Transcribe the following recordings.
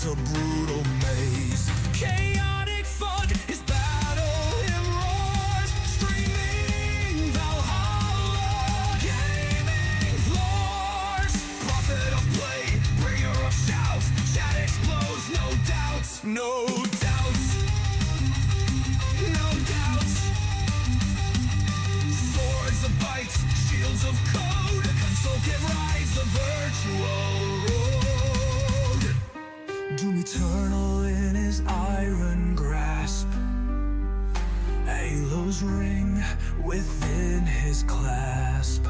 It's a brutal maze. Chaotic fun is battle in roars. Streaming Valhalla. Gaming floors. Prophet of play, bringer of shouts. Chat explodes, no doubts. No doubts. No doubts. Swords of bites, shields of code. Console can rise the virtual road. Doom eternal in his iron grasp. Halo's ring within his clasp.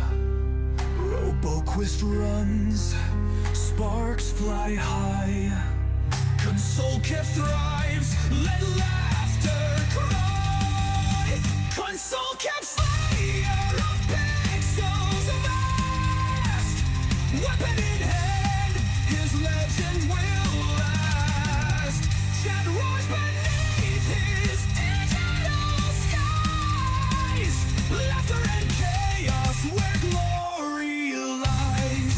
RoboQuest runs, sparks fly high. Console Kev thrives, let laughter cry. Console Kev slayer of pixels vast. Weapon in hand, his legend will last. Chat roars beneath his digital skies. Laughter and chaos where glory lies.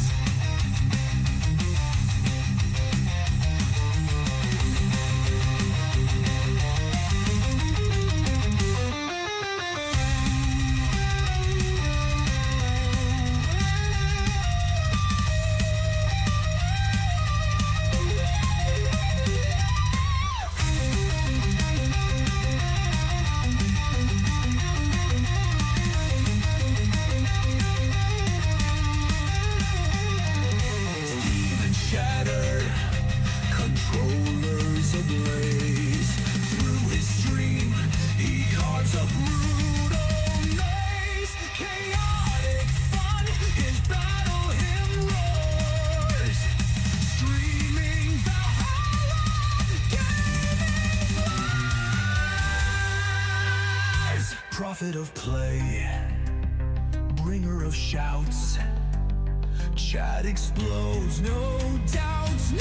Even shattered, controllers ablaze. Through his stream, he carves a brutal maze. Chaotic fun, his battle hymn roars. Streaming Valhalla, gaming flies. Prophet of play, bringer of shouts. Chat explodes, no doubts, no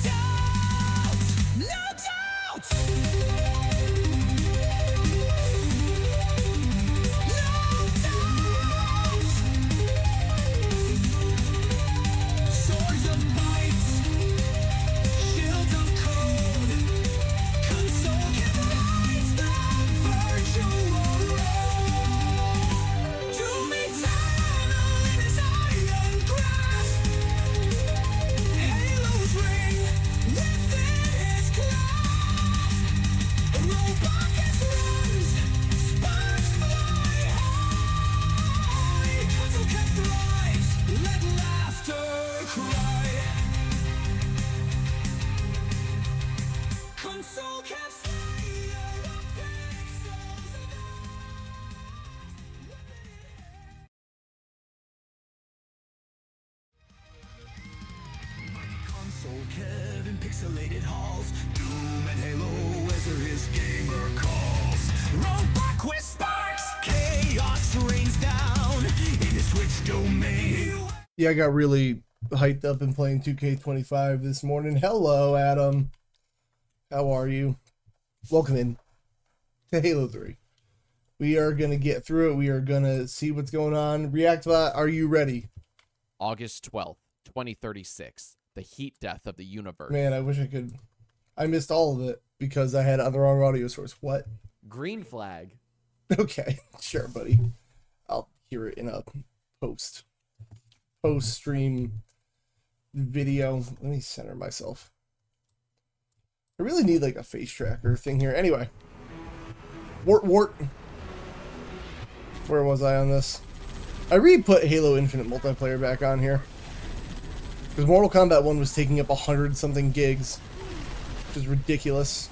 doubts, no doubts. No doubts. Swords of bites, shields of code. Console can rise the virtual road. Doom eternal in his iron grasp. Halo's ring within his clasp. RoboQuest runs, sparks fly high. Console Kev thrives, let laughter cry. Console Kev slayer of pixels Console Kev in pixelated halls. Doom and Halo answer his gamer calls. RoboQuest sparks, chaos rains down in his Switch domain. Yeah, I got really hyped up in playing 2K25 this morning. Hello, Adam. How are you? Welcome in to Halo 3. We are going to get through it. We are going to see what's going on. ReactBot, are you ready? August 12th, 2036. The heat death of the universe. Man, I wish I could. I missed all of it because I had on the wrong audio source. What? Green flag. Okay, sure, buddy. I'll hear it in a post-stream video. Let me center myself. I really need like a face tracker thing here. Anyway. Wart. Where was I on this? I re-put Halo Infinite multiplayer back on here. Because Mortal Kombat 1 was taking up 100-something gigs. Which is ridiculous.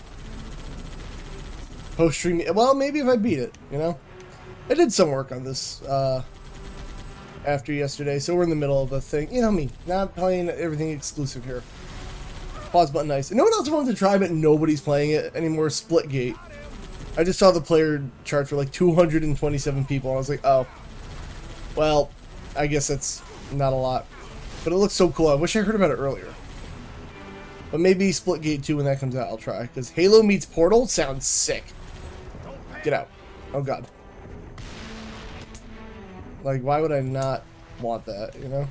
Post-stream... Well, maybe if I beat it, you know? I did some work on this after yesterday, so we're in the middle of a thing. You know me, not playing everything exclusive here. Pause button nice. You know what else I wanted to try, but nobody's playing it anymore? Splitgate. I just saw the player chart for like 227 people, and I was like, oh. Well, I guess that's not a lot. But it looks so cool. I wish I heard about it earlier. But maybe Splitgate 2 when that comes out, I'll try. Because Halo meets Portal sounds sick. Get out. Oh, God. Like, why would I not want that, you know?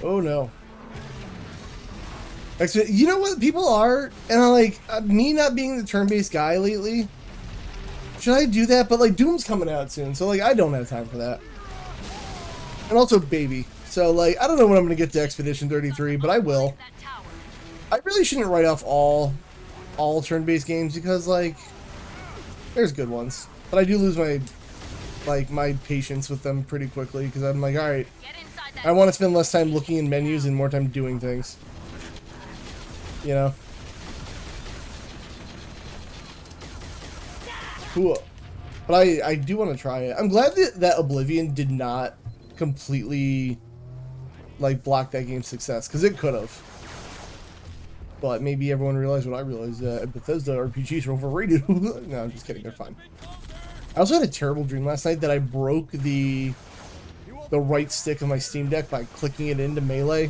Oh, no. You know what people are, and I like me not being the turn-based guy lately. Should I do that? But like Doom's coming out soon, so like I don't have time for that. And also Baby, so like I don't know when I'm gonna get to Expedition 33, but I will. I really shouldn't write off all turn-based games because like there's good ones, but I do lose my patience with them pretty quickly because I'm like, all right, I want to spend less time looking in menus and more time doing things. You know? Cool. But I do want to try it. I'm glad that Oblivion did not completely like block that game's success, because it could have. But maybe everyone realized what I realized, Bethesda RPGs are overrated. No, I'm just kidding, they're fine. I also had a terrible dream last night that I broke the right stick of my Steam Deck by clicking it into Melee,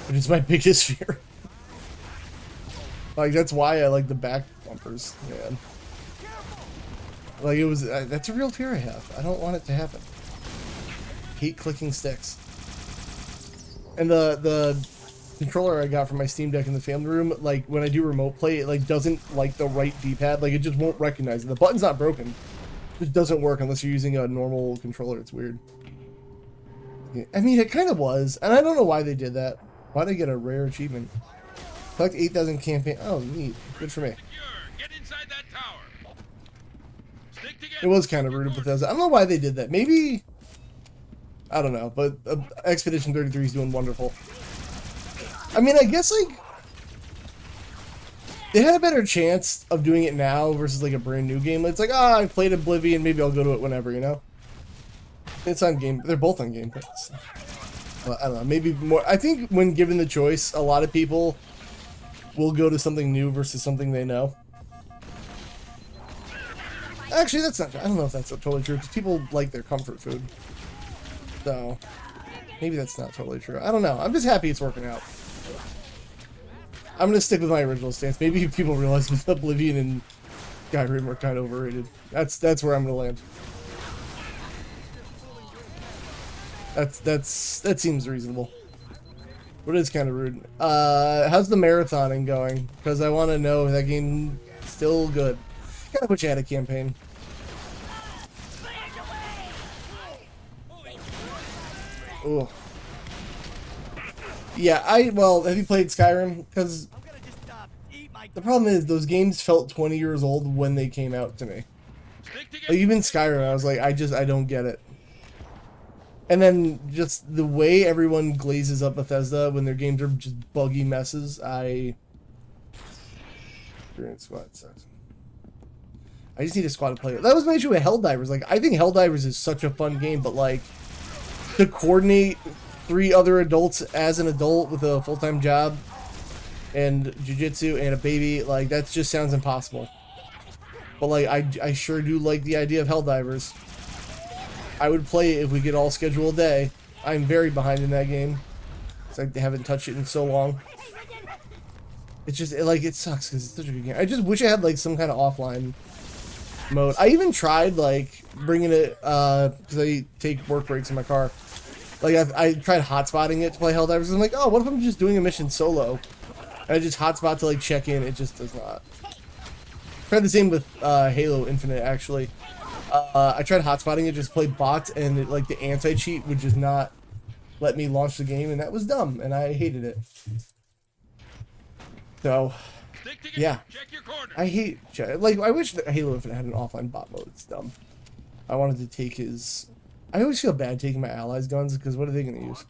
which is my biggest fear. Like, that's why I like the back bumpers, man. Like, it was, that's a real fear I have. I don't want it to happen. Hate clicking sticks. And the controller I got from my Steam Deck in the family room, like, when I do remote play, it, like, doesn't like the right D-pad. Like, it just won't recognize it. The button's not broken. It just doesn't work unless you're using a normal controller. It's weird. I mean, it kind of was. And I don't know why they did that. Why'd I get a rare achievement? Collect 8,000 campaign. Oh, neat. Good for me. Get inside that tower. Stick together. It was kind of rude of Bethesda. I don't know why they did that. Maybe... I don't know. But Expedition 33 is doing wonderful. I mean, I guess, like... they had a better chance of doing it now versus, like, a brand new game. It's like, I played Oblivion. Maybe I'll go to it whenever, you know? It's on Game... they're both on Game Pass. Well, I don't know. Maybe more... I think when given the choice, a lot of people... we'll go to something new versus something they know. Actually, that's not... I don't know if that's totally true, because people like their comfort food. So, maybe that's not totally true. I don't know. I'm just happy it's working out. I'm going to stick with my original stance. Maybe people realize that Oblivion and Skyrim are kind of overrated. That's where I'm going to land. That seems reasonable. But it's kind of rude. How's the marathoning going? Because I want to know if that game's still good. Gotta put you out of campaign. Ooh. Yeah, well, have you played Skyrim? Because the problem is those games felt 20 years old when they came out to me. Like, even Skyrim, I was like, I don't get it. And then just the way everyone glazes up Bethesda when their games are just buggy messes, Squad sucks. I just need a squad to play it. That was my issue with Helldivers. Like, I think Helldivers is such a fun game, but like, to coordinate 3 other adults as an adult with a full-time job and jiu-jitsu and a baby, like, that just sounds impossible. But like, I sure do like the idea of Helldivers. I would play it if we could all schedule a day. I'm very behind in that game. It's like they haven't touched it in so long. It's just, like, it sucks because it's such a good game. I just wish I had, like, some kind of offline mode. I even tried, like, bringing it, because I take work breaks in my car. Like, I tried hotspotting it to play Helldivers. I'm like, oh, what if I'm just doing a mission solo? And I just hotspot to, like, check in. It just does not. I tried the same with Halo Infinite, actually. I tried hotspotting it, just play bots, and it, like, the anti-cheat would just not let me launch the game, and that was dumb, and I hated it. So, yeah. I hate, like, I wish that Halo Infinite had an offline bot mode. It's dumb. I wanted to take his... I always feel bad taking my allies' guns, because what are they going to use?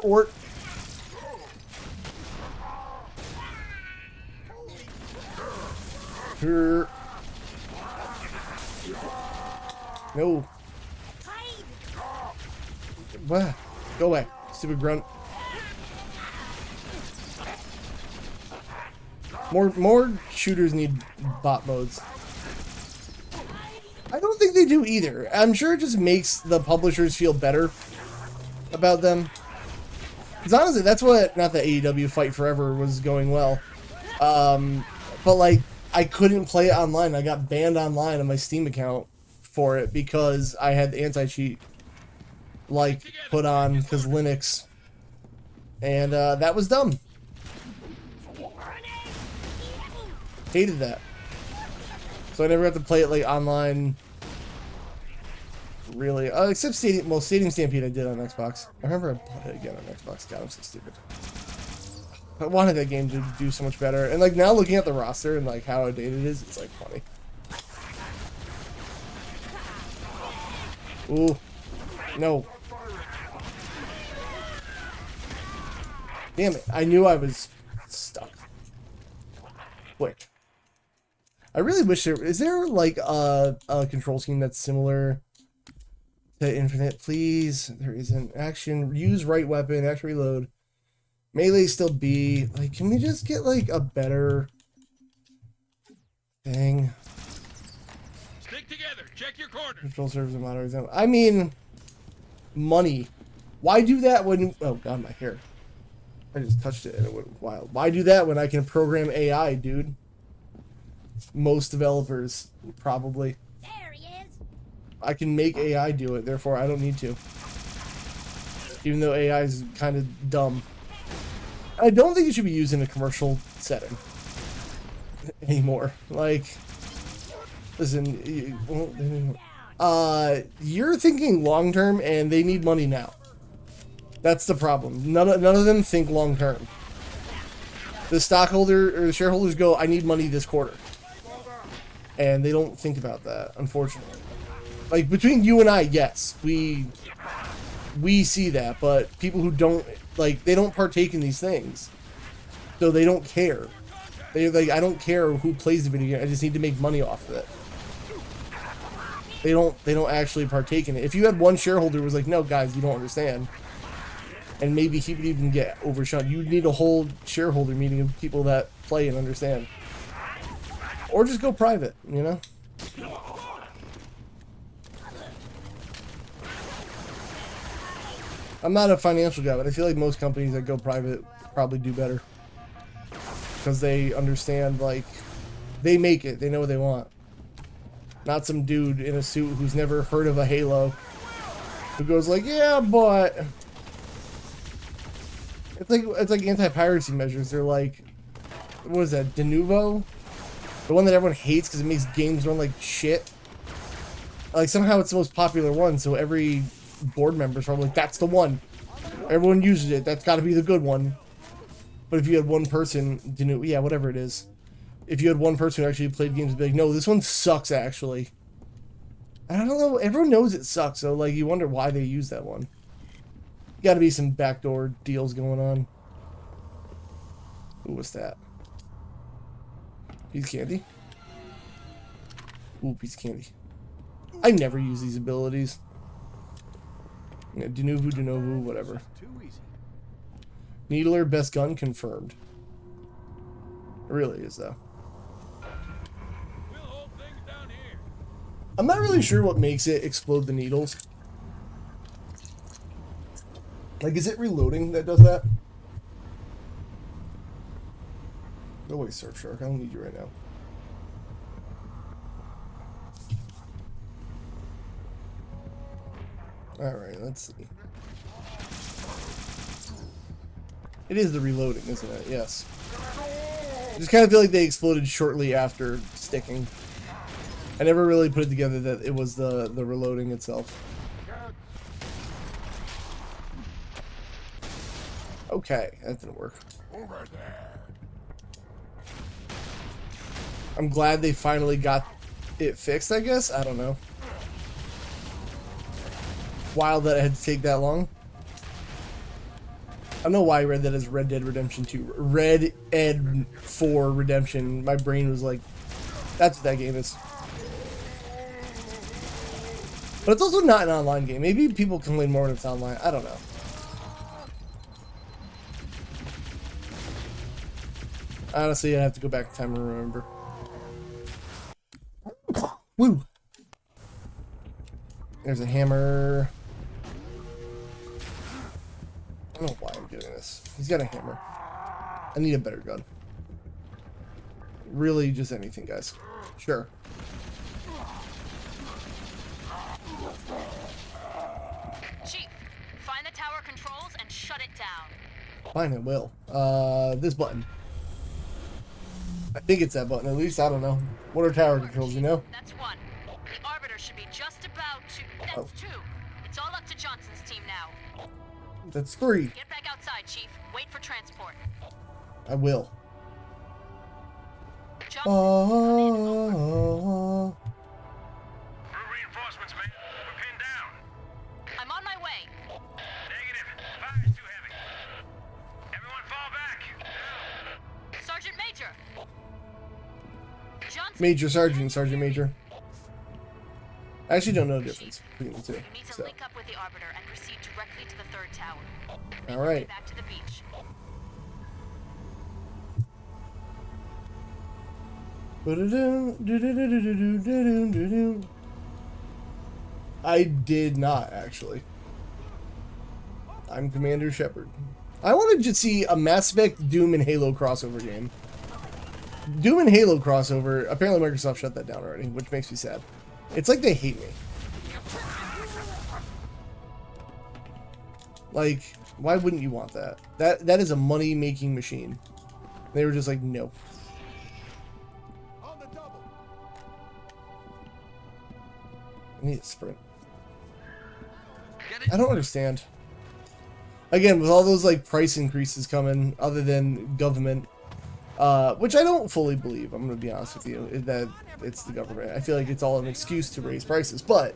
Or... No. What? Go away, stupid grunt. More shooters need bot modes. I don't think they do either. I'm sure it just makes the publishers feel better about them. Because honestly, that's what, not that AEW Fight Forever was going well. But like, I couldn't play it online. I got banned online on my Steam account for it because I had the anti-cheat like put on because Linux, and that was dumb. Hated that. So I never got to play it like online. Really, except Stadium. Well, Stadium Stampede I did on Xbox. I remember I bought it again on Xbox. God, I'm so stupid. I wanted that game to do so much better. And like now looking at the roster and like how outdated it is, it's like funny. Ooh, no. Damn it! I knew I was stuck. Quick. I really wish there is there like a control scheme that's similar to Infinite. Please, there isn't. Action, use right weapon, action reload. Melee still B. Like, can we just get like a better thing? Stick together. Check your corners. Control surface and moderate zone. I mean, money. Why do that when? Oh god, my hair. I just touched it and it went wild. Why do that when I can program AI, dude? Most developers probably. There he is. I can make AI do it, therefore I don't need to. Even though AI is kind of dumb. I don't think it should be used in a commercial setting anymore. Like, listen, you're thinking long term, and they need money now. That's the problem. None of them think long term. The stockholder or the shareholders go, "I need money this quarter," and they don't think about that, unfortunately. Like between you and I, yes, we see that, but people who don't like, they don't partake in these things, so they don't care. They're like, I don't care who plays the video game. I just need to make money off of it. They don't actually partake in it. If you had one shareholder who was like, "No, guys, you don't understand," and maybe he would even get overshot. You'd need a whole shareholder meeting of people that play and understand, or just go private. You know. I'm not a financial guy, but I feel like most companies that go private probably do better. Because they understand, like, they make it. They know what they want. Not some dude in a suit who's never heard of a Halo. Who goes like, "Yeah, but..." It's like anti-piracy measures. They're like, what is that, Denuvo? The one that everyone hates because it makes games run like shit. Like, somehow it's the most popular one, so every board member's probably like, "That's the one. Everyone uses it. That's got to be the good one." But if you had one person, yeah, whatever it is. If you had one person who actually played games, be like, "No, this one sucks, actually." I don't know. Everyone knows it sucks, so like, you wonder why they use that one. Got to be some backdoor deals going on. Ooh, what's that? Piece of candy? Ooh, piece of candy. I never use these abilities. Yeah, Denuvo, whatever. Needler, best gun confirmed. It really is, though. We'll hold things down here. I'm not really sure what makes it explode the needles. Like, is it reloading that does that? Go away, Surfshark. I don't need you right now. Alright, let's see. It is the reloading, isn't it? Yes. I just kind of feel like they exploded shortly after sticking. I never really put it together that it was the reloading itself. Okay, that didn't work. I'm glad they finally got it fixed, I guess? I don't know. Wild that it had to take that long. I don't know why I read that as Red Dead Redemption 2. Red Ed 4 Redemption. My brain was like, that's what that game is. But it's also not an online game. Maybe people complain more when it's online. I don't know. Honestly, I have to go back in time and remember. Woo! There's a hammer. I don't know why I'm doing this. He's got a hammer. I need a better gun. Really, just anything, guys. Sure. Chief, find the tower controls and shut it down. Fine, I will. This button. I think it's that button. At least I don't know. What are tower controls? You know? That's one. The Arbiter should be just about to. That's Oh. two. It's all up to Johnson's team now. That's 3. Get back outside, Chief. Wait for transport. I will. Johnson, Oh. Reinforcements, man. We're pinned down. I'm on my way. Negative. Fire's too heavy. Everyone fall back. Sergeant Major. Johnson. Major, sergeant, sergeant major. I actually don't know the difference between the two. You need to So, link up with the Arbiter and proceed directly to the third tower. all right. Back to the beach. I did not actually. I'm Commander Shepard. I wanted to see a Mass Effect, Doom, and Halo crossover game. Doom and Halo crossover. Apparently, Microsoft shut that down already, which makes me sad. It's like they hate me. Like, why wouldn't you want that? That is a money-making machine. They were just like, no. I need a sprint. I don't understand. Again, with all those like price increases coming, other than government, which I don't fully believe. I'm gonna be honest with you, that it's the government. I feel like it's all an excuse to raise prices, but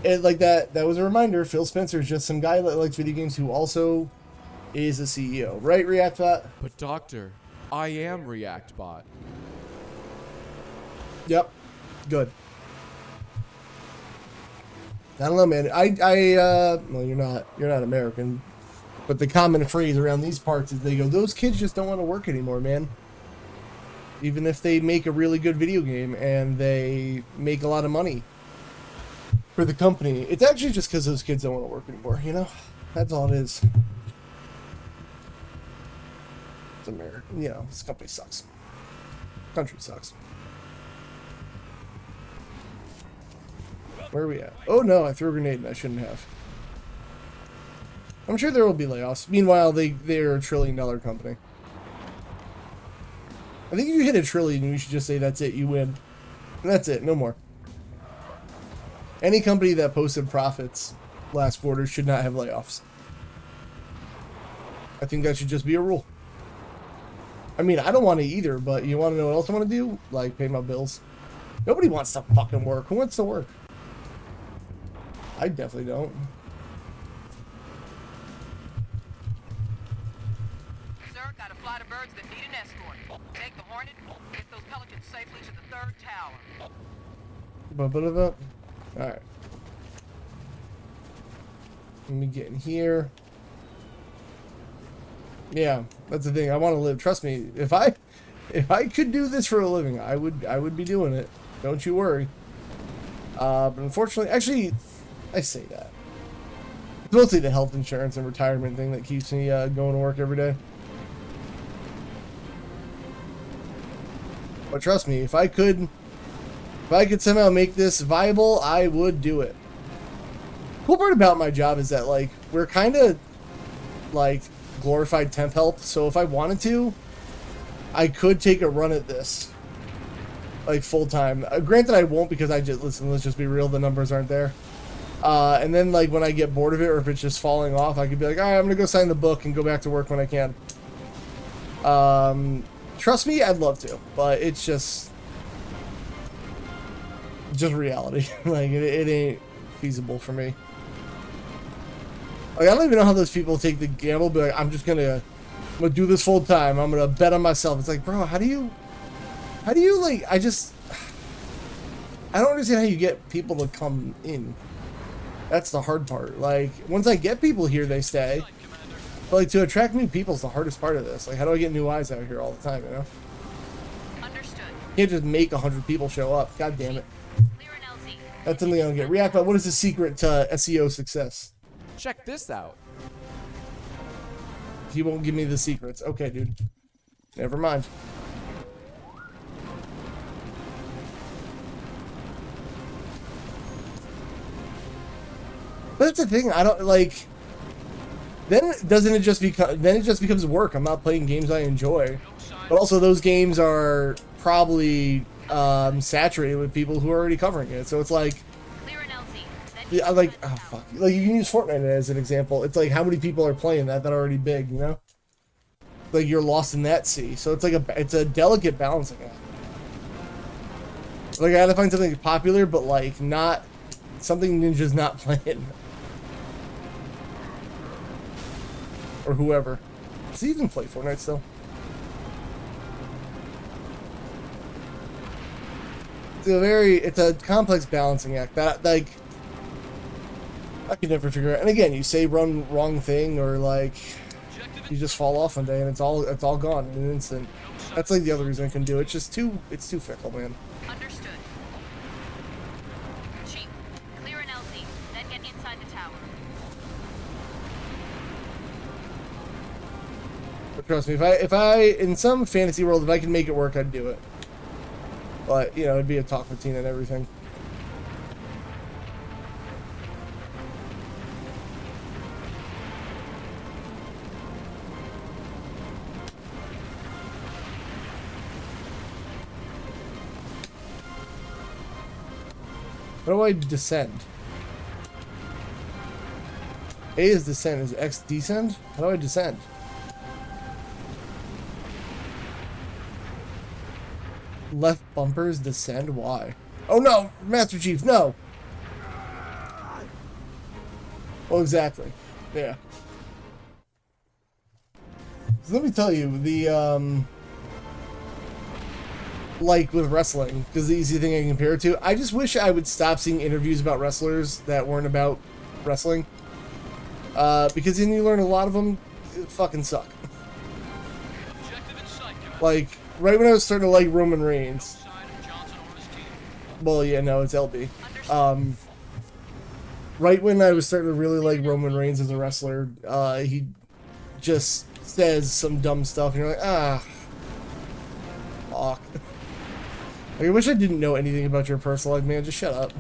it like that was a reminder. Phil Spencer is just some guy that likes video games who also is a CEO, right? ReactBot. But doctor, I am ReactBot. Yep. Good. I don't know, man. Well, you're not American, but the common phrase around these parts is they go, those kids just don't want to work anymore, man. Even if they make a really good video game and they make a lot of money for the company, it's actually just because those kids don't want to work anymore, you know? That's all it is. It's America. You know, this company sucks. Country sucks. Where are we at? Oh no, I threw a grenade and I shouldn't have. I'm sure there will be layoffs. Meanwhile, they're a $1 trillion company. I think if you hit $1 trillion, you should just say that's it, you win. And that's it, no more. Any company that posted profits last quarter should not have layoffs. I think that should just be a rule. I mean, I don't want to either, but you want to know what else I want to do? Like, pay my bills. Nobody wants to fucking work. Who wants to work? I definitely don't. Sir, got a flight of birds that need an escort. Take the Hornet, get those Pelicans safely to the third tower. Alright. Let me get in here. Yeah, that's the thing. I want to live. Trust me, if I could do this for a living, I would be doing it. Don't you worry. But unfortunately, actually, I say that. It's mostly the health insurance and retirement thing that keeps me going to work every day. But trust me, if I could somehow make this viable, I would do it. Cool part about my job is that, like, we're kind of like glorified temp help. So if I wanted to, I could take a run at this, like, full time. Granted, I won't, because listen, let's just be real, the numbers aren't there. And then, like, when I get bored of it, or if it's just falling off, I could be like, all right, I'm gonna go sign the book and go back to work when I can. Trust me, I'd love to, but it's just reality. Like, it ain't feasible for me. Like, I don't even know how those people take the gamble, be like, I'm gonna do this full time. I'm gonna bet on myself. It's like, bro, how do you like, I don't understand how you get people to come in. That's the hard part. Like, once I get people here, they stay. But, like, to attract new people is the hardest part of this. Like, how do I get new eyes out here all the time, you know? Understood. You can't just make 100 people show up. God damn it. Clear an LZ. That's something I don't get. ReactBot, what is the secret to SEO success? Check this out. He won't give me the secrets. Okay, dude. Never mind. But that's the thing. I don't like. Then it just becomes work. I'm not playing games I enjoy. But also, those games are probably saturated with people who are already covering it. So it's like, Clear an LZ. Then yeah, get like, inside the oh tower. fuck, like you can use Fortnite as an example. It's like how many people are playing that are already big, you know? Like you're lost in that sea. So it's like it's a delicate balancing act. Like I gotta find something popular, but like not something Ninja's not playing. Or whoever. Does he even play Fortnite still? It's a complex balancing act that like I can never figure out. And again, you say wrong thing or like you just fall off one day and it's all gone in an instant. That's like the other reason I can do it. It's just too fickle, man. Understood. Chief, clear an LZ. Then get inside the tower. But trust me, if I in some fantasy world, if I can make it work, I'd do it. But you know, it'd be a talk routine and everything. How do I descend? A is descend. Is X descend? How do I descend? Left bumpers descend? Why? Oh no! Master Chief, no! Well, exactly. Yeah. So let me tell you, the, like with wrestling, because the easy thing I can compare it to, I just wish I would stop seeing interviews about wrestlers that weren't about wrestling. Because then you learn a lot of them fucking suck. Objective in sight, Commander. Like, right when I was starting to like Roman Reigns, Side of Johnson or his team. well, yeah, no, it's LB. Right when I was starting to really like Roman Reigns as a wrestler, he just says some dumb stuff, and you're like, ah, fuck. Like, I wish I didn't know anything about your personal life, man. Just shut up.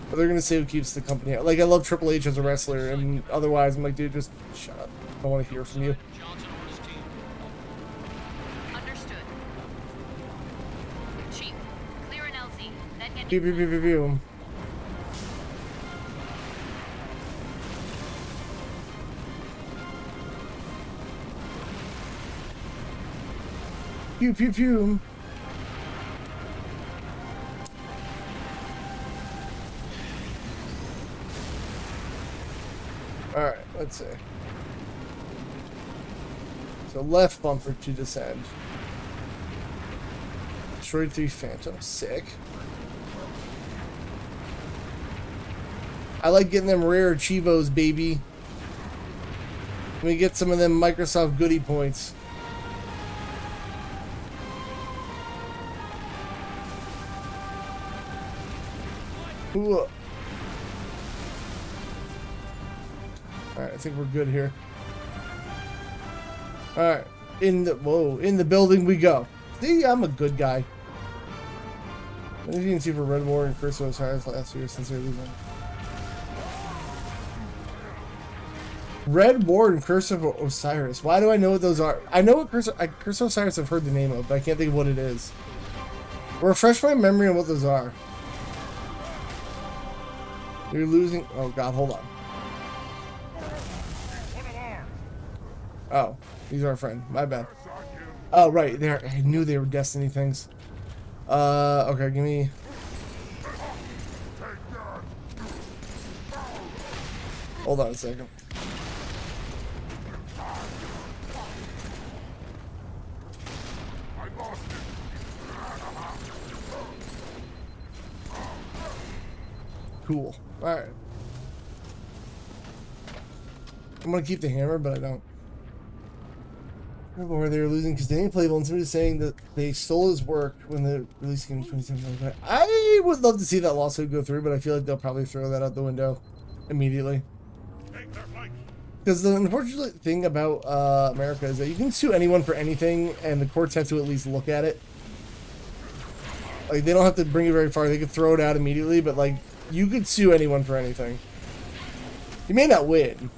But they're gonna say who keeps the company out. Like, I love Triple H as a wrestler, and otherwise, I'm like, dude, just shut up. I don't want to hear from you. Johnson or his team. Understood. Chief, clear an LZ. Then get Pew, pew, pew, pew, pew. Pew, pew, pew. Alright, let's see. So left bumper to descend. Destroyed 3 Phantom. Sick. I like getting them rare Chivos, baby. Let me get some of them Microsoft goodie points. Ooh. Alright, I think we're good here. Alright. In the building we go. See, I'm a good guy. What did you can see for Red War and Curse of Osiris last year since they're losing? Red War and Curse of Osiris. Why do I know what those are? I know what Curse of Osiris I've heard the name of, but I can't think of what it is. Refresh my memory on what those are. You're losing. Oh god, hold on. Oh, he's our friend. My bad. Oh right, there. I knew they were Destiny things. Okay, give me. Hold on a second. Cool. Alright. I'm gonna keep the hammer, but I don't. I remember where they were losing because they didn't play well, and somebody was saying that they stole his work when they released game 27. I would love to see that lawsuit go through, but I feel like they'll probably throw that out the window immediately. Because the unfortunate thing about America is that you can sue anyone for anything, and the courts have to at least look at it. Like, they don't have to bring it very far. They could throw it out immediately, but, like, You could sue anyone for anything. You may not win.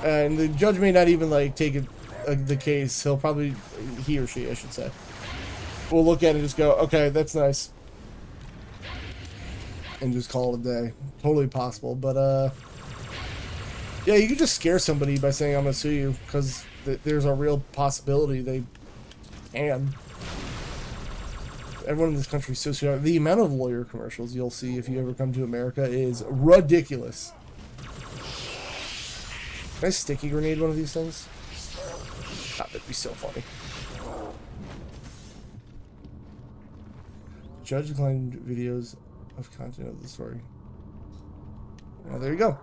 And the judge may not even, like, take the case. He'll probably, he or she, I should say, will look at it and just go, okay, that's nice. And just call it a day. Totally possible. But, yeah, you could just scare somebody by saying, I'm going to sue you. Because there's a real possibility they can. Everyone in this country is so smart. The amount of lawyer commercials you'll see if you ever come to America is ridiculous. Can I sticky grenade one of these things? God, that'd be so funny. Judge declined videos of content of the story. Well, there you go.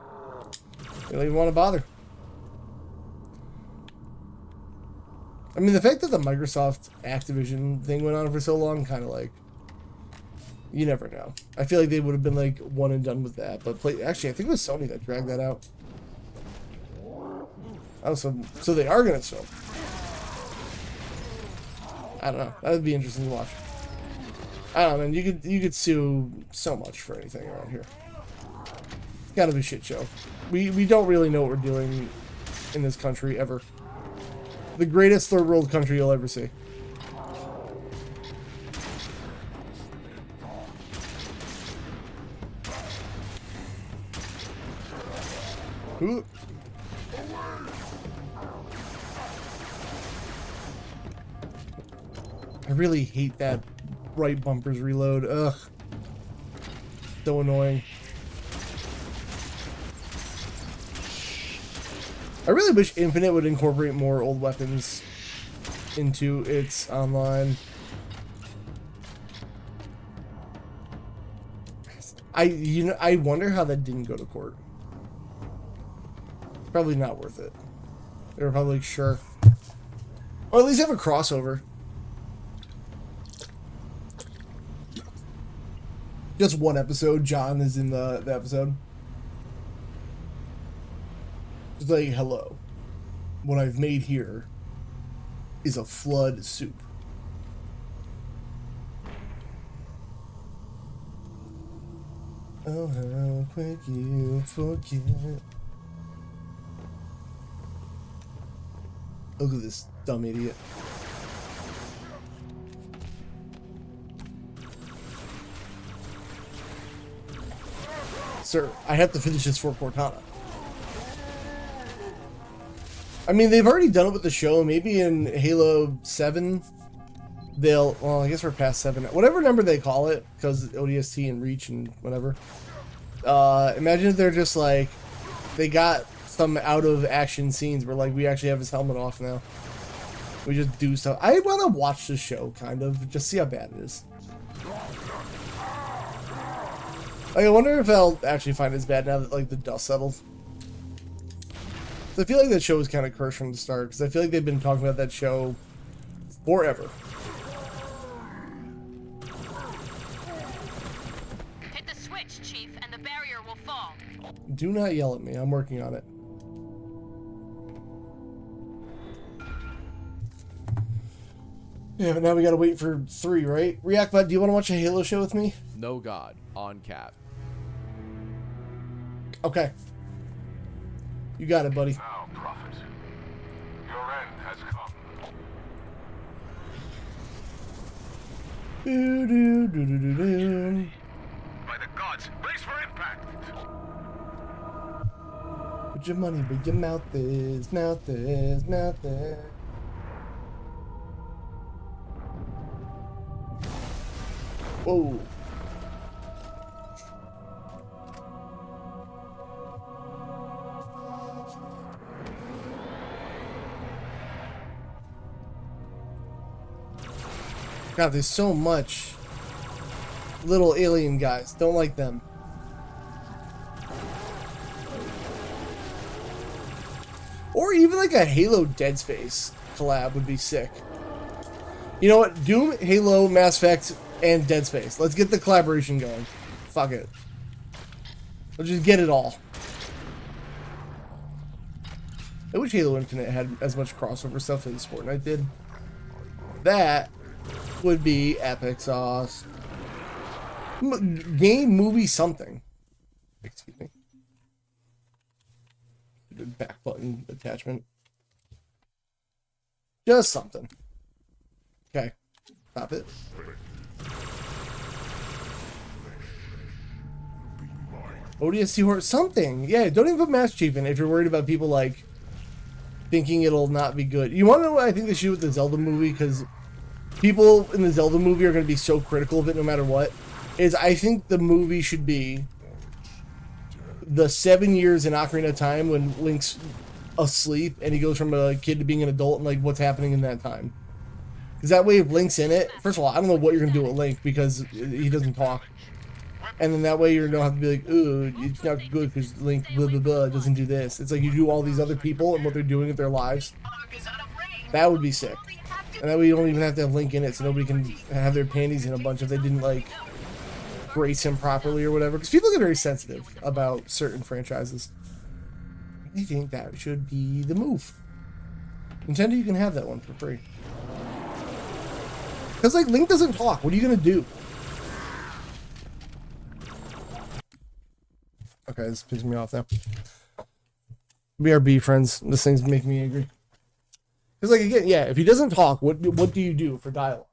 You don't even want to bother. I mean, the fact that the Microsoft Activision thing went on for so long, kind of like, you never know. I feel like they would have been like one and done with that. But actually, I think it was Sony that dragged that out. Oh, so they are gonna sue. I don't know. That would be interesting to watch. I don't know, man. You could sue so much for anything around here. It's gotta be a shit show. We don't really know what we're doing in this country ever. The greatest third world country you'll ever see. Ooh. I really hate that right bumper's reload. Ugh. So annoying. I really wish Infinite would incorporate more old weapons into its online. I wonder how that didn't go to court. Probably not worth it. They were probably like, sure. Or at least have a crossover. Just one episode, John is in the episode. It's like, hello. What I've made here is a flood soup. Oh, how quick you forget. Look at this dumb idiot. Sir, I have to finish this for Cortana. I mean, they've already done it with the show. Maybe in Halo 7, they'll... Well, I guess we're past 7. Whatever number they call it, because ODST and Reach and whatever. Imagine if they're just like... They got some out-of-action scenes where, like, we actually have his helmet off now. We just do stuff. I want to watch the show, kind of. Just see how bad it is. Like, I wonder if I'll actually find it as bad now that, like, the dust settled. I feel like that show was kind of cursed from the start, because I feel like they've been talking about that show forever. Hit the switch, Chief, and the barrier will fall. Do not yell at me. I'm working on it. Yeah, but now we gotta wait for 3, right? Reactbot, do you want to watch a Halo show with me? No God on cap. Okay. You got it, buddy. Now, Prophet, your end has come. Do do do do do do. By the gods, brace for impact! Put your money where your mouth is, mouth is, mouth is. Whoa. God, there's so much little alien guys. Don't like them. Or even like a Halo Dead Space collab would be sick. You know what? Doom, Halo, Mass Effect, and Dead Space. Let's get the collaboration going. Fuck it. Let's just get it all. I wish Halo Infinite had as much crossover stuff as Fortnite did. That would be epic sauce. Game, movie, something. Excuse me. The back button attachment. Just something. Okay. Stop it. ODST horror, something. Yeah, don't even put Master Chief in if you're worried about people like thinking it'll not be good. You want to know what I think they should do with the Zelda movie? Because people in the Zelda movie are going to be so critical of it no matter what. Is I think the movie should be the 7 years in Ocarina of Time when Link's asleep and he goes from a kid to being an adult and like what's happening in that time. Because that way if Link's in it, first of all, I don't know what you're going to do with Link because he doesn't talk. And then that way you don't have to be like, ooh, it's not good because Link blah blah blah doesn't do this. It's like you do all these other people and what they're doing with their lives. That would be sick. And that way you don't even have to have Link in it so nobody can have their panties in a bunch if they didn't like brace him properly or whatever. Because people get very sensitive about certain franchises. I think that should be the move. Nintendo, you can have that one for free. Because like Link doesn't talk. What are you going to do? Okay, this pisses me off now. BRB, friends. This thing's making me angry. Because, like, again, yeah, if he doesn't talk, what do you do for dialogue?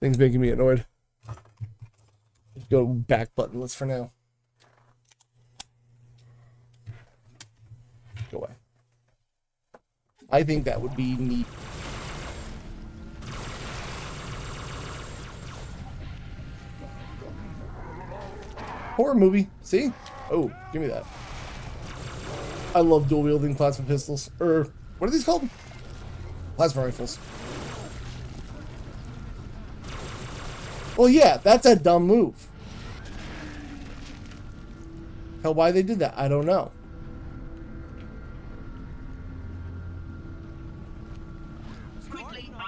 Thing's making me annoyed. Just go back buttonless for now. Go away. I think that would be neat. Horror movie. See? Oh, give me that. I love dual wielding plasma pistols. Or what are these called? Plasma rifles. Well, yeah, that's a dumb move. Hell, why they did that, I don't know.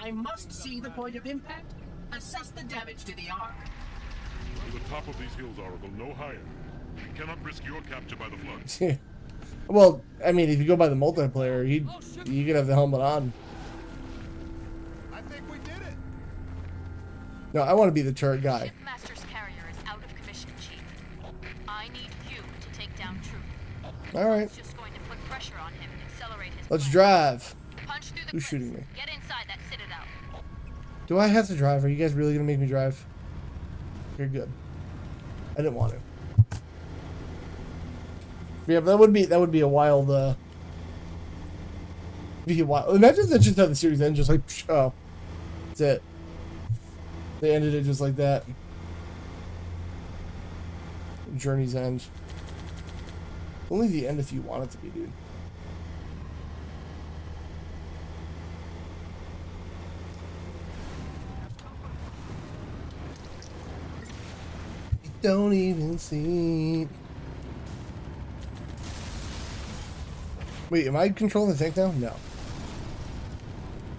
I must see the point of impact. Assess the damage to the Ark. To the top of these hills, Oracle, no higher. We cannot risk your capture by the flood. Well, I mean, if you go by the multiplayer, you could have the helmet on. I think we did it. No, I want to be the turret guy. Shipmaster's carrier is out of commission, Chief. I need you to take down Truth. All right, It's just going to put pressure on him and accelerate his let's plan. drive. Punch through the Who's cliffs. shooting me? Get inside that citadel. Do I have to drive? Are you guys really gonna make me drive? You're good. I didn't want to. Yeah, but that would be a wild. Be a wild. Imagine that just how the series ends, just like oh, that's it. They ended it just like that. Journey's End. Only the end if you want it to be, dude. Don't even see. Wait, am I controlling the tank now? No.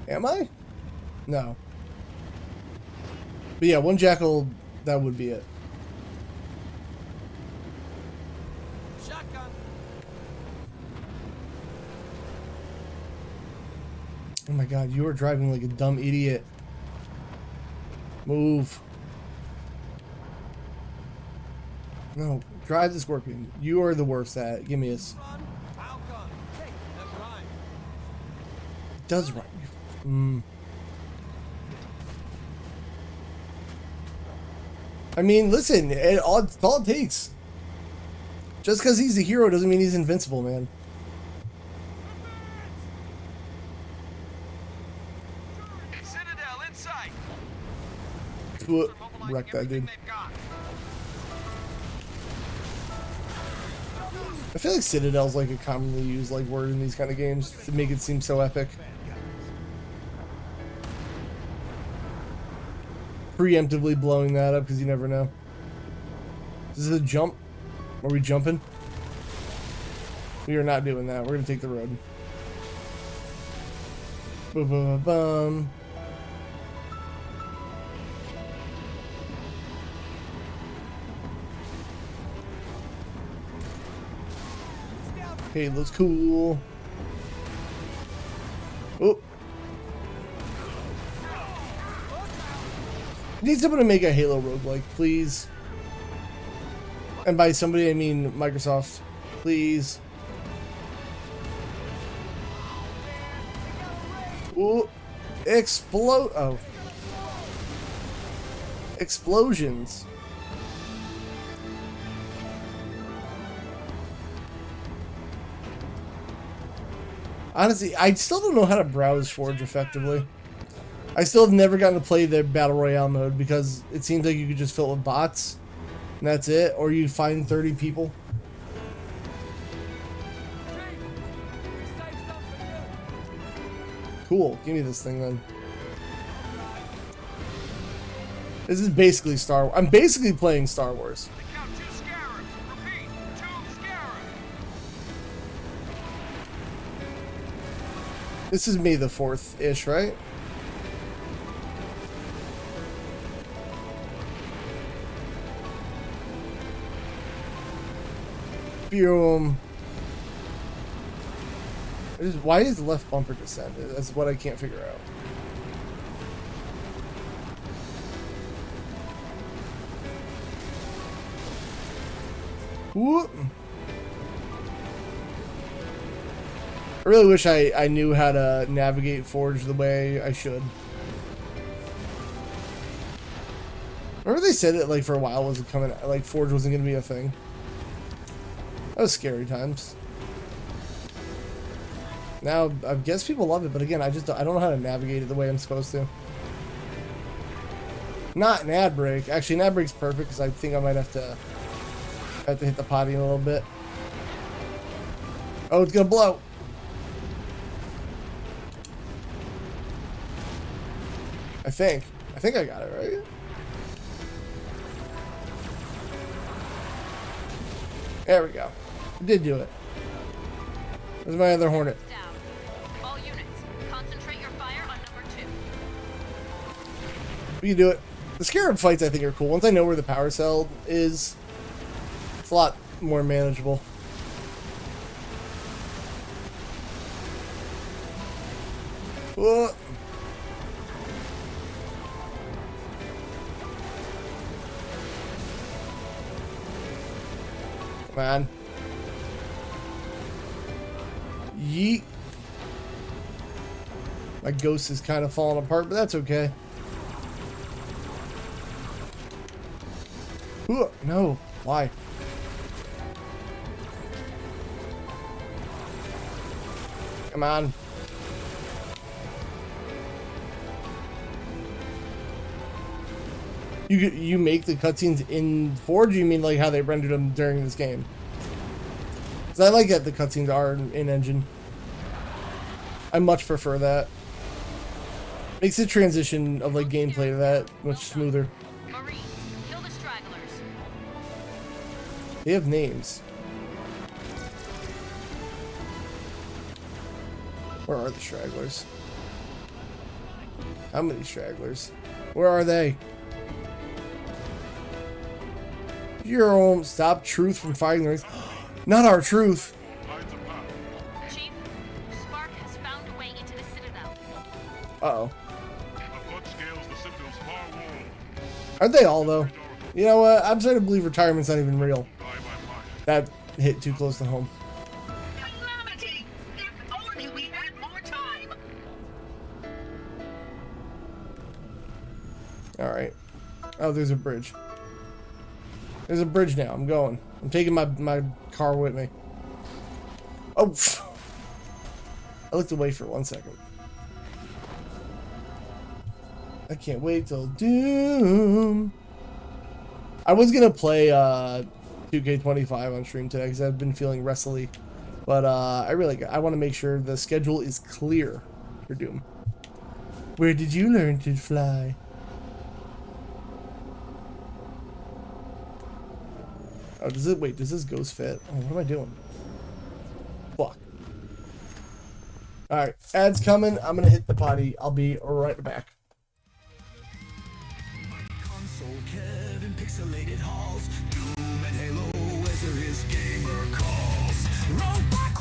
Am I? No. But yeah, one jackal, that would be it. Shotgun. Oh my god, you are driving like a dumb idiot. Move. No, drive the Scorpion. You are the worst at it. Give me a... Run. I'll come. Hey, that's right. It does run. I mean, listen, it's all it takes. Just because he's a hero doesn't mean he's invincible, man. Citadel inside. Wreck that dude. I feel like Citadel's like a commonly used like word in these kind of games to make it seem so epic. Preemptively blowing that up because you never know. Is this a jump? Are we jumping? We are not doing that. We're gonna take the road. Boom, boom, boom. Halo's cool. Oh. Need someone to make a Halo roguelike, please. And by somebody, I mean Microsoft. Please. Ooh. Explode. Oh. Explosions. Honestly, I still don't know how to browse Forge effectively. I still have never gotten to play the Battle Royale mode because it seems like you could just fill it with bots and that's it, or you find 30 people. Cool, give me this thing then. This is basically Star Wars. I'm basically playing Star Wars. Count 2 scarabs. Repeat, 2 scarabs. This is May the 4th-ish, right? Boom. Why is the left bumper descended? That's what I can't figure out. Whoop. I really wish I knew how to navigate Forge the way I should. Remember they said that like for a while wasn't coming, like Forge wasn't gonna be a thing. That was scary times. Now I guess people love it, but again I don't know how to navigate it the way I'm supposed to. Not an ad break. Actually, an ad break's perfect because I think I might have to hit the potty in a little bit. Oh, it's gonna blow. I think I got it right. There we go. I did do it. Where's my other Hornet? Down. All units, concentrate your fire on number 2. We can do it. The Scarab fights I think are cool. Once I know where the power cell is, it's a lot more manageable. Whoa. Come on. Yeet. My ghost is kind of falling apart, but that's okay. Ooh, no. Why? Come on. You make the cutscenes in Forge? You mean like how they rendered them during this game? Because I like that the cutscenes are in engine. I much prefer that. Makes the transition of like gameplay to that much smoother. Marines, kill the stragglers. They have names. Where are the stragglers? How many stragglers? Where are they? Your own stop Truth from fighting the race. Not our Truth. Lines of power. Chief, Spark has found a way into the Citadel. Uh-oh. The flood scales the Citadel's far wall. Aren't they all, though? You know what? I'm starting to believe retirement's not even real. By my mind. That hit too close to home. Calamity! If only we had more time! Alright. Oh, there's a bridge. There's a bridge now. I'm going. I'm taking my car with me. Oh! Pff. I looked away for 1 second. I can't wait till Doom. I was gonna play 2K25 on stream today because I've been feeling wrestly, but I want to make sure the schedule is clear for Doom. Where did you learn to fly? Oh, does this ghost fit? Oh, what am I doing? Fuck. Alright, ads coming. I'm gonna hit the potty. I'll be right back. Console Kev in pixelated halls. Doom and Halo, Ezra his gamer calls. Robot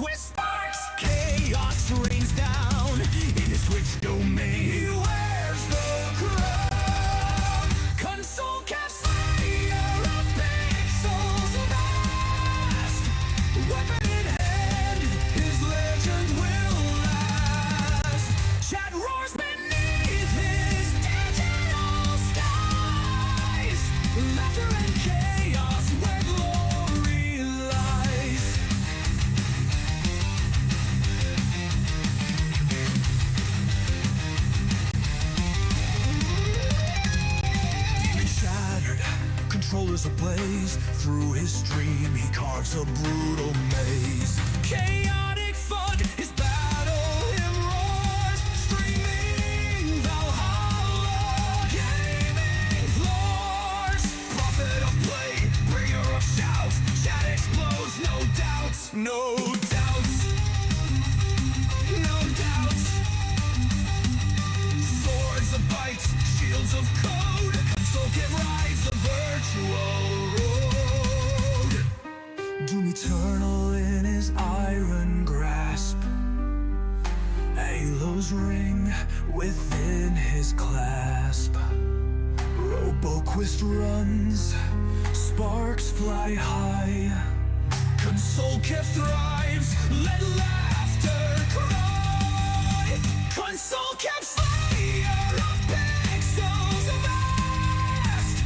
It's a brutal maze. Chaotic fun, his battle hymn roars. Streaming Valhalla, gaming floors. Prophet of play, bringer of shouts. Chat explodes, no doubts, no doubts, no doubts. Swords of bites, shields of code. Soul can rise the virtual road. Doom eternal in his iron grasp. Halos ring within his clasp. RoboQuest runs, sparks fly high. Console Kev thrives, let laughter cry. Console Kev slayer of pixels vast.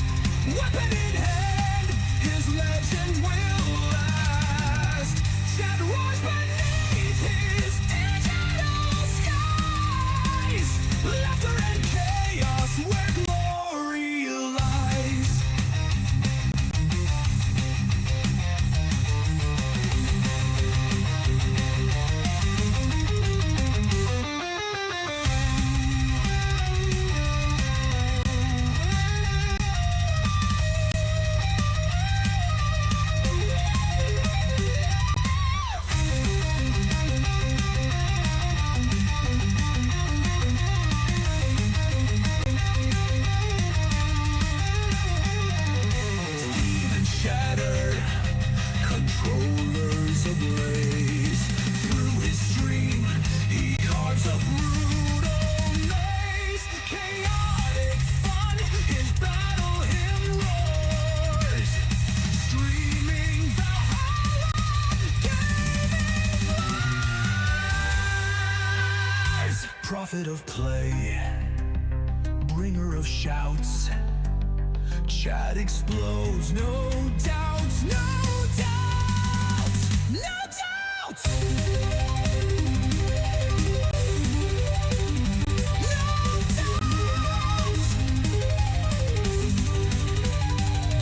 Weapon in hand, his legend will last. Chat roars beneath his digital skies. Laughter and chaos where glory lies. Even shattered, controllers ablaze. Through his stream, he carves a brutal maze. Chaotic fun, his battle hymn roars. Streaming Valhalla, gaming flies. Prophet of play, bringer of shouts. Chat explodes, no doubts, no doubts, no doubts. No doubts.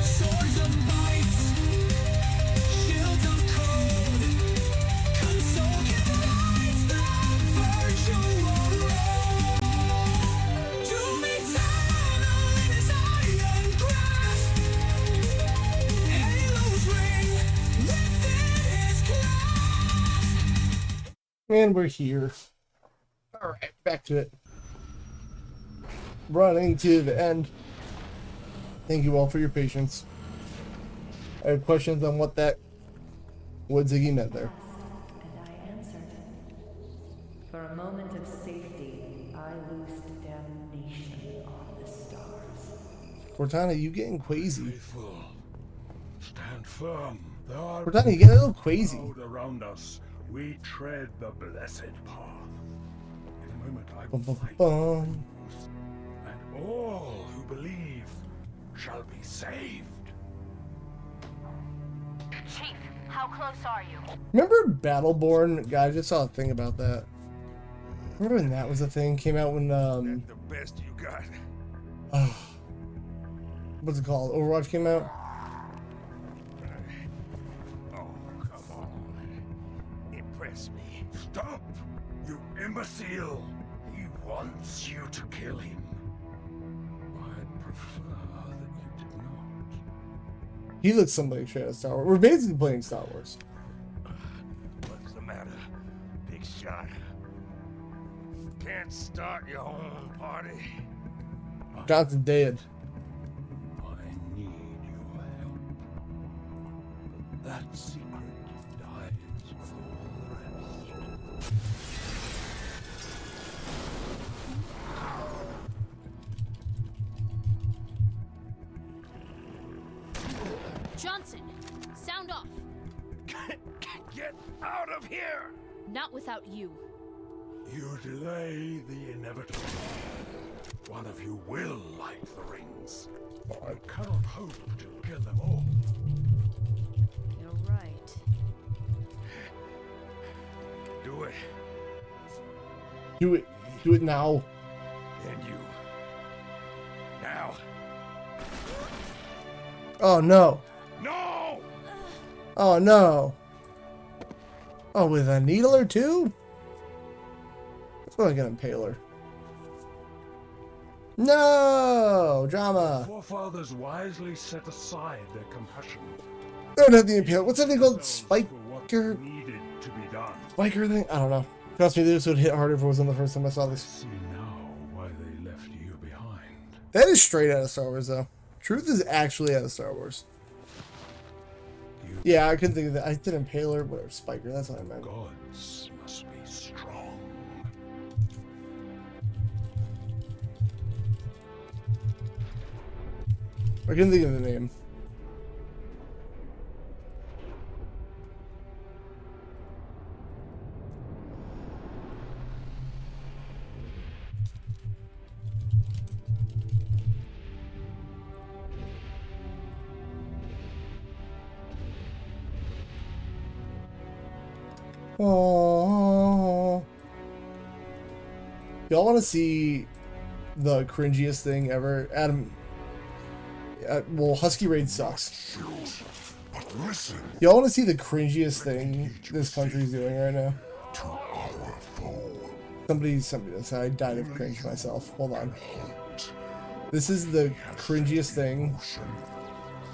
Swords of bites, shields of code. Console can rise the virtual road. Doom eternal in his iron grasp. Halos ring within his clasp. And we're here. Alright, back to it. Running to the end. Thank you all for your patience. I have questions on what Ziggy meant there. And I answered. For a moment of safety, I loosed damnation on the stars. Cortana, you getting crazy. Faithful, stand firm. There are Cortana, you getting a little crazy. crowd around us. We tread the blessed path. In a moment I will fight Bum. and all who believe shall be saved. Chief, how close are you? Remember Battleborn? Guys, I just saw a thing about that. Remember when that was a thing? Came out when The best you got. what's it called? Overwatch came out? Oh, come on. Impress me. Stop! You imbecile! He wants you to kill him. I'd prefer that you did not. He looks something like straight out of Star Wars. We're basically playing Star Wars. What's the matter, big shot? Can't start your own party? Johnson dead. I need your help. But that secret dies with all the rest. Johnson, sound off. Get out of here! Not without you. You delay the inevitable. One of you will light the rings. I cannot hope to kill them all. You're right. Do it. Do it. Do it now. Then you. Now. Oh no. No! Oh no. Oh, with a needler too? That's probably gonna impale her. No! Drama! Forefathers wisely set aside their compassion. Don't have the impale. What's that thing called? themselves for what Spiker? needed to be done. Spiker thing? I don't know. Trust me, this would hit harder if it wasn't the first time I saw this. See now why they left you behind. That is straight out of Star Wars, though. Truth is actually out of Star Wars. Yeah, I couldn't think of that. I did Impaler, whatever. Spiker, that's what I meant. Gods must be strong. I couldn't think of the name. Oh, y'all want to see the cringiest thing ever? Adam, well, Husky Raid sucks. But listen Y'all want to see the cringiest thing this country's doing right now? to our foe. Somebody, I died of cringe myself. Hold on. This is the cringiest thing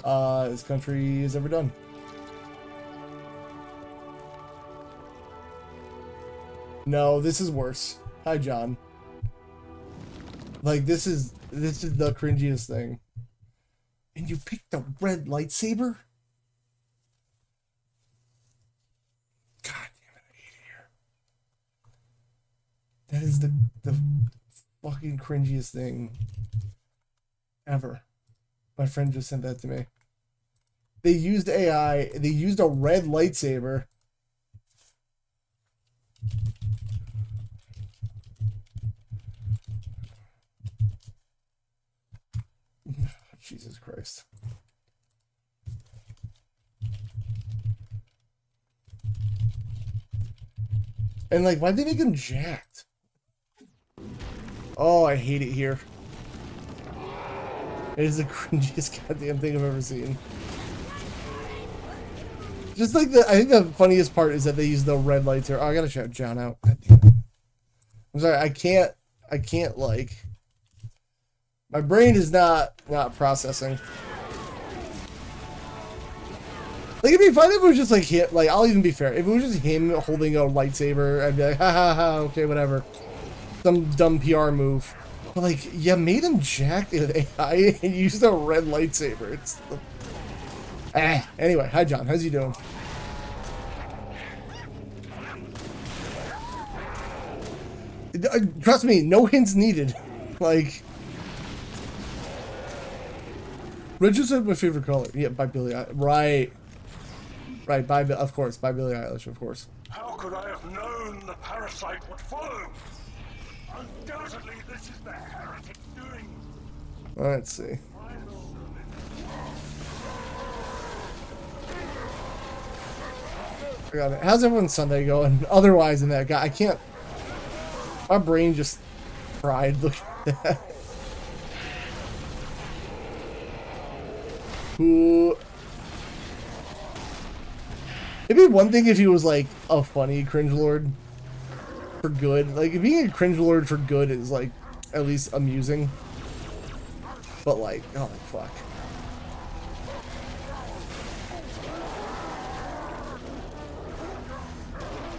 this country has ever done. No, this is worse. Hi, John. Like, this is the cringiest thing. And you picked the red lightsaber? God damn it, I hate it here. That is the fucking cringiest thing ever. My friend just sent that to me. They used AI, they used a red lightsaber. Jesus Christ. And like, why'd they make him jacked? Oh, I hate it here. It is the cringiest goddamn thing I've ever seen. Just like I think the funniest part is that they use the red lights here. Oh, I gotta shout John out. God damn it. I'm sorry, I can't like, my brain is not processing. Like, it'd be fun if it was just like him, like, I'll even be fair. If it was just him holding a lightsaber, I'd be like, ha ha ha, okay, whatever. Some dumb PR move. But like, you made him jacked with AI and used a red lightsaber. It's anyway, hi John, how's you doing? Trust me, no hints needed. Like, red just said my favorite color. Yeah, by Billie Eilish. Right, of course, by Billie Eilish, of course. How could I have known the parasite would follow? Undoubtedly, this is the heretic doing. Let's see. I got it. How's everyone's Sunday going? Otherwise than that guy, I can't. My brain just fried. Look at that. Ooh. It'd be one thing if he was like a funny cringe lord for good. Like, being a cringe lord for good is like at least amusing. But like, oh fuck.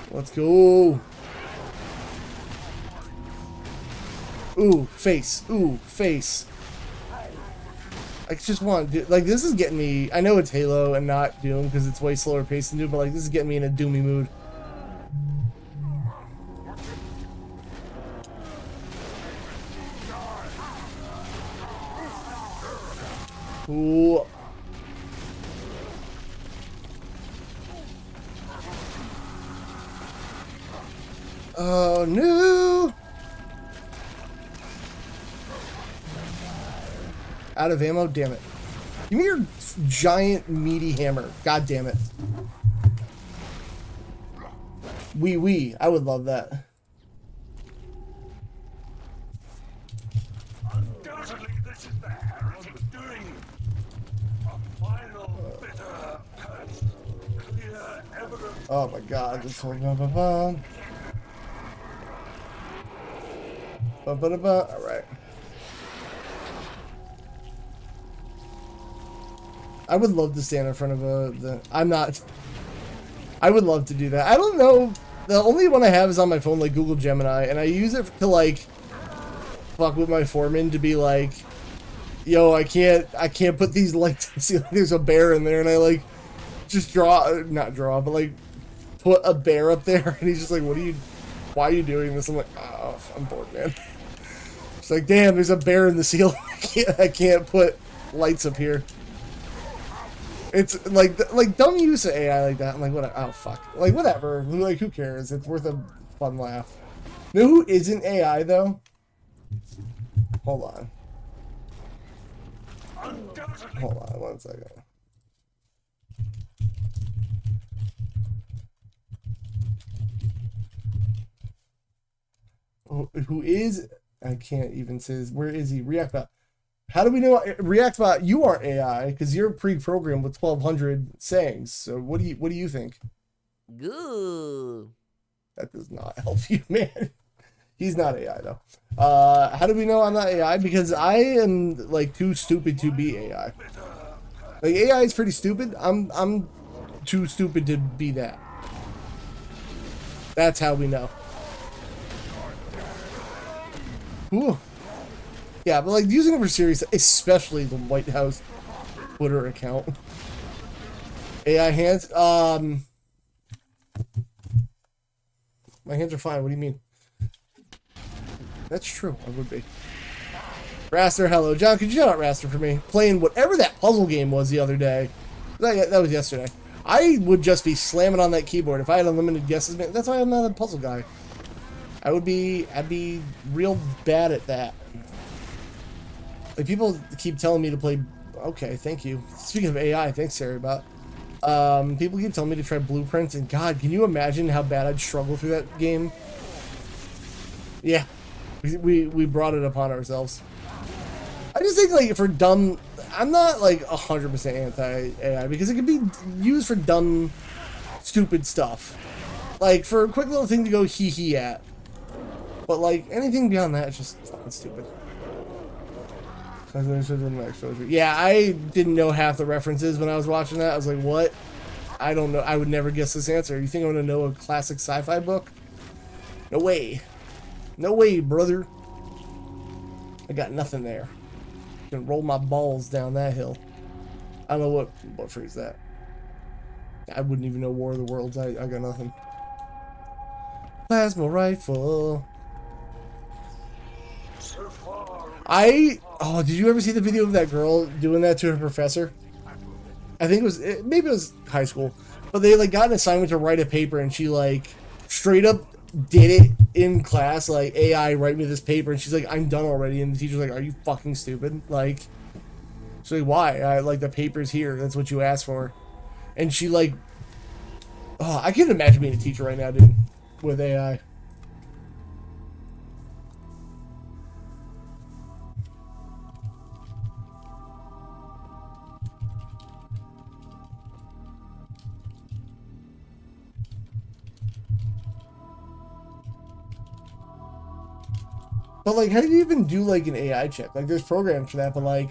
Let's go. Ooh, face. Ooh, face. I just want to do, like, this is getting me, I know it's Halo and not Doom because it's way slower paced than Doom, but like, this is getting me in a doomy mood. Ooh. Oh no! Out of ammo? Damn it. Give me your giant meaty hammer. God damn it. Wee. I would love that. Undoubtedly, this is the heretic doing. A final bitter curse evidence. Oh my god, this whole ba-ba-ba. Ba-ba-da-ba. Alright. I would love to stand in front of I'm not. I would love to do that. I don't know. The only one I have is on my phone, like Google Gemini, and I use it to like fuck with my foreman to be like, yo, I can't put these lights. See, like, there's a bear in there, and I like just not draw, but like put a bear up there, and he's just like, why are you doing this? I'm like, oh, I'm bored, man. It's like, damn, there's a bear in the ceiling. I can't put lights up here. It's like dumb use of AI like that. I'm like, what? Oh fuck. Like whatever. Like who cares? It's worth a fun laugh. You know who isn't AI though? Hold on. Hold on 1 second. Who is? I can't even say this. Where is he? Reactbot. How do we know Reactbot? You aren't AI because you're pre-programmed with 1,200 sayings. So what do you think? Good. That does not help you, man. He's not AI though. How do we know I'm not AI? Because I am like too stupid to be AI. Like AI is pretty stupid. I'm too stupid to be that. That's how we know. Ooh. Yeah, but like using it for serious, especially the White House Twitter account. AI hands. My hands are fine. What do you mean? That's true. I would be. Raster, hello. John, could you shout out Raster for me? Playing whatever that puzzle game was the other day. That was yesterday. I would just be slamming on that keyboard if I had unlimited guesses. Man, that's why I'm not a puzzle guy. I'd be real bad at that. Like people keep telling me to play. Okay, thank you. Speaking of AI, thanks, Sarah. About people keep telling me to try Blueprints, and God, can you imagine how bad I'd struggle through that game? Yeah, we brought it upon ourselves. I just think like for dumb, I'm not like 100% anti-AI because it could be used for dumb, stupid stuff, like for a quick little thing to go hee at. But like anything beyond that, it's just fucking stupid. Yeah, I didn't know half the references when I was watching that. I was like, what? I don't know. I would never guess this answer. You think I'm going to know a classic sci-fi book? No way. No way, brother. I got nothing there. I can roll my balls down that hill. I don't know what phrase that. I wouldn't even know War of the Worlds. I got nothing. Plasma rifle. Oh, did you ever see the video of that girl doing that to her professor? I think maybe it was high school, but they like got an assignment to write a paper, and she like straight up did it in class, like, AI, write me this paper, and she's like, I'm done already, and the teacher's like, are you fucking stupid? Like, she's like, why? Like, the paper's here, that's what you asked for. And she like, oh, I can't imagine being a teacher right now, dude, with AI. But like, how do you even do like an AI check? Like, there's programs for that, but like,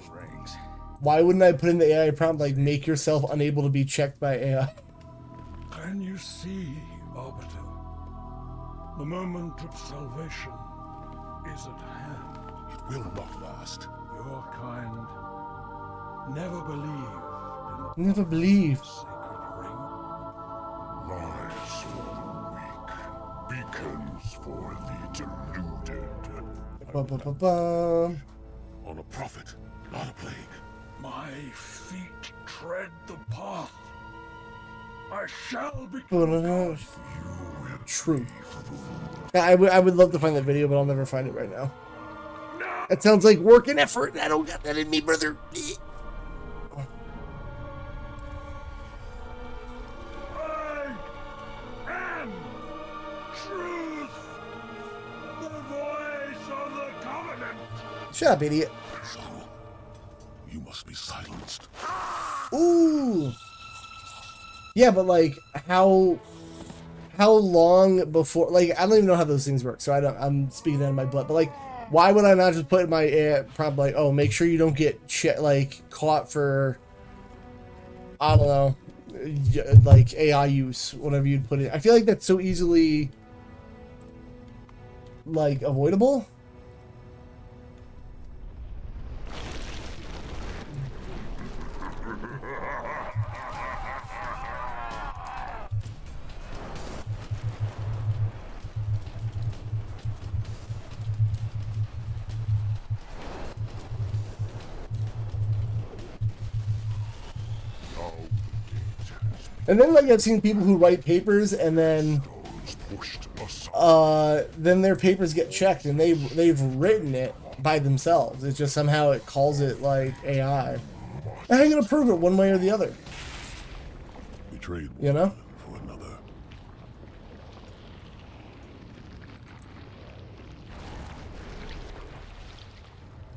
why wouldn't I put in the AI prompt like, make yourself unable to be checked by AI? Can you see, Arbiter? The moment of salvation is at hand. It will not last. Your kind never believed in the Never believed. sacred ring. Lies for the weak, beacons for the deluded. Ba-ba-ba-ba. On a prophet, not a plague. My feet tread the path. I shall be. True. Yeah, I would love to find that video, but I'll never find it right now. That sounds like work and effort. I don't got that in me, brother. I am truth, the voice of the covenant. Shut up, idiot. So, you must be silenced. Ooh. Yeah, but like how long before, like, I don't even know how those things work, so I'm speaking out of my butt, but like, why would I not just put in my prompt like, oh, make sure you don't get like caught for, I don't know, like AI use, whatever you'd put in. I feel like that's so easily like avoidable. And then, like, I've seen people who write papers and then their papers get checked and they've written it by themselves. It's just somehow it calls it like AI. And how are you gonna prove it one way or the other? Betrayed one you know? for another.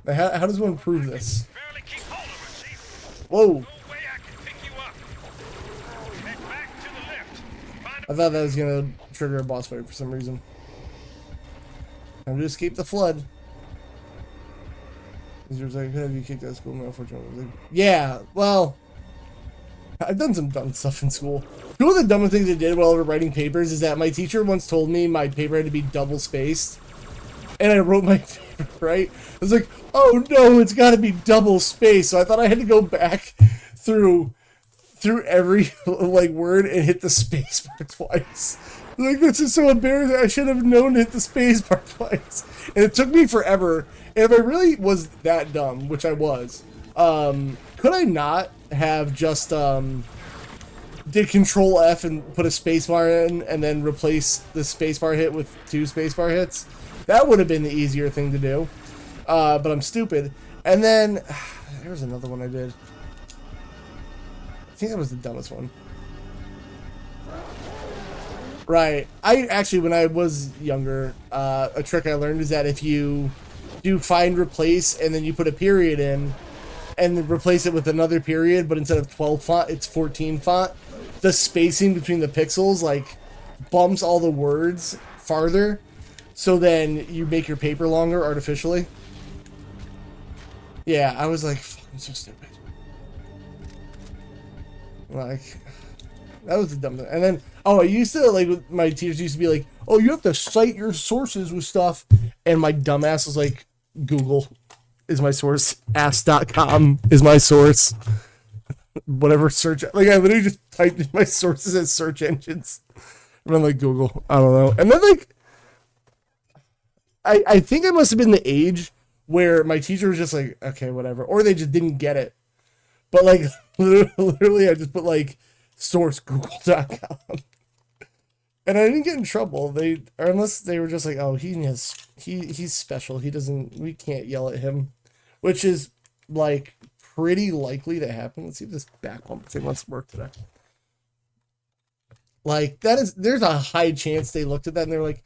Like, how does one prove this? Whoa! I thought that was gonna trigger a boss fight for some reason. Time to escape the flood. He was like, have you kicked out of school? No, unfortunately. Like, yeah, well, I've done some dumb stuff in school. Two of the dumbest things I did while I was writing papers is that my teacher once told me my paper had to be double spaced. And I wrote my paper, right? I was like, oh no, it's gotta be double spaced. So I thought I had to go back through every like word and hit the space bar twice. Like, this is so embarrassing. I should have known to hit the space bar twice. And it took me forever. And if I really was that dumb, which I was, could I not have just did Control F and put a space bar in and then replace the space bar hit with 2 space bar hits? That would have been the easier thing to do. But I'm stupid. And then there was another one I did. I think that was the dumbest one. Right. I actually, when I was younger, a trick I learned is that if you do find replace and then you put a period in and then replace it with another period, but instead of 12 font, it's 14 font, the spacing between the pixels, like, bumps all the words farther, so then you make your paper longer artificially. Yeah, I was like, fucking so stupid. Like, that was the dumb thing. And then, oh, I used to, like, my teachers used to be like, oh, you have to cite your sources with stuff. And my dumbass was like, Google is my source. Ask.com is my source. Whatever search. Like, I literally just typed in my sources as search engines. And I'm like, Google. I don't know. And then, like, I think I must have been the age where my teacher was just like, okay, whatever. Or they just didn't get it. But, like, literally, I just put, like, source google.com. And I didn't get in trouble. Or unless they were just like, oh, he's special. We can't yell at him. Which is, like, pretty likely to happen. Let's see if this back bumper thing wants to work today. Like, there's a high chance they looked at that and they're like,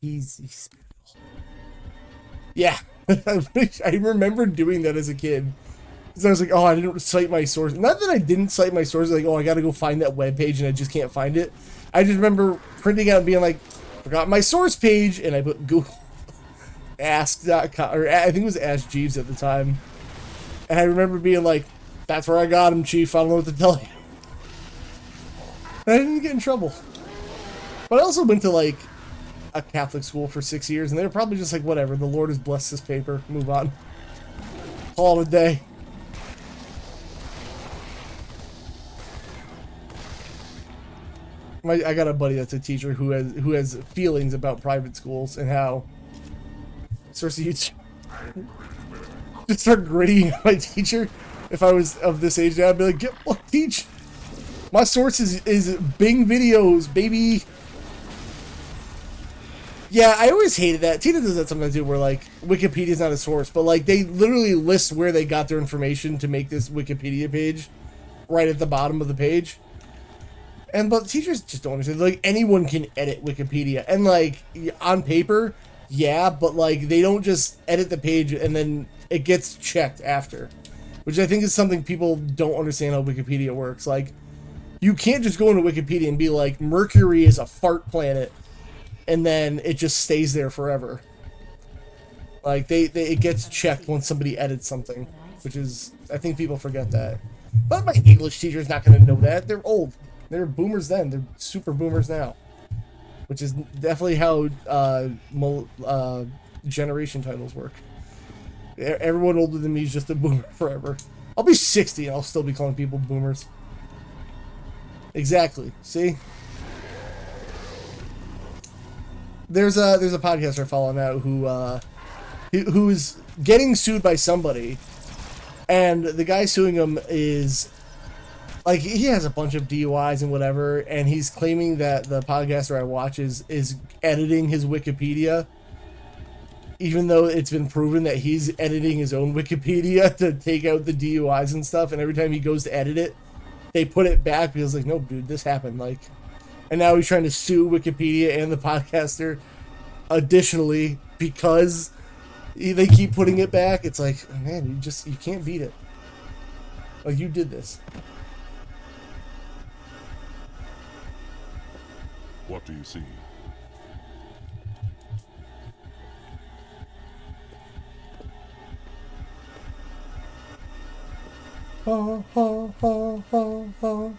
he's special. Yeah. I remember doing that as a kid. Because I was like, oh, I didn't cite my source. Not that I didn't cite my source, like, oh, I gotta go find that webpage and I just can't find it. I just remember printing out and being like, forgot my source page, and I put Google ask.com, or I think it was Ask Jeeves at the time. And I remember being like, that's where I got him, Chief. I don't know what to tell you. And I didn't get in trouble. But I also went to, like, a Catholic school for 6 years, and they were probably just like, whatever, the Lord has blessed this paper. Move on. Call it a day. I got a buddy that's a teacher who has feelings about private schools and how source of YouTube. Just start gritting my teacher. If I was of this age now, I'd be like, teach. My source is Bing videos, baby. Yeah, I always hated that. Tina does that sometimes too, where like Wikipedia's not a source, but like they literally list where they got their information to make this Wikipedia page right at the bottom of the page. But teachers just don't understand. Like, anyone can edit Wikipedia. And, like, on paper, yeah, but, like, they don't just edit the page and then it gets checked after. Which I think is something people don't understand how Wikipedia works. Like, You can't just go into Wikipedia and be like, Mercury is a fart planet, and then it just stays there forever. Like, it gets checked once somebody edits something, which is, I think people forget that. But my English teacher's not going to know that. They're old. They're boomers then. They're super boomers now. Which is definitely how generation titles work. Everyone older than me is just a boomer forever. I'll be 60 and I'll still be calling people boomers. Exactly. See? There's a podcaster I follow now who is getting sued by somebody, and the guy suing him is like, he has a bunch of DUIs and whatever, and he's claiming that the podcaster I watch is editing his Wikipedia, even though it's been proven that he's editing his own Wikipedia to take out the DUIs and stuff, and every time he goes to edit it, they put it back because, like, no, dude, this happened, like, and now he's trying to sue Wikipedia and the podcaster additionally because they keep putting it back. It's like, man, you can't beat it. Like, you did this. What do you see? Ha ha ha ha ha.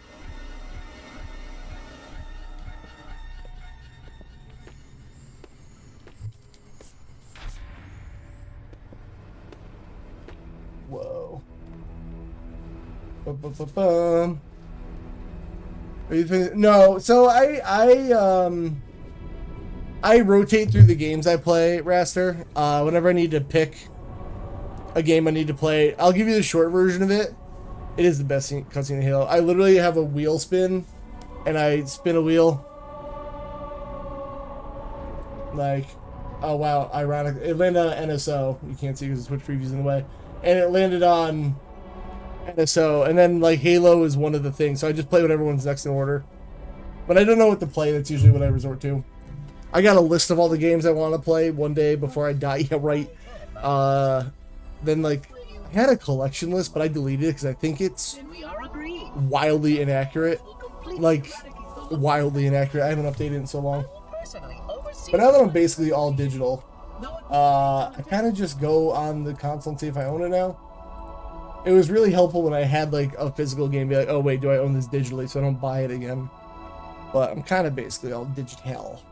Whoa. Ba-ba-ba-bum. Are you thinking? No, so I rotate through the games I play, Raster. Whenever I need to pick a game I need to play, I'll give you the short version of it. It is the best cutscene in Halo. I literally have a wheel spin, and I spin a wheel. Like, oh wow, ironic. It landed on NSO. You can't see because the Switch preview's in the way. And it landed on NSO, and then like Halo is one of the things. So I just play whatever one's next in order. But I don't know what to play. That's usually what I resort to. I got a list of all the games I want to play one day before I die. Yeah, right. Then like, I had a collection list, but I deleted it because I think it's wildly inaccurate. Like, wildly inaccurate. I haven't updated it in so long. But now that I'm basically all digital, I kind of just go on the console and see if I own it now. It was really helpful when I had like a physical game, be like, oh wait, do I own this digitally, so I don't buy it again. But I'm kind of basically all digital,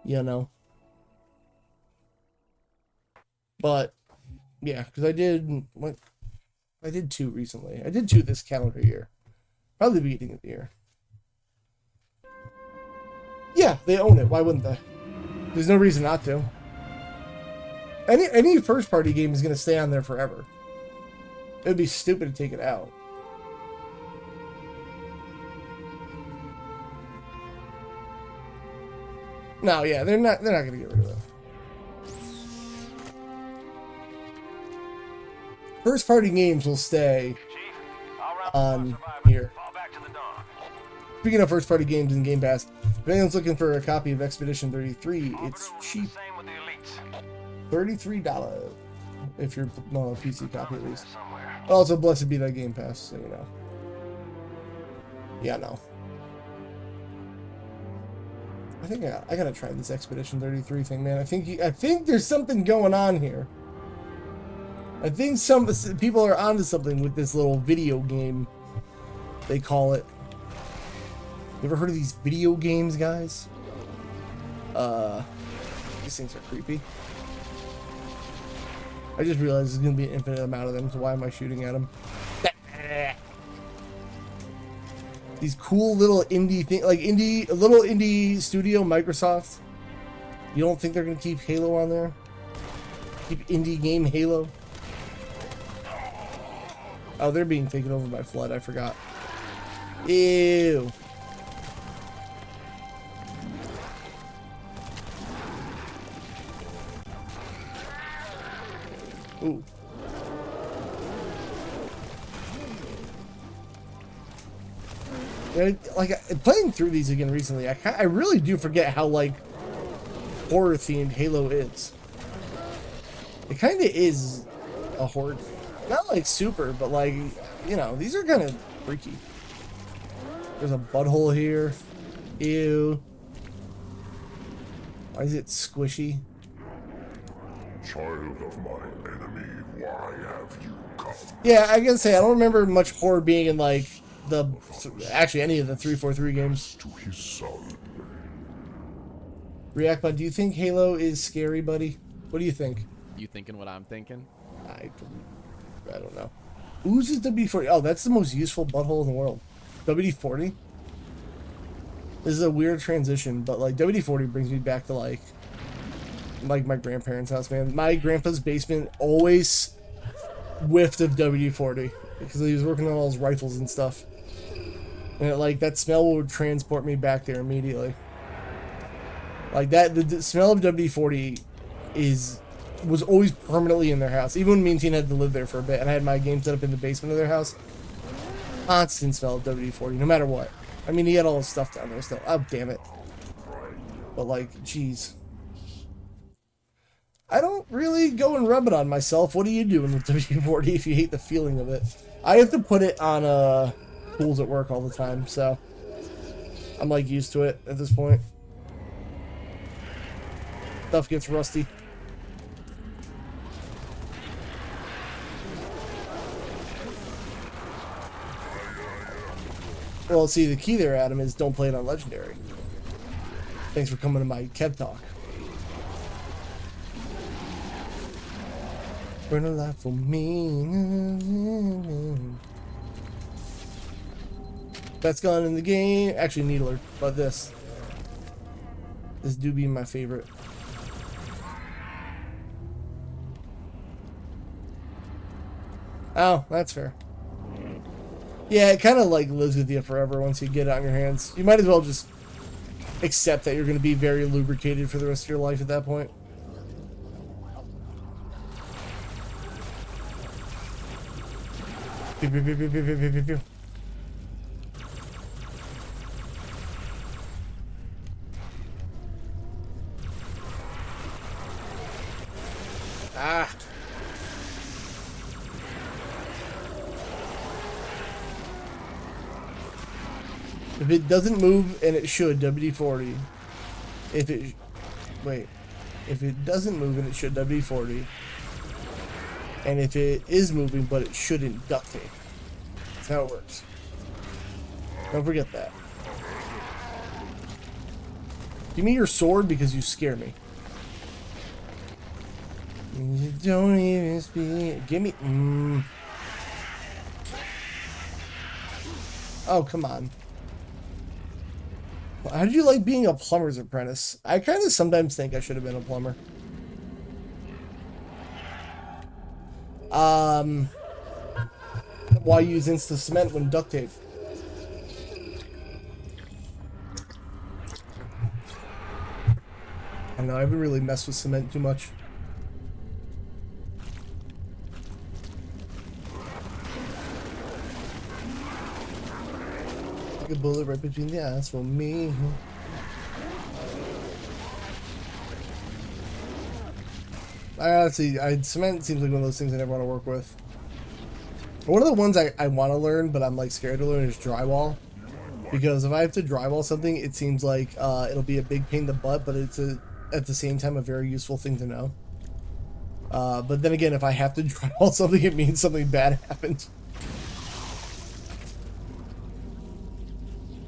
you know. But yeah, because I did 2 recently. I did 2 this calendar year, probably the beginning of the year. Yeah, they own it. Why wouldn't they? There's no reason not to. Any first party game is gonna stay on there forever. It would be stupid to take it out. No, yeah, they're not gonna get rid of it. First party games will stay on here. Speaking of first party games in Game Pass, if anyone's looking for a copy of Expedition 33, it's cheap. $33 if you're on a PC copy at least. Also, blessed be that Game Pass, so you know. Yeah, no. I think I gotta try this Expedition 33 thing, man. I think there's something going on here. I think some people are onto something with this little video game, they call it. You ever heard of these video games, guys? These things are creepy. I just realized there's gonna be an infinite amount of them, so why am I shooting at them? These cool little indie thing, like a little indie studio, Microsoft. You don't think they're gonna keep Halo on there? Keep indie game Halo? Oh, they're being taken over by Flood. I forgot. Ew. Ooh. Like, playing through these again recently, I really do forget how, like, horror-themed Halo is. It kind of is a horror... Not, like, super, but, like, you know, these are kind of Freaky. There's a butthole here. Ew. Why is it squishy? Child of my enemy, why have you come? Yeah, I gotta say, I don't remember much horror being in, like, actually any of the 343 games. To his son. React, bud, do you think Halo is scary, buddy? What do you think? You thinking what I'm thinking? I don't know. Who's this WD-40? Oh, that's the most useful butthole in the world. WD-40? This is a weird transition, but, like, WD-40 brings me back to, like my grandparents' house, man. My grandpa's basement always whiffed of WD-40 because he was working on all his rifles and stuff. And, like, that smell would transport me back there immediately. Like, that, the smell of WD-40 was always permanently in their house. Even when me and Tina had to live there for a bit, and I had my game set up in the basement of their house. Constant smell of WD-40, no matter what. I mean, he had all his stuff down there still. Oh, damn it. But, like, jeez. I don't really go and rub it on myself. What are you doing with WD-40 if you hate the feeling of it? I have to put it on tools at work all the time, so I'm, like, used to it at this point. Stuff gets rusty. Well, see, the key there, Adam, is don't play it on Legendary. Thanks for coming to my Kev Talk. Burn a life for me. That's gone in the game. Actually, Needler, but this do be my favorite. Oh, that's fair. Yeah, it kind of like lives with you forever once you get it on your hands. You might as well just accept that you're going to be very lubricated for the rest of your life at that point. Pew, pew, pew, pew, pew, pew, pew, pew. Ah. If it doesn't move, and it should, WD-40. If it doesn't move, and it should, WD-40. And if it is moving, but it shouldn't, duct tape. That's how it works. Don't forget that. Give me your sword because you scare me. You don't even speak. Give me. Oh, come on. How did you like being a plumber's apprentice? I kind of sometimes think I should have been a plumber. Why use Insta Cement when duct tape? I don't know, I haven't really messed with cement too much. A bullet right between the eyes for me. I honestly, cement seems like one of those things I never want to work with. One of the ones I want to learn, but I'm like scared to learn, is drywall. Because if I have to drywall something, it seems like it'll be a big pain in the butt, but it's at the same time a very useful thing to know. But then again, if I have to drywall something, it means something bad happens.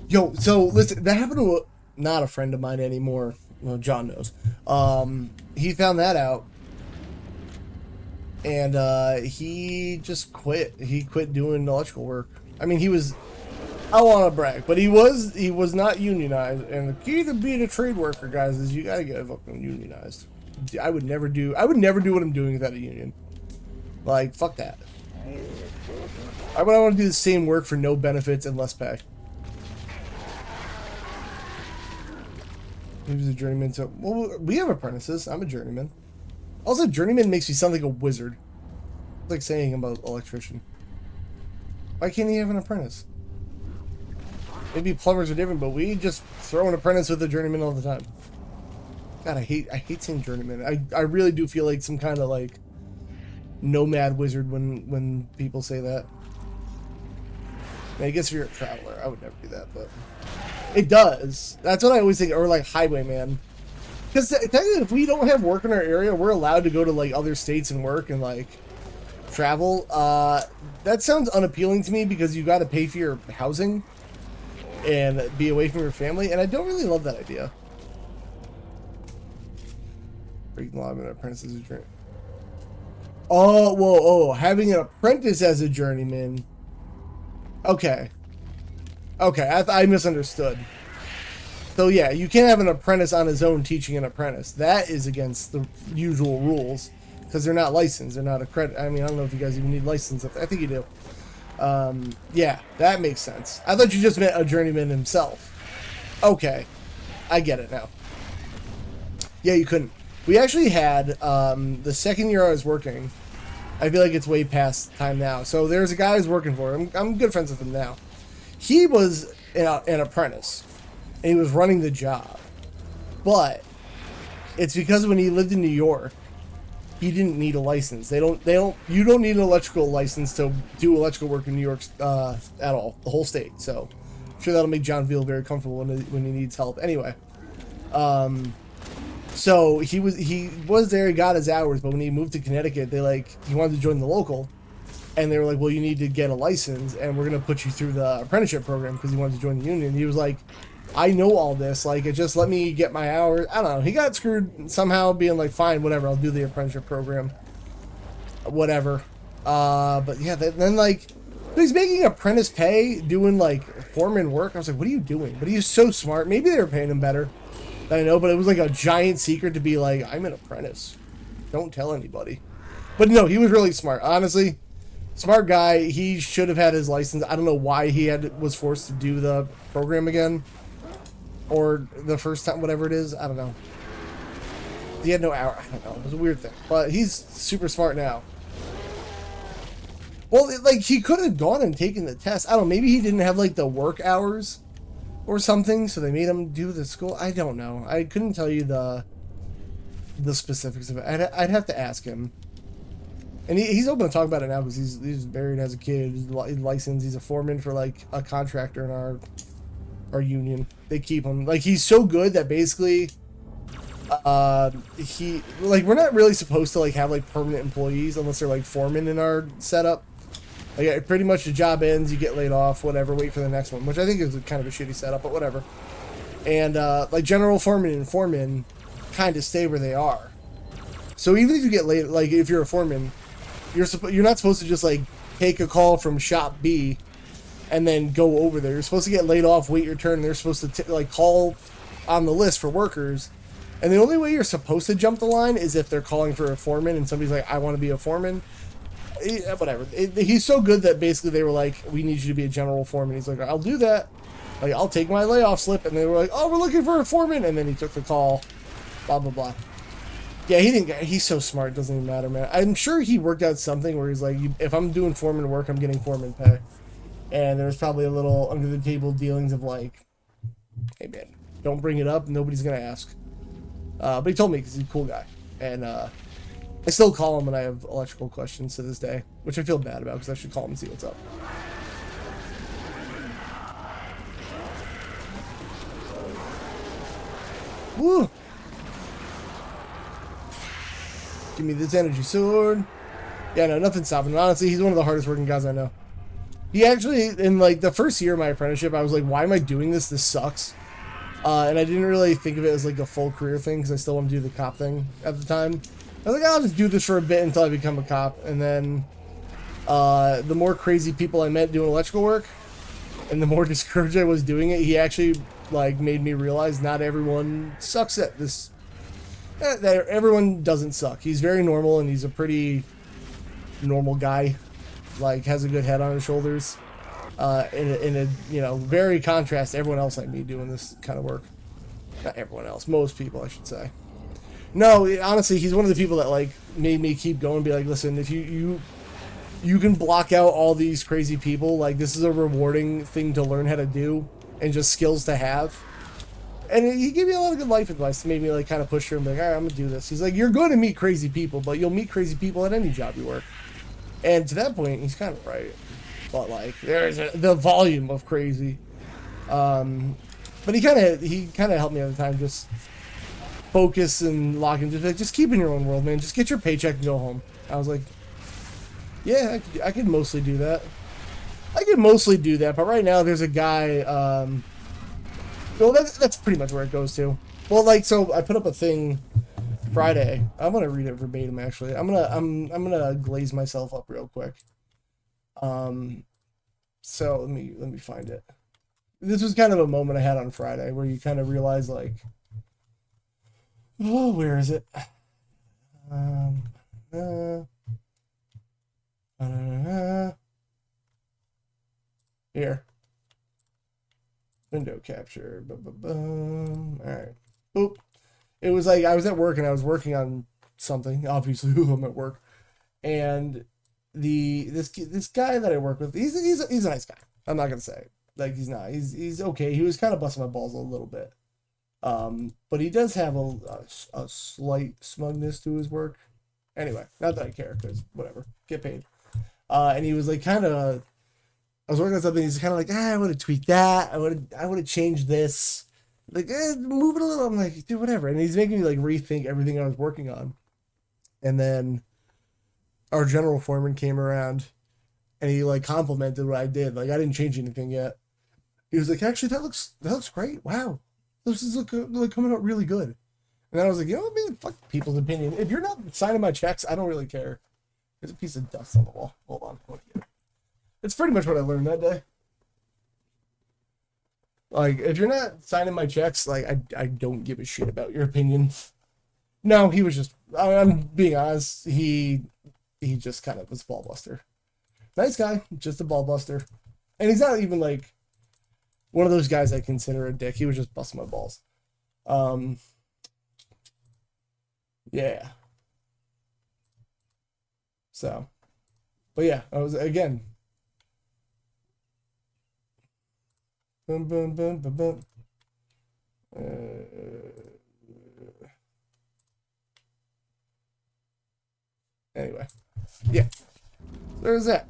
Yo, so listen, that happened to not a friend of mine anymore. Well, John knows. He found that out, and he just quit. He quit doing electrical work. I mean, I don't want to brag, but he was not unionized. And the key to being a trade worker, guys, is you gotta get fucking unionized. I would never do what I'm doing without a union. Like, fuck that. I would want to do the same work for no benefits and less pay. He was a journeyman, so well, we have apprentices. I'm a journeyman. Also, journeyman makes me sound like a wizard. It's like saying I'm an electrician. Why can't he have an apprentice? Maybe plumbers are different, but we just throw an apprentice with a journeyman all the time. God, I hate saying journeyman. I really do feel like some kind of like nomad wizard when people say that. I guess if you're a traveler, I would never do that, but it does. That's what I always think, or like highwayman. Because technically, if we don't have work in our area, we're allowed to go to like other states and work and like travel. That sounds unappealing to me because you got to pay for your housing and be away from your family, and I don't really love that idea. Breaking the law of an apprentice as a journeyman. Oh, whoa, oh, having an apprentice as a journeyman. Okay. Okay, I misunderstood. So yeah, you can't have an apprentice on his own teaching an apprentice. That is against the usual rules because they're not licensed. They're not accredited. I mean, I don't know if you guys even need license. I think you do. Yeah, that makes sense. I thought you just meant a journeyman himself. Okay, I get it now. Yeah, you couldn't. We actually had, the second year I was working, I feel like it's way past time now. So there's a guy I was working for. I'm good friends with him now. He was an apprentice, and he was running the job. But it's because when he lived in New York, he didn't need a license. You don't need an electrical license to do electrical work in New York at all, the whole state. So I'm sure that'll make John feel very comfortable when he needs help. Anyway, so he was there, he got his hours, but when he moved to Connecticut, he wanted to join the local, and they were like, well, you need to get a license, and we're gonna put you through the apprenticeship program because he wanted to join the union. He was like, I know all this, like, it just let me get my hours. I don't know, he got screwed somehow, being like, fine, whatever, I'll do the apprenticeship program, whatever. But yeah, then like, he's making apprentice pay doing like foreman work. I was like, what are you doing? But he's so smart. Maybe they were paying him better. I know, but it was like a giant secret to be like, I'm an apprentice. Don't tell anybody. But no, he was really smart. Honestly, smart guy. He should have had his license. I don't know why he was forced to do the program again. Or the first time, whatever it is. I don't know. He had no hour. I don't know. It was a weird thing. But he's super smart now. Well, like, he could have gone and taken the test. I don't know. Maybe he didn't have, like, the work hours or something, so they made him do the school. I don't know. I couldn't tell you the specifics of it. I'd have to ask him. And he's open to talk about it now because he's married, has a kid, he's licensed, he's a foreman for like a contractor in our union. They keep him. Like, he's so good that basically we're not really supposed to like have like permanent employees unless they're like foremen in our setup. Like, pretty much the job ends, you get laid off, whatever, wait for the next one, which I think is kind of a shitty setup, but whatever. And, like, general foreman and foremen kind of stay where they are. So even if you get laid, like, if you're a foreman, you're not supposed to just, like, take a call from shop B and then go over there. You're supposed to get laid off, wait your turn, and they're supposed to, like, call on the list for workers. And the only way you're supposed to jump the line is if they're calling for a foreman and somebody's like, I want to be a foreman. Whatever. He's so good that basically they were like, we need you to be a general foreman. He's like, I'll do that. Like, I'll take my layoff slip. And they were like, oh, we're looking for a foreman. And then he took the call. Blah, blah, blah. Yeah, he's so smart. It doesn't even matter, man. I'm sure he worked out something where he's like, if I'm doing foreman work, I'm getting foreman pay. And there was probably a little under the table dealings of like, hey, man, don't bring it up. Nobody's going to ask. But he told me because he's a cool guy. And, I still call him when I have electrical questions to this day, which I feel bad about because I should call him and see what's up. Woo! Give me this energy sword. Yeah, no, nothing's stopping him. Honestly, he's one of the hardest working guys I know. He actually, in like the first year of my apprenticeship, I was like, why am I doing this? This sucks. And I didn't really think of it as like a full career thing because I still want to do the cop thing at the time. I was like, I'll just do this for a bit until I become a cop. And then the more crazy people I met doing electrical work and the more discouraged I was doing it, he actually like made me realize not everyone sucks at this. That everyone doesn't suck. He's very normal and he's a pretty normal guy. Like, has a good head on his shoulders. In a you know, very contrast to everyone else I meet doing this kind of work. Not everyone else. Most people, I should say. No, honestly, he's one of the people that like made me keep going and be like, listen, if you can block out all these crazy people, like this is a rewarding thing to learn how to do and just skills to have. And he gave me a lot of good life advice to make me like kind of push through and be like, all right, I'm gonna do this. He's like, you're going to meet crazy people, but you'll meet crazy people at any job you work. And to that point, he's kind of right. but like there's the volume of crazy. But he kind of helped me at the time, just focus and lock in, just keep in your own world, man. Just get your paycheck and go home. I was like, yeah, I could mostly do that. But right now there's a guy. Well, that's pretty much where it goes to. Well, like, so I put up a thing Friday. I'm gonna read it verbatim. Actually, I'm gonna glaze myself up real quick. So let me find it. This was kind of a moment I had on Friday where you kind of realize, like, oh, where is it? Here. Window capture. All right. Oop. It was like I was at work and I was working on something. Obviously, I'm at work, and this guy that I work with, he's a nice guy. I'm not gonna say like he's not. He's okay. He was kind of busting my balls a little bit, but he does have a slight smugness to his work. Anyway, not that I care, because whatever, get paid. And he was like kind of. I was working on something. He's kind of like, I would have tweaked that. I would have changed this. Like, move it a little. I'm like, dude, whatever. And he's making me like rethink everything I was working on. And then our general foreman came around, and he like complimented what I did. Like, I didn't change anything yet. He was like, actually, that looks great. Wow, this is like coming out really good. And then I was like, you know what, man, fuck people's opinion. If you're not signing my checks, I don't really care. There's a piece of dust on the wall. Hold on, I want to get it. It's pretty much what I learned that day. Like, if you're not signing my checks, like, I don't give a shit about your opinion. No, he was just, I'm being honest, he just kind of was a ball buster. Nice guy, just a ball buster. And he's not even, like, one of those guys I consider a dick. He was just busting my balls. Yeah. So, but yeah, I was, again, boom, boom, boom, boom, boom. Anyway, yeah, there's that.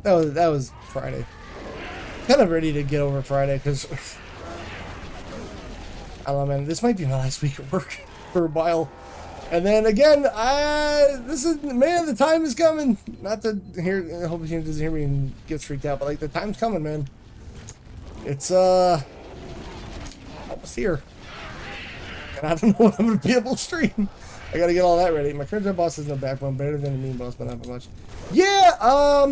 That was Friday. Kind of ready to get over Friday because I don't know, man. This might be my last week at work for a while. And then again, the time is coming. Not to hear, I hope he doesn't hear me and gets freaked out, but like the time's coming, man. It's almost here. And I don't know when I'm gonna be able to stream. I gotta get all that ready. My current job boss has no backbone, better than a mean boss, but not by much. Yeah,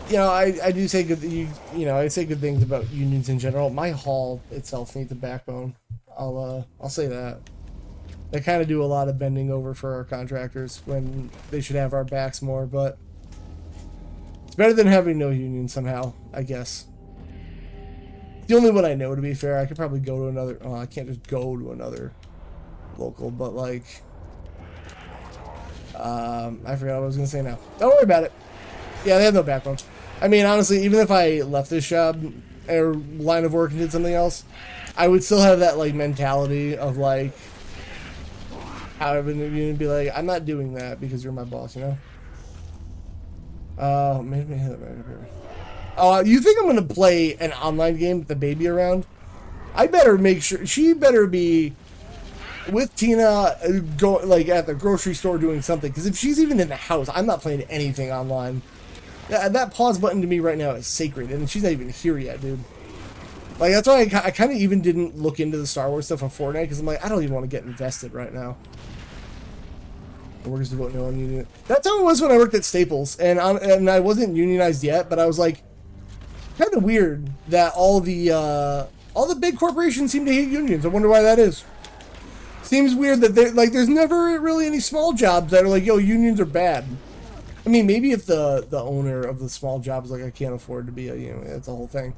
you know, I do say good. I say good things about unions in general. My hall itself needs a backbone. I'll say that. They kind of do a lot of bending over for our contractors when they should have our backs more, but it's better than having no union somehow, I guess. The only one I know, to be fair, I could probably go to another. Oh, I can't just go to another local, but like, I forgot what I was gonna say now. Don't worry about it. Yeah, they have no backbone. I mean, honestly, even if I left this job or line of work and did something else, I would still have that like mentality of like, having to be like, I'm not doing that because you're my boss, you know? Maybe. Oh, you think I'm gonna play an online game with the baby around? I better make sure she better be with Tina, go like at the grocery store doing something. Because if she's even in the house, I'm not playing anything online. That pause button to me right now is sacred, and she's not even here yet, dude. Like, that's why I kind of even didn't look into the Star Wars stuff on Fortnite, because I'm like, I don't even want to get invested right now. The workers vote no on union. That's how it was when I worked at Staples, and I wasn't unionized yet, but I was like, kind of weird that all the big corporations seem to hate unions. I wonder why that is. Seems weird that there's never really any small jobs that are like, yo, unions are bad. I mean, maybe if the owner of the small job is like, I can't afford to be a, that's the whole thing.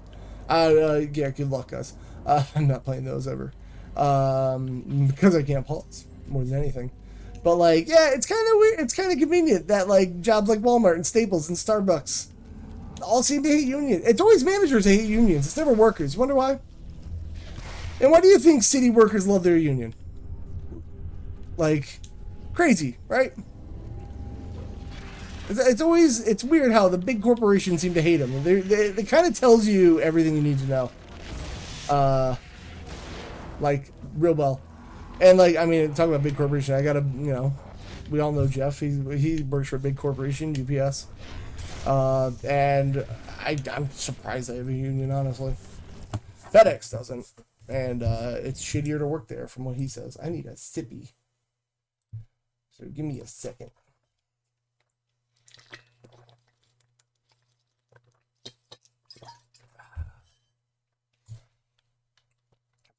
Yeah, good luck, guys. I'm not playing those ever. Because I can't pause more than anything. But like, yeah, it's kind of weird. It's kind of convenient that like jobs like Walmart and Staples and Starbucks all seem to hate unions. It's always managers that hate unions. It's never workers. You wonder why? And why do you think city workers love their union? Like, crazy, right? It's weird how the big corporations seem to hate them. They kind of tells you everything you need to know. Like, real well. And, like, I mean, talk about big corporation, I gotta, you know, we all know Jeff. He works for a big corporation, UPS. And I'm surprised they have a union, honestly. FedEx doesn't. And it's shittier to work there, from what he says. I need a sippy. So give me a second.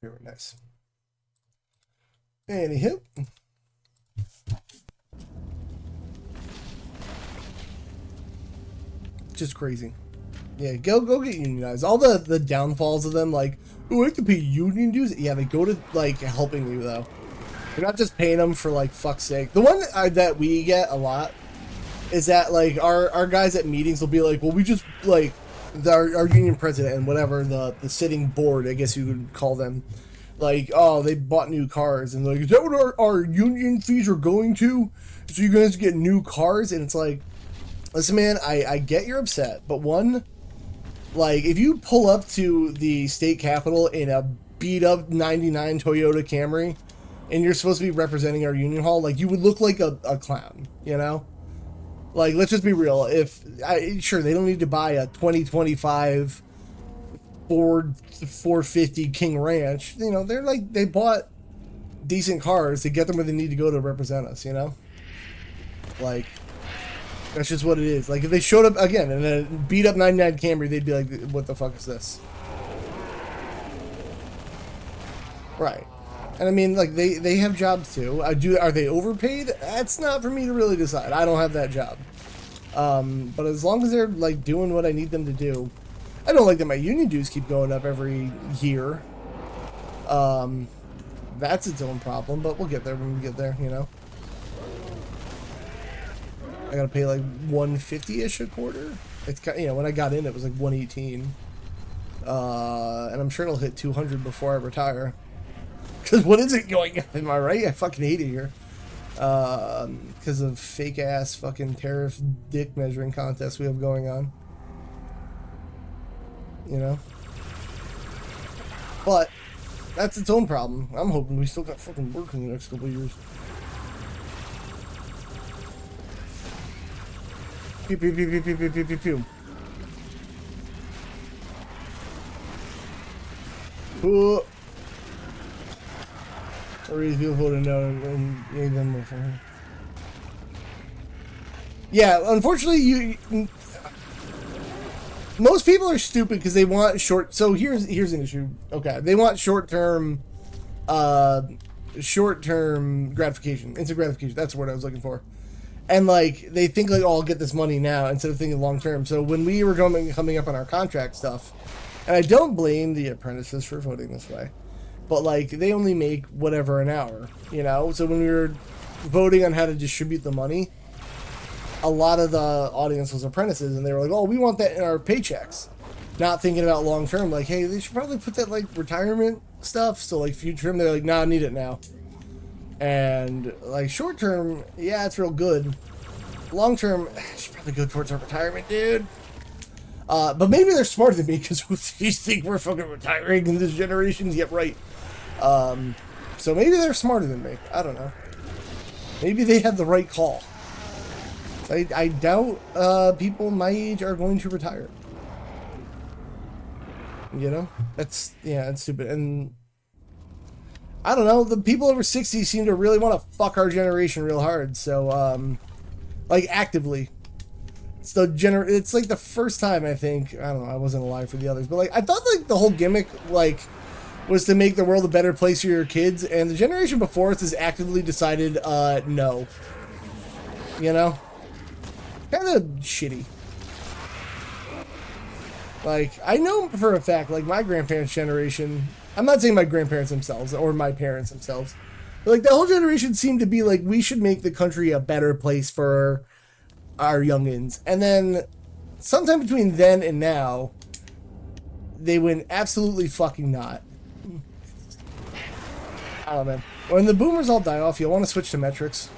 Very nice. Anywho. Just crazy. Yeah, go get unionized. All the downfalls of them, like, oh, I have to pay union dues. Yeah, they go to, like, helping you, though. You're not just paying them for, like, fuck's sake. The one that we get a lot is that, like, our guys at meetings will be like, well, we just, like, our union president and whatever, the sitting board, I guess you would call them, like, oh, they bought new cars. And, like, is that what our union fees are going to? So you guys get new cars? And it's like, listen, man, I get you're upset, but one, like, if you pull up to the state capitol in a beat-up 99 Toyota Camry, and you're supposed to be representing our union hall, like, you would look like a clown, you know? Like, let's just be real. Sure, they don't need to buy a 2025 Ford 450 King Ranch. You know, they bought decent cars to get them where they need to go to represent us, you know? Like, that's just what it is. Like, if they showed up, again, in a beat-up 99 Camry, they'd be like, what the fuck is this? Right. And I mean, like, they have jobs too. Are they overpaid? That's not for me to really decide. I don't have that job. But as long as they're, like, doing what I need them to do. I don't like that my union dues keep going up every year. That's its own problem, but we'll get there when we get there, you know? I gotta pay like $150-ish a quarter. It's, you know, when I got in it was like $118, and I'm sure it'll hit $200 before I retire. Cause what is it going up? Am I right? I fucking hate it here. Because of fake ass fucking tariff dick measuring contests we have going on. You know. But that's its own problem. I'm hoping we still got fucking work in the next couple of years. Pew pew pew pew pew pew pew pew pew. Ooh. I really feel to know and yeah, unfortunately most people are stupid because they want short. So here's an issue. Okay, they want short-term gratification, instant gratification. That's the word I was looking for. And, like, they think, like, oh, I'll get this money now instead of thinking long-term. So when we were coming up on our contract stuff, and I don't blame the apprentices for voting this way, but, like, they only make whatever an hour, you know? So when we were voting on how to distribute the money, a lot of the audience was apprentices, and they were like, oh, we want that in our paychecks. Not thinking about long-term, like, hey, they should probably put that, like, retirement stuff, so, like, future-term, they're like, nah, I need it now. And, like, short-term, yeah, it's real good. Long-term, should probably go towards our retirement, dude. But maybe they're smarter than me, because who do you think we're fucking retiring in this generation? Yep, right. So maybe they're smarter than me. I don't know. Maybe they have the right call. I doubt people my age are going to retire. You know? That's stupid. And I don't know, the people over 60 seem to really want to fuck our generation real hard. So, like, actively. It's like the first time, I think, I don't know, I wasn't alive for the others, but, like, I thought, like, the whole gimmick, like, was to make the world a better place for your kids, and the generation before us has actively decided, no. You know? Kind of shitty. Like, I know for a fact, like, my grandparents' generation, I'm not saying my grandparents themselves, or my parents themselves, but, like, the whole generation seemed to be like, we should make the country a better place for our youngins. And then, sometime between then and now, they went absolutely fucking not. I don't know, man. When the boomers all die off, you'll want to switch to metrics.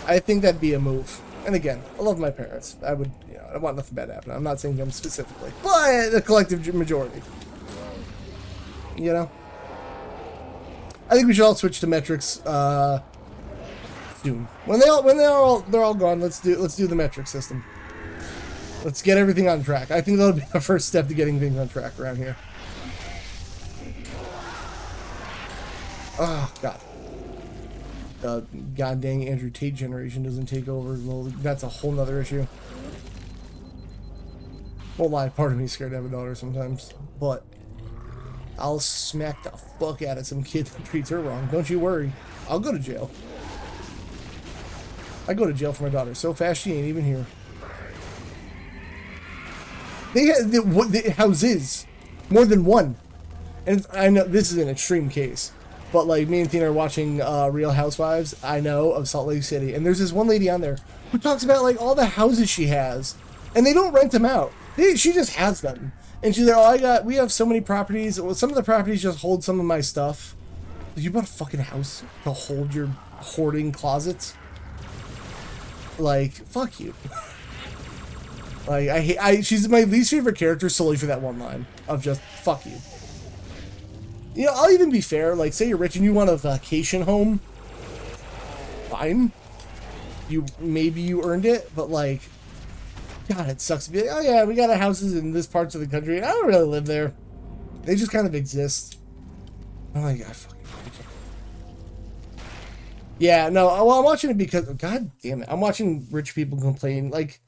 I think that'd be a move. And again, I love my parents. I would, you know, I want nothing bad to happen. I'm not saying them specifically, but the collective majority. You know, I think we should all switch to metrics soon. When they're all gone, let's do the metric system. Let's get everything on track. I think that'll be the first step to getting things on track around here. Oh, God. The god dang Andrew Tate generation doesn't take over. Well, that's a whole nother issue. Won't lie, part of me is scared to have a daughter sometimes. But I'll smack the fuck out of some kid that treats her wrong. Don't you worry. I'll go to jail. I go to jail for my daughter so fast she ain't even here. They had the houses, more than one. And I know this is an extreme case. But, like, me and Tina are watching Real Housewives, I know, of Salt Lake City. And there's this one lady on there who talks about, like, all the houses she has. And they don't rent them out. She just has them. And she's like, oh, we have so many properties. Well, some of the properties just hold some of my stuff. You bought a fucking house to hold your hoarding closets? Like, fuck you. Like, she's my least favorite character solely for that one line of just, fuck you. You know, I'll even be fair. Like, say you're rich and you want a vacation home. Fine. Maybe you earned it, but like, God, it sucks to be like, oh yeah, we got our houses in this parts of the country, and I don't really live there. They just kind of exist. Oh my God, fucking. Yeah, no, well, I'm watching it because, God damn it, I'm watching rich people complain. Like,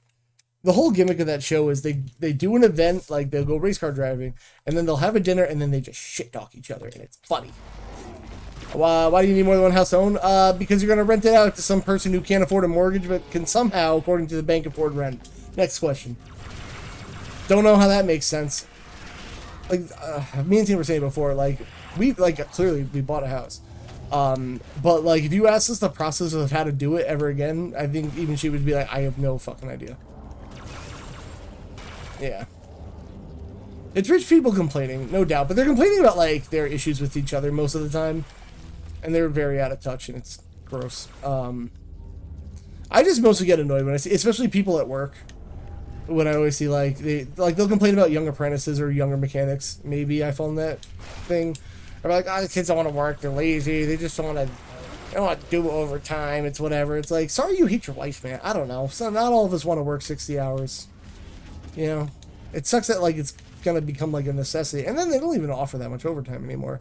the whole gimmick of that show is they do an event, like they'll go race car driving, and then they'll have a dinner, and then they just shit talk each other, and it's funny. Why do you need more than one house to own? Because you're going to rent it out to some person who can't afford a mortgage, but can somehow, according to the bank, afford rent. Next question. Don't know how that makes sense. Like, me and Tim were saying before, like, clearly we bought a house. But like, if you asked us the process of how to do it ever again, I think even she would be like, I have no fucking idea. Yeah. It's rich people complaining, no doubt, but they're complaining about, like, their issues with each other most of the time. And they're very out of touch, and it's gross. I just mostly get annoyed when I see, especially people at work, when I always see, like, they'll complain about young apprentices or younger mechanics. Maybe I found that thing. They're like, oh, the kids don't want to work, they're lazy, they just don't want to do overtime, it's whatever. It's like, sorry you hate your wife, man. I don't know. So not all of us want to work 60 hours. You know? It sucks that, like, it's gonna become, like, a necessity. And then they don't even offer that much overtime anymore.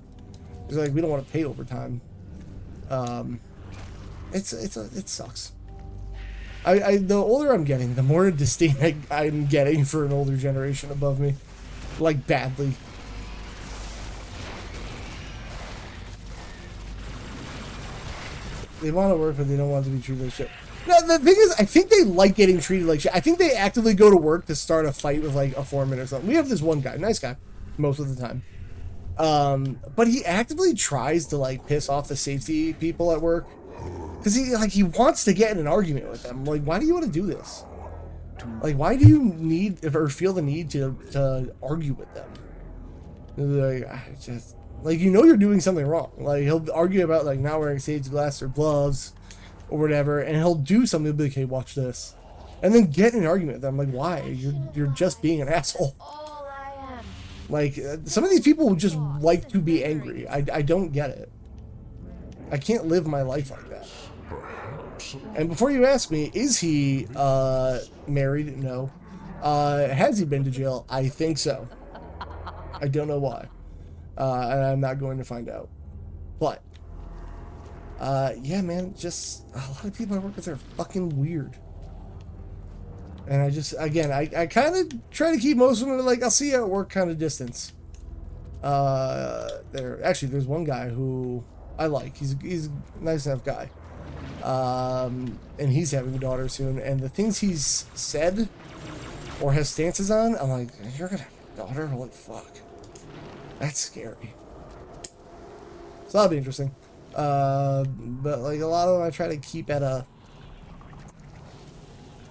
It's like, we don't want to pay overtime. It sucks. The older I'm getting, the more disdain I'm getting for an older generation above me. Like, badly. They want to work, but they don't want to be treated like shit. No, the thing is, I think they like getting treated like shit. I think they actively go to work to start a fight with, like, a foreman or something. We have this one guy, nice guy, most of the time. But he actively tries to, like, piss off the safety people at work. Because he wants to get in an argument with them. Like, why do you want to do this? Like, why do you need, or feel the need to argue with them? Like, you know you're doing something wrong. Like, he'll argue about, like, not wearing safety glasses or gloves or whatever, and he'll do something. He'll be like, hey, watch this. And then get in an argument with them. Like, why? You're just being an asshole. Like, some of these people just like to be angry. I don't get it. I can't live my life like that. And before you ask me, is he married? No. Has he been to jail? I think so. I don't know why. And I'm not going to find out. But, yeah, man, just a lot of people I work with are fucking weird. And I just, again, I kind of try to keep most of them, like, I'll see you at work kind of distance. There's one guy who I like. He's a nice enough guy. And he's having a daughter soon. And the things he's said or has stances on, I'm like, you're gonna have a daughter? Holy fuck. That's scary. So that'll be interesting. But, like, a lot of them I try to keep at a,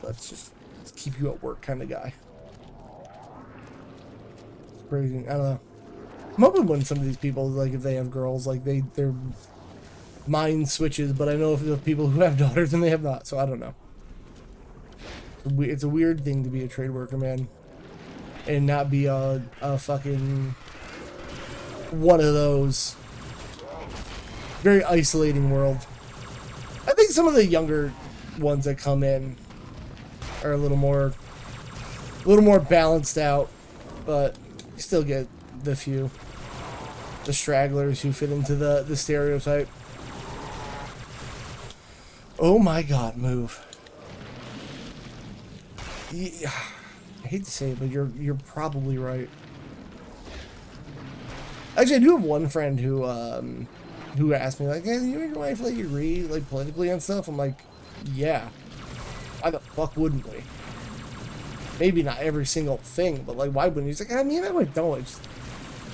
let's keep you at work kind of guy. It's crazy. I don't know. I'm hoping when some of these people, like, if they have girls, like, they're mind switches, but I know of the people who have daughters and they have not, so I don't know. It's a weird thing to be a trade worker, man, and not be a fucking one of those. Very isolating world. I think some of the younger ones that come in are a little more balanced out, but you still get the stragglers who fit into the stereotype. Oh my god, move. Yeah, I hate to say it, but you're probably right. Actually, I do have one friend who asked me, like, hey, you and your wife, like, agree, like, politically and stuff? I'm like, yeah. Why the fuck wouldn't we? Maybe not every single thing, but, like, why wouldn't you? He's like, me and my wife don't.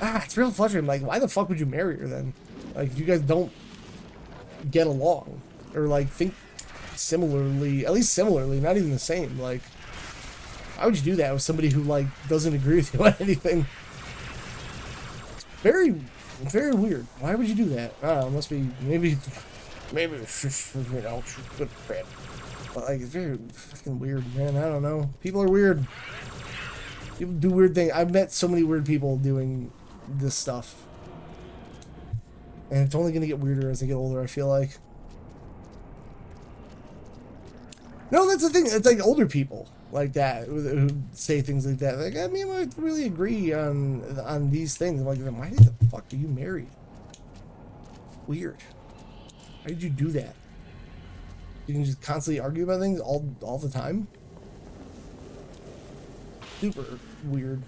It's real frustrating. Like, why the fuck would you marry her then? Like, you guys don't get along. Or, like, think similarly, at least similarly, not even the same. Like, why would you do that with somebody who, like, doesn't agree with you on anything? Very, very weird. Why would you do that? I don't know. Must be maybe it's just, you know, good friend. But like, it's very fucking weird, man. I don't know. People are weird. People do weird things. I've met so many weird people doing this stuff, and it's only gonna get weirder as I get older, I feel like. No, that's the thing. It's like older people like that who say things like that. Like, me and my wife really agree on these things. I'm like, then why the fuck are you married? Weird. Why did you do that? You can just constantly argue about things all the time? Super weird.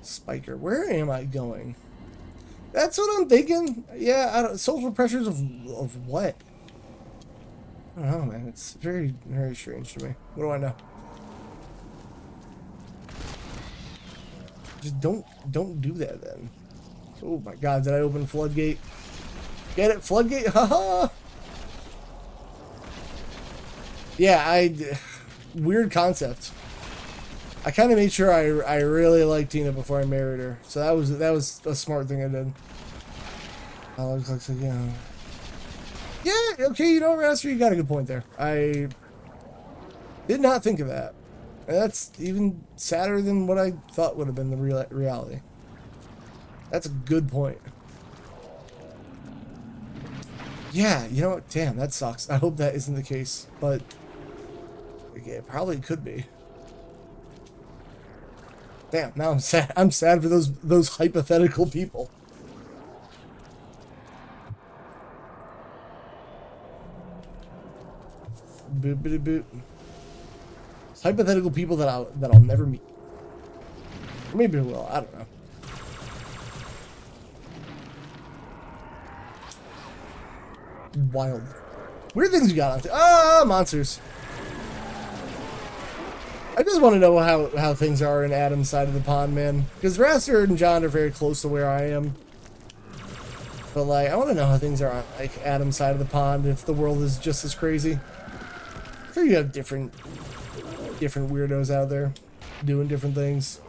Spiker, where am I going? That's what I'm thinking. Yeah, social pressures of what? I don't know, man. It's very, very strange to me. What do I know? Just don't do that then. Oh my god, did I open Floodgate? Get it? Floodgate? Haha! Yeah, weird concept. I kind of made sure I really liked Tina before I married her. So that was a smart thing I did. Oh, it looks like, yeah. Yeah, okay, you know, Raster, you got a good point there. I did not think of that. And that's even sadder than what I thought would have been the reality. That's a good point. Yeah, you know what? Damn, that sucks. I hope that isn't the case, but it probably could be. Damn, now I'm sad. I'm sad for those hypothetical people. Boop, boop. Hypothetical people that I'll never meet. Or maybe I will. I don't know. Wild. Weird things you got on. Ah, monsters. I just want to know how things are in Adam's side of the pond, man. Because Raster and John are very close to where I am. But, like, I want to know how things are on, like, Adam's side of the pond, if the world is just as crazy. I'm sure you have different weirdos out there doing different things.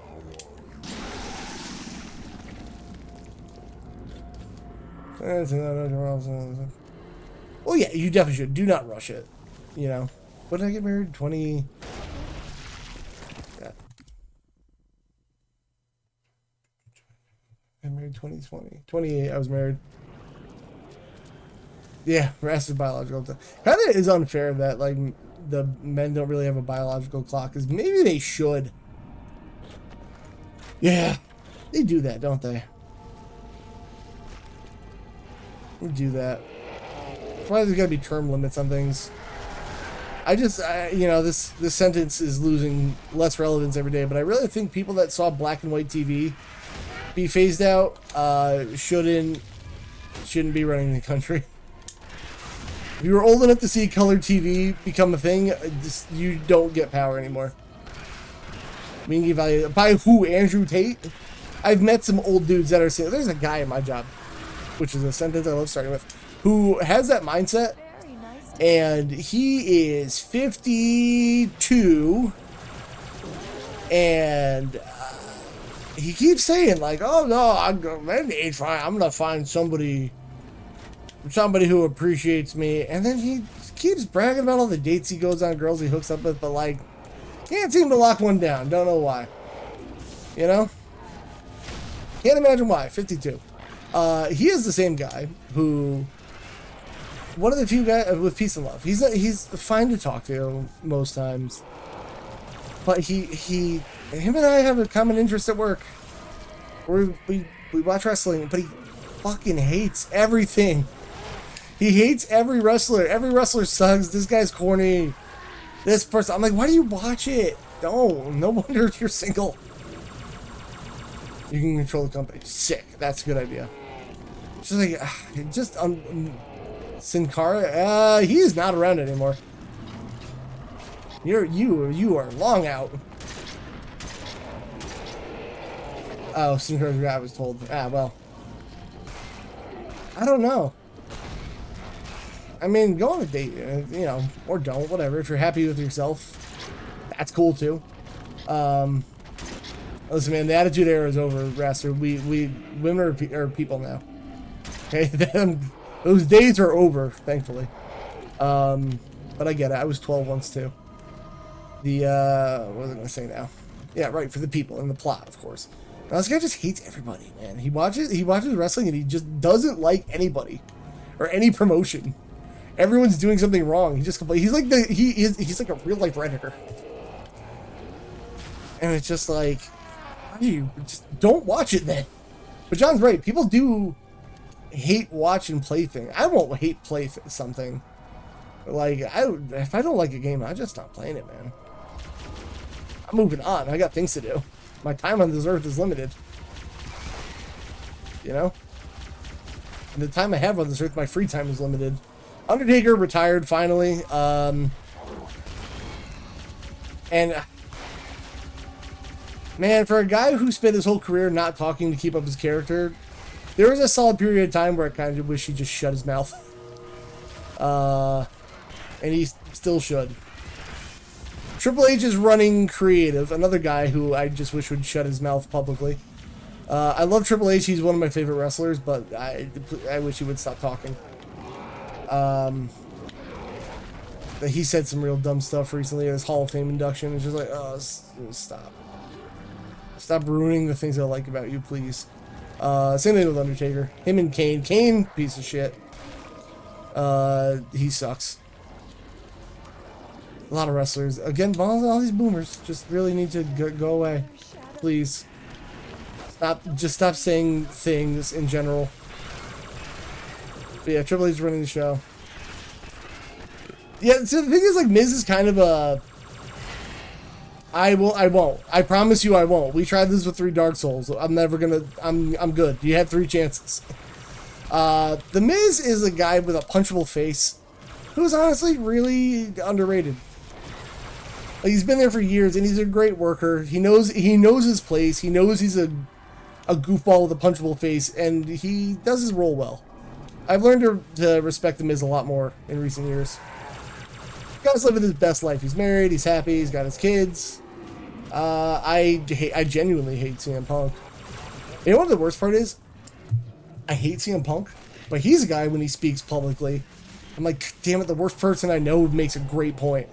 Well, yeah, you definitely should. Do not rush it. You know. When did I get married? 20... Yeah. I married 2020. 28, I was married. Yeah, Raster's biological. Kind of is unfair that, like, the men don't really have a biological clock, because maybe they should. Yeah, they do that, don't they? They do that. Why there's gotta be term limits on things. You know, this sentence is losing less relevance every day, but I really think people that saw black and white TV be phased out shouldn't be running the country. If you were old enough to see color TV become a thing, you don't get power anymore. Meaning value by who? Andrew Tate? I've met some old dudes that are saying, there's a guy at my job, which is a sentence I love starting with, who has that mindset, and he is 52, and he keeps saying, like, oh no, I'm gonna find somebody somebody who appreciates me, and then he keeps bragging about all the dates he goes on, girls he hooks up with, but like, can't seem to lock one down. Don't know why. You know? Can't imagine why. 52. He is the same guy who, one of the few guys with peace and love. He's fine to talk to most times, but him and I have a common interest at work. We watch wrestling, but he fucking hates everything. He hates every wrestler. Every wrestler sucks. This guy's corny. This person. I'm like, why do you watch it? No wonder you're single. You can control the company. Sick. That's a good idea. Just like, Sin Cara. He is not around anymore. You are long out. Oh, Sin Cara's guy, I was told. Well. I don't know. I mean, go on a date, you know, or don't, whatever. If you're happy with yourself, that's cool too. Listen, man, the Attitude Era is over, Raster. Women are people now. Okay, those days are over, thankfully. But I get it. I was 12 once too. What was I gonna say now? Yeah, right, for the people and the plot, of course. Now, this guy just hates everybody, man. He watches wrestling and he just doesn't like anybody or any promotion. Everyone's doing something wrong. He just complains. He's like he's like a real life Redditor. And it's just like, you just don't watch it then. But John's right. People do hate watch and play thing. I won't hate play something. Like, if I don't like a game, I just stop playing it, man. I'm moving on. I got things to do. My time on this earth is limited. You know? And the time I have on this earth, my free time is limited. Undertaker retired finally. And man, for a guy who spent his whole career not talking to keep up his character, there was a solid period of time where I kind of wish he just shut his mouth. And he still should. Triple H is running creative, another guy who I just wish would shut his mouth publicly. I love Triple H, he's one of my favorite wrestlers, but I wish he would stop talking. He said some real dumb stuff recently at his Hall of Fame induction. It's just like, oh, stop. Stop ruining the things I like about you, please. Same thing with Undertaker. Him and Kane. Kane, piece of shit. He sucks. A lot of wrestlers. Again, all these boomers just really need to go away. Please. Stop saying things in general. But yeah, Triple H is running the show. Yeah, so the thing is, like, Miz is kind of a... I won't. I promise you I won't. We tried this with 3 Dark Souls. I'm never gonna... I'm good. You had 3 chances. The Miz is a guy with a punchable face who's honestly really underrated. Like, he's been there for years, and he's a great worker. He knows his place. He knows he's a goofball with a punchable face, and he does his role well. I've learned to respect the Miz a lot more in recent years. Guy's living his best life. He's married, he's happy, he's got his kids. I genuinely hate CM Punk. You know what the worst part is? I hate CM Punk, but he's a guy when he speaks publicly. I'm like, damn it, the worst person I know makes a great point.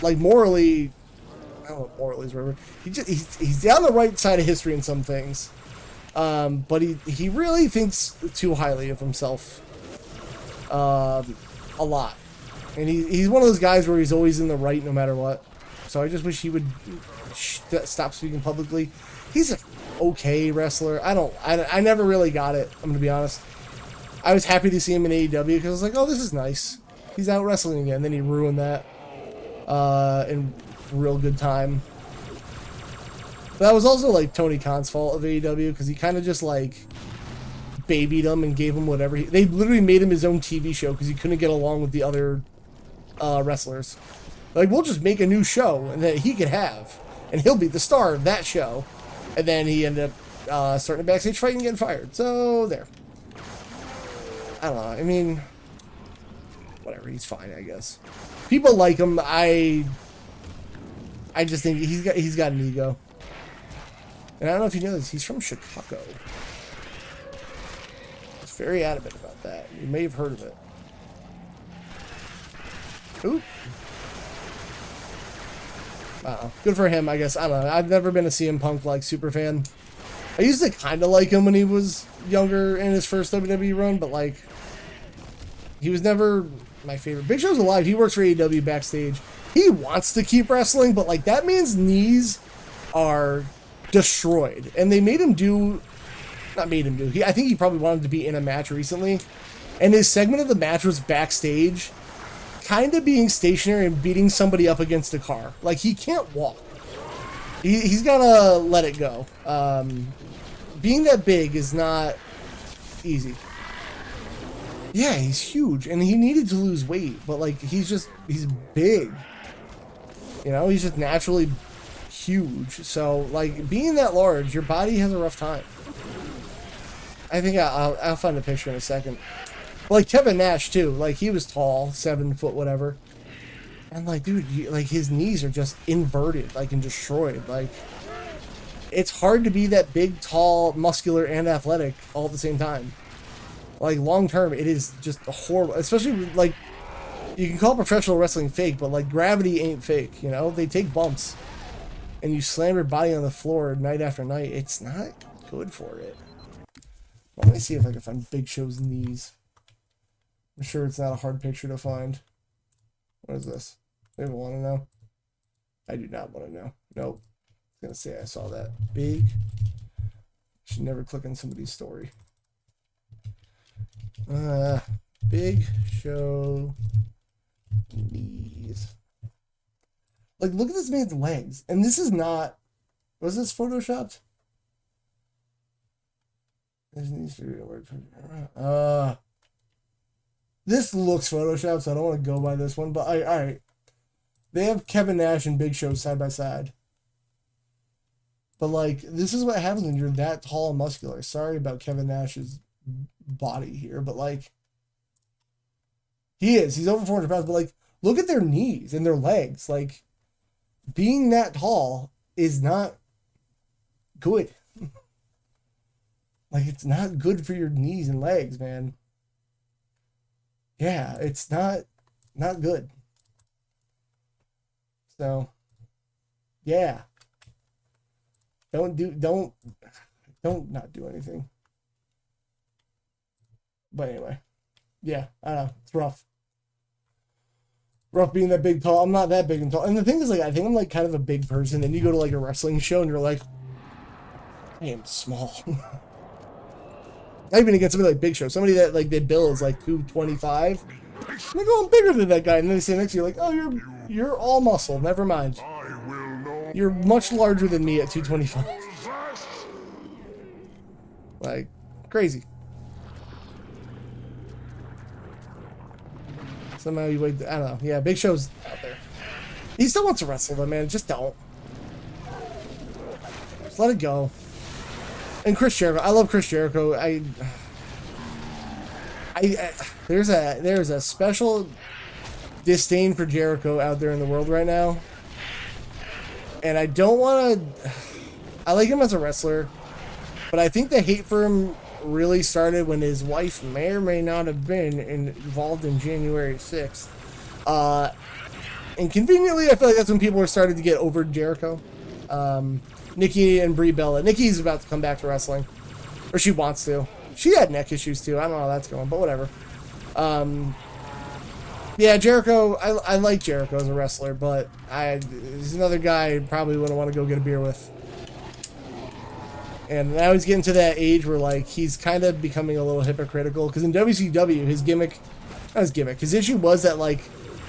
Like, morally, I don't know if morally is right. He's down the right side of history in some things. But he really thinks too highly of himself. A lot. And he's one of those guys where he's always in the right no matter what. So I just wish he would stop speaking publicly. He's an okay wrestler. I never really got it, I'm gonna be honest. I was happy to see him in AEW because I was like, oh, this is nice. He's out wrestling again. Then he ruined that in real good time. But that was also like Tony Khan's fault of AEW because he kind of just like babied him and gave him whatever. They literally made him his own TV show because he couldn't get along with the other wrestlers. Like, we'll just make a new show and that he could have, and he'll be the star of that show. And then he ended up starting a backstage fight and getting fired. So there. I don't know. I mean, whatever. He's fine, I guess. People like him. I just think he's got an ego. And I don't know if you know this. He's from Chicago. very adamant about that. You may have heard of it. Ooh. Good for him, I guess. I don't know. I've never been a CM Punk like super fan. I used to kind of like him when he was younger in his first WWE run, but like he was never my favorite. Big Show's alive. He works for AEW backstage. He wants to keep wrestling, but like that man's knees are destroyed, and they made him do. Not made him do. I think he probably wanted to be in a match recently, and his segment of the match was backstage, kind of being stationary and beating somebody up against a car. Like, he can't walk. He's gotta let it go. Being that big is not easy. Yeah, he's huge, and he needed to lose weight, but like, he's big. You know, he's just naturally huge. So, like, being that large, your body has a rough time. I think I'll find a picture in a second. Like Kevin Nash too. Like, he was tall, 7 foot, whatever. And like, dude, like his knees are just inverted, like, and destroyed. Like, it's hard to be that big, tall, muscular, and athletic all at the same time. Like, long term, it is just horrible. Especially like, you can call professional wrestling fake, but like, gravity ain't fake. You know, they take bumps, and you slam your body on the floor night after night. It's not good for it. Let me see if I can find Big Show's knees. I'm sure it's not a hard picture to find. What is this? They want to know? I do not want to know. Nope. I was going to say I saw that. Big. Should never click on somebody's story. Big Show knees. Like, look at this man's legs. And this is not... Was this photoshopped? This looks photoshopped, so I don't want to go by this one, but alright. They have Kevin Nash and Big Show side by side. But like, this is what happens when you're that tall and muscular. Sorry about Kevin Nash's body here, but like, he's over 400 pounds, but like, look at their knees and their legs. Like, being that tall is not good. Like, it's not good for your knees and legs, man. Yeah, it's not good. So, yeah. Don't not do anything. But anyway. Yeah, I don't know. It's rough. Rough being that big, tall. I'm not that big and tall. And the thing is, like, I think I'm like kind of a big person. Then you go to like a wrestling show and you're like, I am small. Not even against somebody like Big Show. Somebody that like they bill is like 225. Like, oh, I'm bigger than that guy. And then they say next to you, like, oh, you're all muscle. Never mind. You're much larger than me at 225. Like, crazy. Somehow you wait. I don't know. Yeah, Big Show's out there. He still wants to wrestle, though, man. Just don't. Just let it go. And Chris Jericho, I love Chris Jericho. There's a special disdain for Jericho out there in the world right now, and I don't want to. I like him as a wrestler, but I think the hate for him really started when his wife may or may not have been involved in January 6th. And conveniently, I feel like that's when people were starting to get over Jericho. Nikki and Brie Bella. Nikki's about to come back to wrestling. Or she wants to. She had neck issues too. I don't know how that's going, but whatever. Yeah, Jericho, I like Jericho as a wrestler, but he's another guy I probably wouldn't want to go get a beer with. And now he's getting to that age where, like, he's kind of becoming a little hypocritical. Because in WCW, his issue was that, like,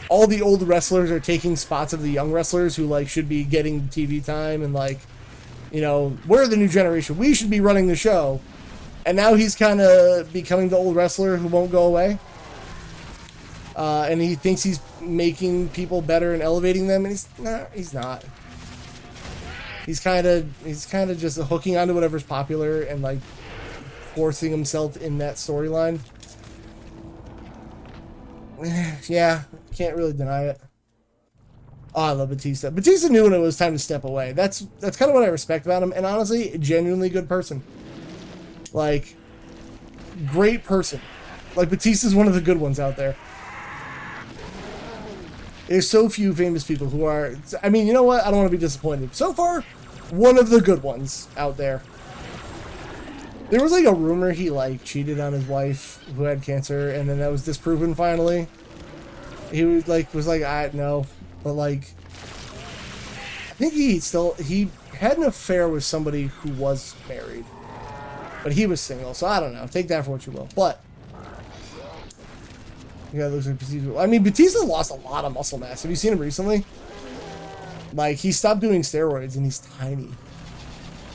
all the old wrestlers are taking spots of the young wrestlers who, like, should be getting TV time and, like, you know, we're the new generation. We should be running the show. And now he's kind of becoming the old wrestler who won't go away. And he thinks he's making people better and elevating them, and he's not. He's kind of just hooking onto whatever's popular and like forcing himself in that storyline. Yeah, can't really deny it. Oh, I love Batista. Batista knew when it was time to step away. That's kind of what I respect about him, and honestly, a genuinely good person. Like, great person. Like, Batista's one of the good ones out there. There's so few famous people who are... I mean, you know what? I don't want to be disappointed. So far, one of the good ones out there. There was, like, a rumor he, like, cheated on his wife who had cancer, and then that was disproven finally. He was like, I know. But, like... I think he had an affair with somebody who was married. But he was single, so I don't know. Take that for what you will. But... yeah, it looks like Batista. I mean, Batista lost a lot of muscle mass. Have you seen him recently? Like, he stopped doing steroids and he's tiny.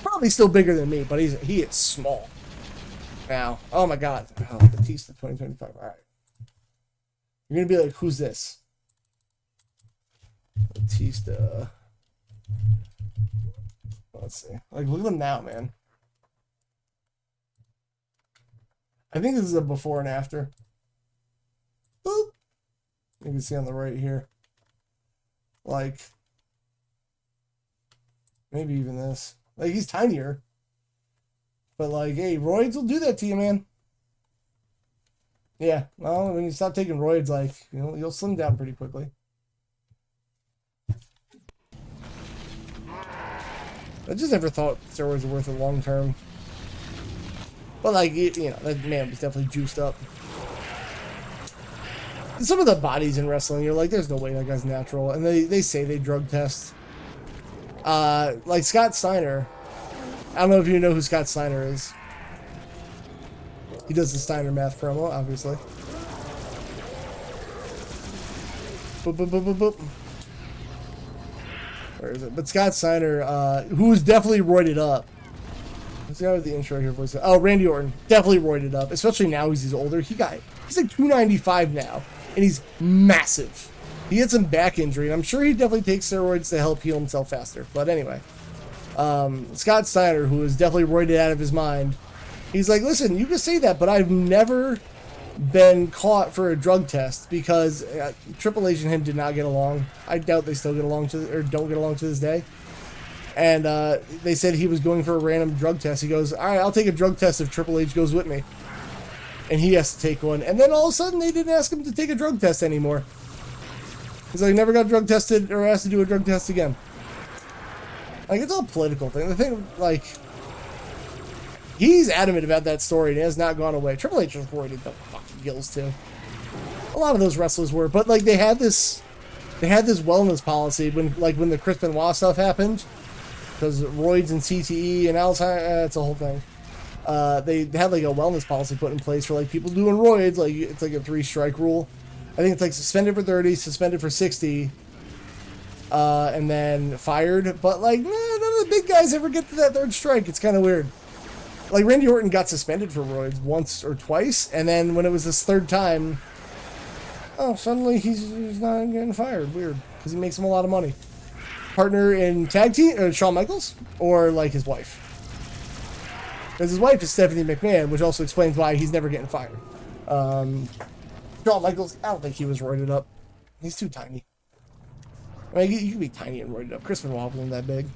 Probably still bigger than me, but he is small. Now, oh my god. Oh, Batista 2025. Alright. You're gonna be like, who's this? Batista. Let's see. Like, look at him now, man. I think this is a before and after. Boop. You can see on the right here. Like, maybe even this. Like, he's tinier. But, like, hey, roids will do that to you, man. Yeah, well, when you stop taking roids, like, you know, you'll slim down pretty quickly. I just never thought steroids were worth it long term. But, like, you know, that man was definitely juiced up. Some of the bodies in wrestling, you're like, there's no way that guy's natural. And they say they drug test. Like Scott Steiner. I don't know if you know who Scott Steiner is. He does the Steiner Math promo, obviously. Boop, boop, boop, boop, boop. Where is it? But Scott Steiner, who was definitely roided up. Let's see how the intro here voice. Oh, Randy Orton. Definitely roided up. Especially now he's older. He's like 295 now. And he's massive. He had some back injury, and I'm sure he definitely takes steroids to help heal himself faster. But anyway, Scott Steiner, who is definitely roided out of his mind, he's like, listen, you can say that, but I've never been caught for a drug test because Triple H and him did not get along. I doubt they still get along don't get along to this day. And they said he was going for a random drug test. He goes, all right, I'll take a drug test if Triple H goes with me. And he has to take one. And then all of a sudden, they didn't ask him to take a drug test anymore. He's like, never got drug tested or asked to do a drug test again. Like, it's all a political thing. The thing, like, he's adamant about that story and it has not gone away. Triple H was worried the fucking gills, too. A lot of those wrestlers were. But, like, they had this wellness policy when the Chris Benoit stuff happened. Because roids and CTE and Alzheimer's, it's a whole thing. They had like a wellness policy put in place for like people doing roids. Like it's like a 3-strike rule. I think it's like suspended for 30, suspended for 60, and then fired. But like, none of the big guys ever get to that 3rd strike. It's kind of weird. Like Randy Orton got suspended for roids once or twice, and then when it was his 3rd time, oh, suddenly he's not getting fired. Weird, because he makes him a lot of money. Partner in tag team, Shawn Michaels, or like his wife. Because his wife is Stephanie McMahon, which also explains why he's never getting fired. Shawn Michaels, I don't think he was roided up. He's too tiny. I mean, you can be tiny and roided up. Chris Benoit wasn't that big.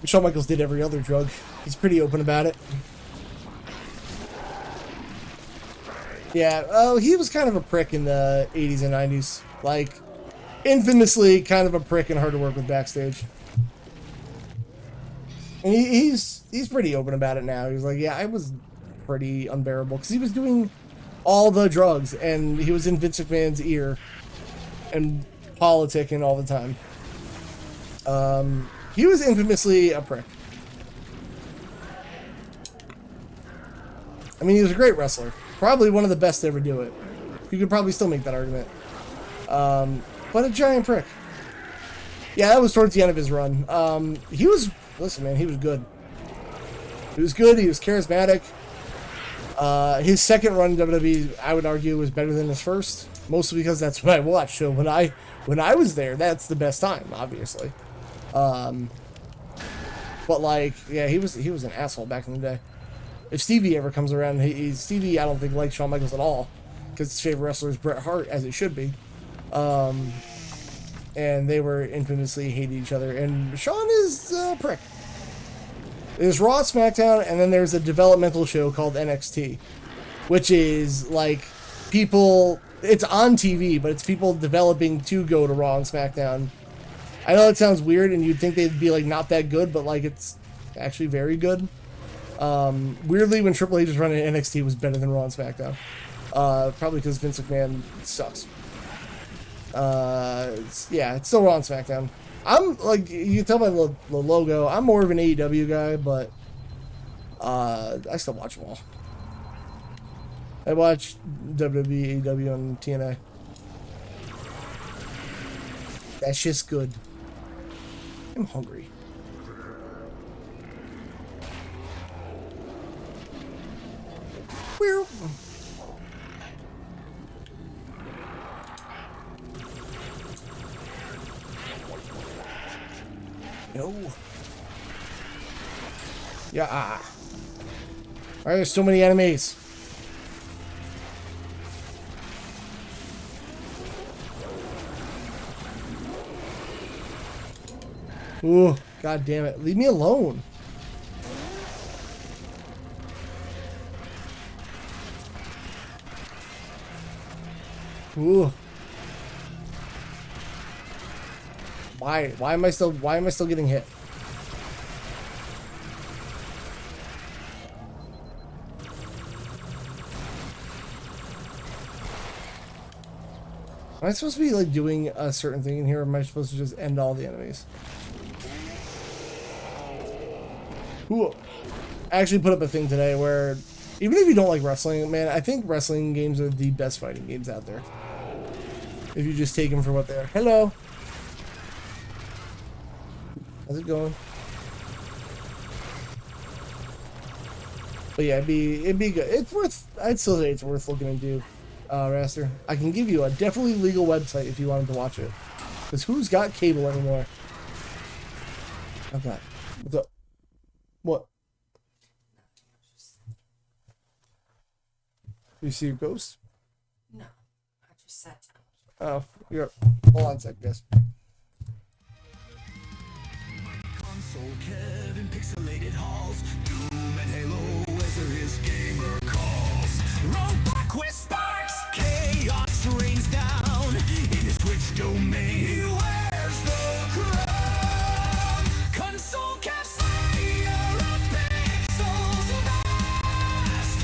Shawn Michaels did every other drug. He's pretty open about it. Yeah, he was kind of a prick in the 80s and 90s. Like, infamously kind of a prick and hard to work with backstage. And he's pretty open about it now. He's like, yeah, I was pretty unbearable. Because he was doing all the drugs, and he was in Vince McMahon's ear and politicking all the time. He was infamously a prick. I mean, he was a great wrestler. Probably one of the best to ever do it. You could probably still make that argument. But a giant prick. Yeah, that was towards the end of his run. He was... Listen, man, he was good. He was good. He was charismatic. His second run in WWE, I would argue, was better than his first. Mostly because that's what I watched. So when I was there, that's the best time, obviously. But like, yeah, he was an asshole back in the day. If Stevie ever comes around, Stevie, I don't think likes Shawn Michaels at all, because his favorite wrestler is Bret Hart, as it should be. and they were infamously hated each other. And Sean is a prick. There's Raw, SmackDown, and then there's a developmental show called NXT, which is like people. It's on TV, but it's people developing to go to Raw and SmackDown. I know it sounds weird, and you'd think they'd be like not that good, but like it's actually very good. Weirdly, when Triple H was running NXT, it was better than Raw and SmackDown. Probably because Vince McMahon sucks. Yeah, it's still Raw and SmackDown. I'm like, you can tell by the logo, I'm more of an AEW guy, but I still watch them all. I watch WWE, AEW, and TNA. That shit's good. I'm hungry. Where? No. Yeah. Why are there so many enemies? Ooh, god damn it. Leave me alone. Ooh. Why am I still getting hit? Am I supposed to be like doing a certain thing in here, or am I supposed to just end all the enemies? Ooh. I actually put up a thing today where even if you don't like wrestling, man, I think wrestling games are the best fighting games out there. If you just take them for what they are. Hello. How's it going? But yeah, it'd be good. It's worth. I'd still say it's worth looking into. Raster, I can give you a definitely legal website if you wanted to watch it. Because who's got cable anymore? Okay. What's up? What? You see your ghost? No, I just sat down. Oh, you're. Hold on a sec, guys. Console Kevin, pixelated halls, Doom and Halo, whether his gamer calls. Roadblock with sparks, chaos rains down in his Twitch domain. He wears the crown. Console Kev, slayer of pixels vast.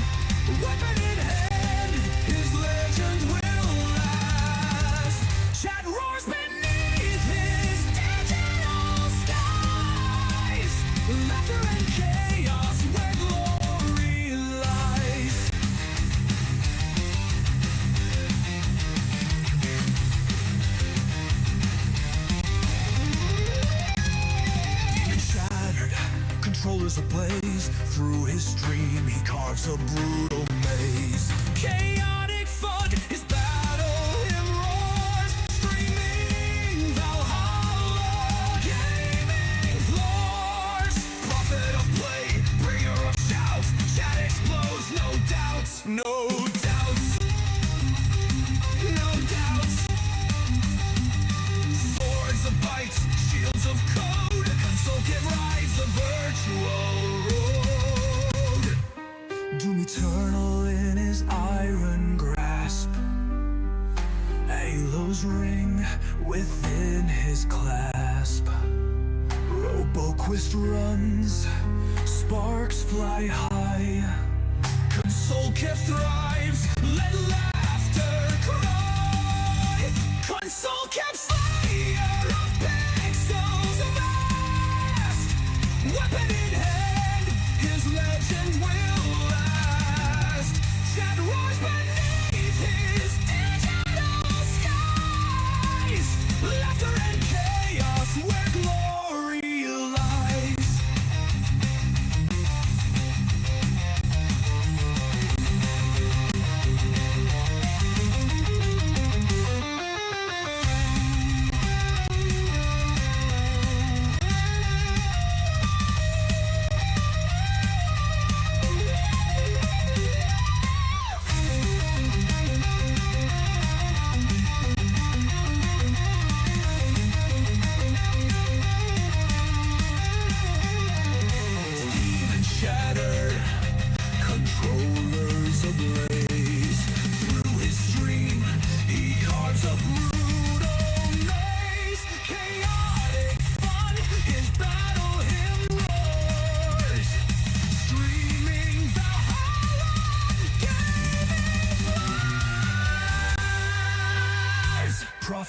Weapon in hand, his legend will last. Chat roars beneath his digital skies. Laughter and chaos where glory lies. Demon shattered, controllers ablaze. Through his stream he carves a brutal maze. Chaotic fun, his battle him roars. Streaming Valhalla, gaming floors. Prophet of play, bringer of shouts. Chat explodes, no doubts, no doubts, no doubts. Swords of bites, shields of code. Console Kid rides the virtual road. Doom eternal in his iron grasp. Halos ring within his clasp. RoboQuist runs, sparks fly high. Console Kev thrives, let laughter cry. Console Kev, slayer of pixels vast. Weapon in hand, his legend will last. Chat roars beneath his digital skies. Laughter and chaos where glory lies.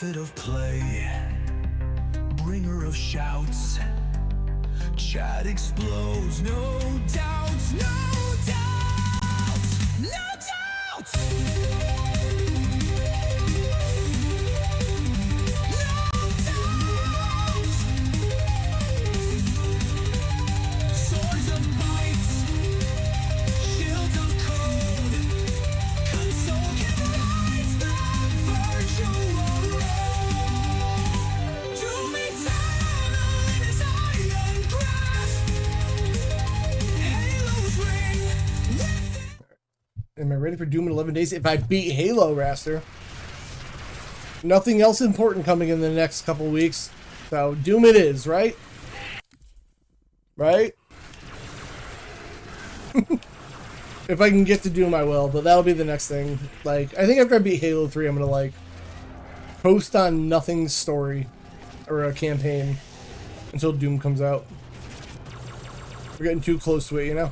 prophet of play, bringer of shouts. Chat explodes, no doubts, no doubts, no doubts. No doubts. Swords of bites, shields of code, console can rise the virtual road. Doom eternal in his iron grasp. Halo's ring within. Am I ready for Doom in 11 days? If I beat Halo, Raster. Nothing else important coming in the next couple weeks. So, Doom it is, right? Right? If I can get to Doom, I will, but that'll be the next thing. Like, I think after I beat Halo 3, I'm gonna, like, post on nothing's story or a campaign until Doom comes out. We're getting too close to it, you know?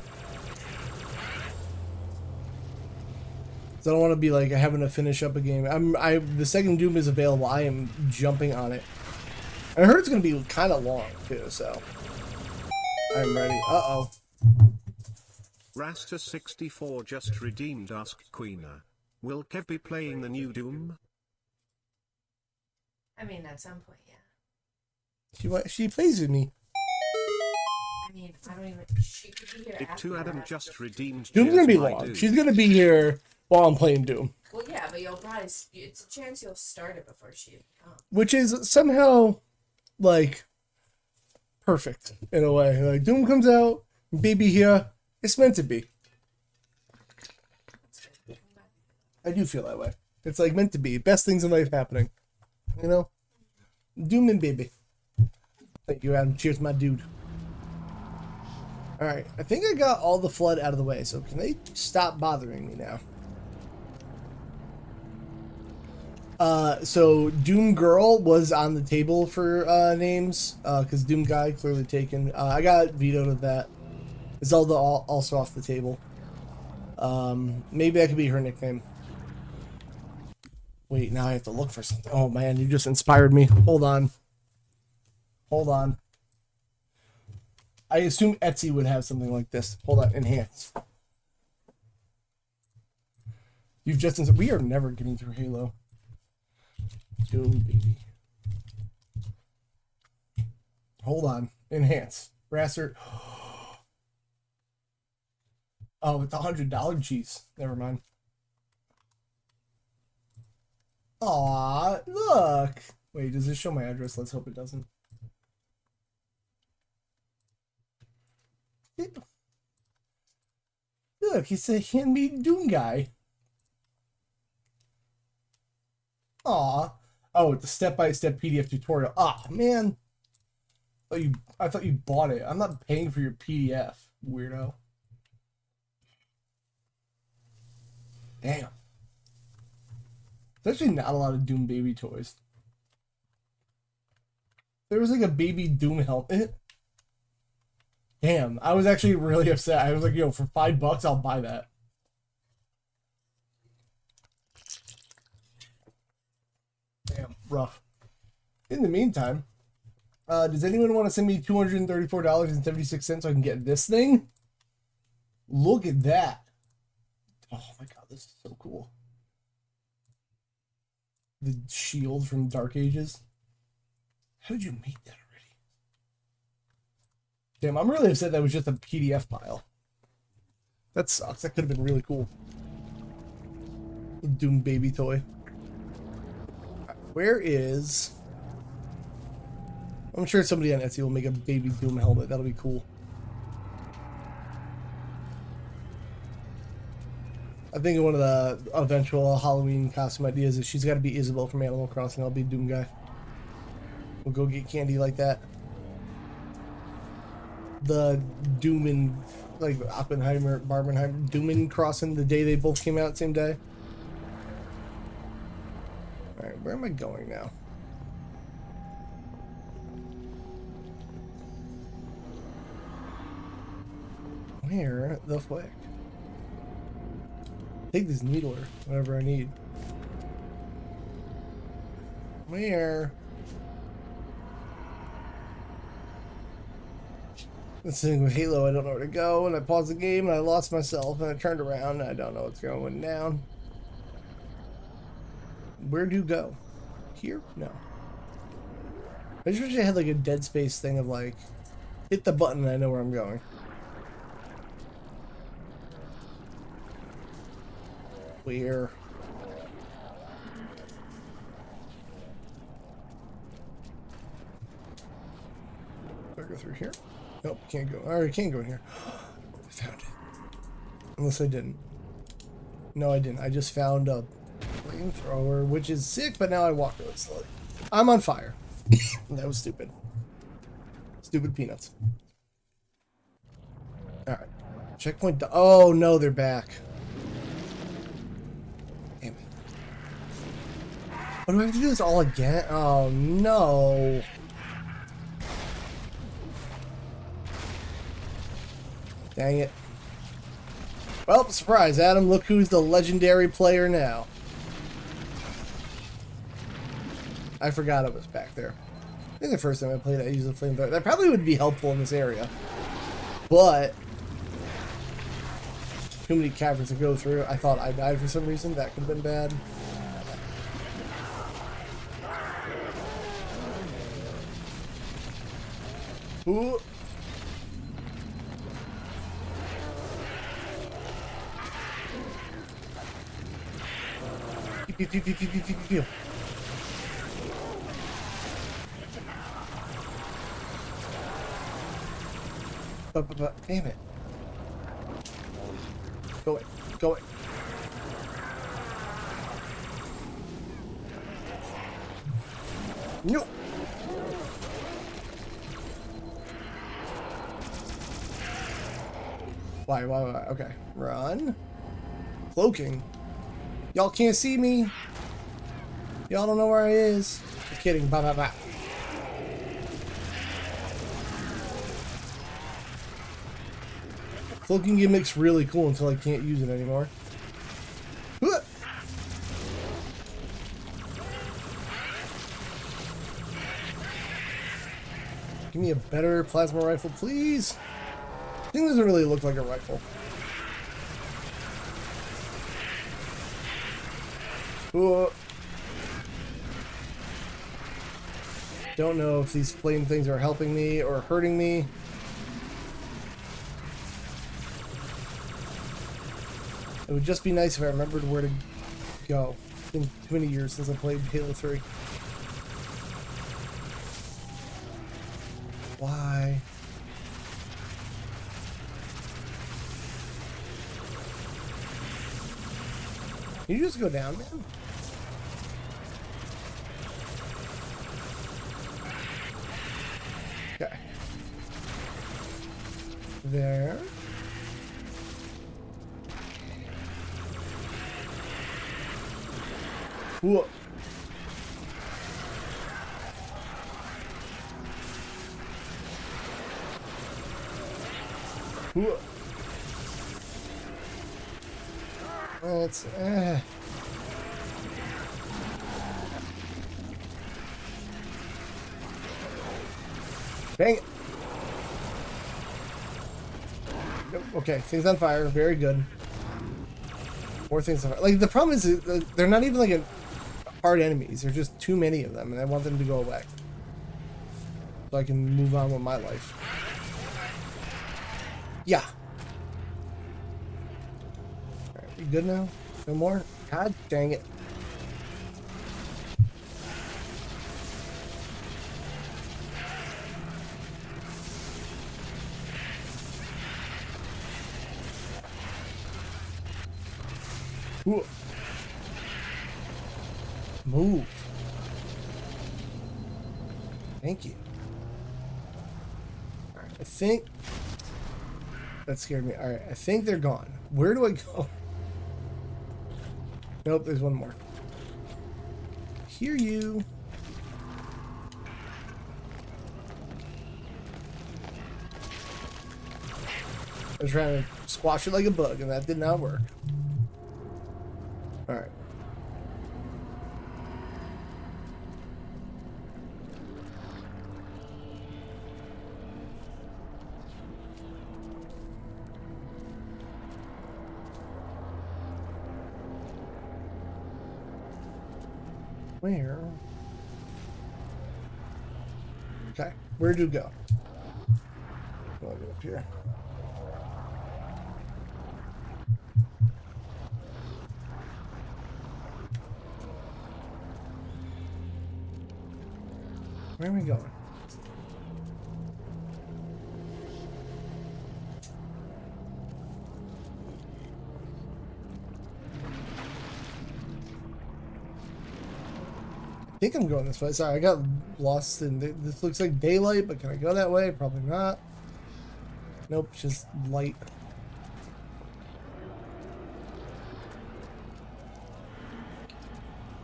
So I don't want to be like having to finish up a game. The second Doom is available. I am jumping on it. And I heard it's gonna be kind of long too, so I'm ready. Uh-oh. Rasta64 just redeemed Ask Queena. Will Kev be playing the new Doom? I mean, at some point, yeah. She plays with me. I mean, I don't even. She could be here It after too Adam that. just redeemed. Doom's gonna be Cheers, my long. dude. She's gonna be here while I'm playing Doom, Well, yeah, but you'll probably. It's a chance you'll start it before she comes. which is somehow like perfect in a way. Like Doom comes out, baby here. It's meant to be. I do feel that way. It's like meant to be. Best things in life happening. You know? Doom and baby. Thank you, Adam. Cheers, my dude. Alright, I think I got all the flood out of the way, so can they stop bothering me now? So Doom Girl was on the table for names, because Doom Guy clearly taken. I got vetoed of that. Zelda also off the table. Maybe that could be her nickname. Wait, now I have to look for something. Oh man, you just inspired me. Hold on. Hold on. I assume Etsy would have something like this. Hold on, enhance. You've just... We are never getting through Halo. Doom, baby. Hold on. Enhance. Raster. Oh, with the $100 cheese. Never mind. Aw, look. Wait, does this show my address? Let's hope it doesn't. Look, he's a handmade Doom guy. Aw. Oh, the step-by-step PDF tutorial. Ah, man. I thought you bought it. I'm not paying for your PDF, weirdo. Damn. There's actually not a lot of Doom baby toys. There was like a baby Doom helmet. Damn, I was actually really upset. I was like, yo, for $5, I'll buy that. Damn, rough. In the meantime, does anyone want to send me $234.76 so I can get this thing? Look at that. Oh my god, this is so cool. The shield from Dark Ages. How did you make that already? Damn, I'm really upset that was just a PDF file. That sucks. That could have been really cool. Doom baby toy. Where is... I'm sure somebody on Etsy will make a baby Doom helmet. That'll be cool. I think one of the eventual Halloween costume ideas is she's got to be Isabel from Animal Crossing. I'll be Doom Guy. We'll go get candy like that. The Doom and like Oppenheimer, Barbenheimer, Doom and Crossing, the day they both came out, same day. All right, where am I going now? Where the flick? Take this needler, whatever I need. Where? This thing with Halo, I don't know where to go, and I paused the game and I lost myself and I turned around and I don't know what's going down. Where do you go? Here? No. I just wish I had like a Dead Space thing of like, hit the button and I know where I'm going. Where? Do I go through here? Nope, can't go. Alright, can't go in here. I found it. Unless I didn't. No, I didn't. I just found a flamethrower, which is sick, but now I walk really slowly. I'm on fire. That was stupid. Stupid peanuts. Alright. Checkpoint. Oh, no, they're back. Damn it. What do I have to do this all again? Oh, no. Dang it. Well, surprise, Adam. Look who's the legendary player now. I forgot it was back there. I think the first time I played it, I used the flamethrower. That probably would be helpful in this area. But too many caverns to go through. I thought I died for some reason. That could have been bad. Ooh. Pew, pew, pew, pew, pew, pew, pew. But, damn it. Go away. Go away. No. Why? Okay. Run. Cloaking. Y'all can't see me. Y'all don't know where I is. Just kidding. Bye, bye, bye. Cloaking gimmick's really cool until I can't use it anymore. Give me a better plasma rifle, please. This thing doesn't really look like a rifle. Don't know if these flame things are helping me or hurting me. It would just be nice if I remembered where to go. It's been too many years since I played Halo 3. Why? Can you just go down, man? Okay. There. Whoa. Whoa. That's Dang it. Nope. Okay, things on fire. Very good. More things on fire. Like, the problem is they're not even like hard enemies. There's just too many of them, and I want them to go away. So I can move on with my life. Yeah. Alright, you good now? No more? God dang it. Ooh. Move. Thank you. Alright, I think that scared me. Alright, I think they're gone. Where do I go? Nope, there's one more. Hear you. I was trying to squash it like a bug, and that did not work. Alright. Where? Okay, where do you go? I'll go up here. Where are we going? I think I'm going this way. Sorry, I got lost in this. Looks like daylight, but can I go that way? Probably not. Nope, just light.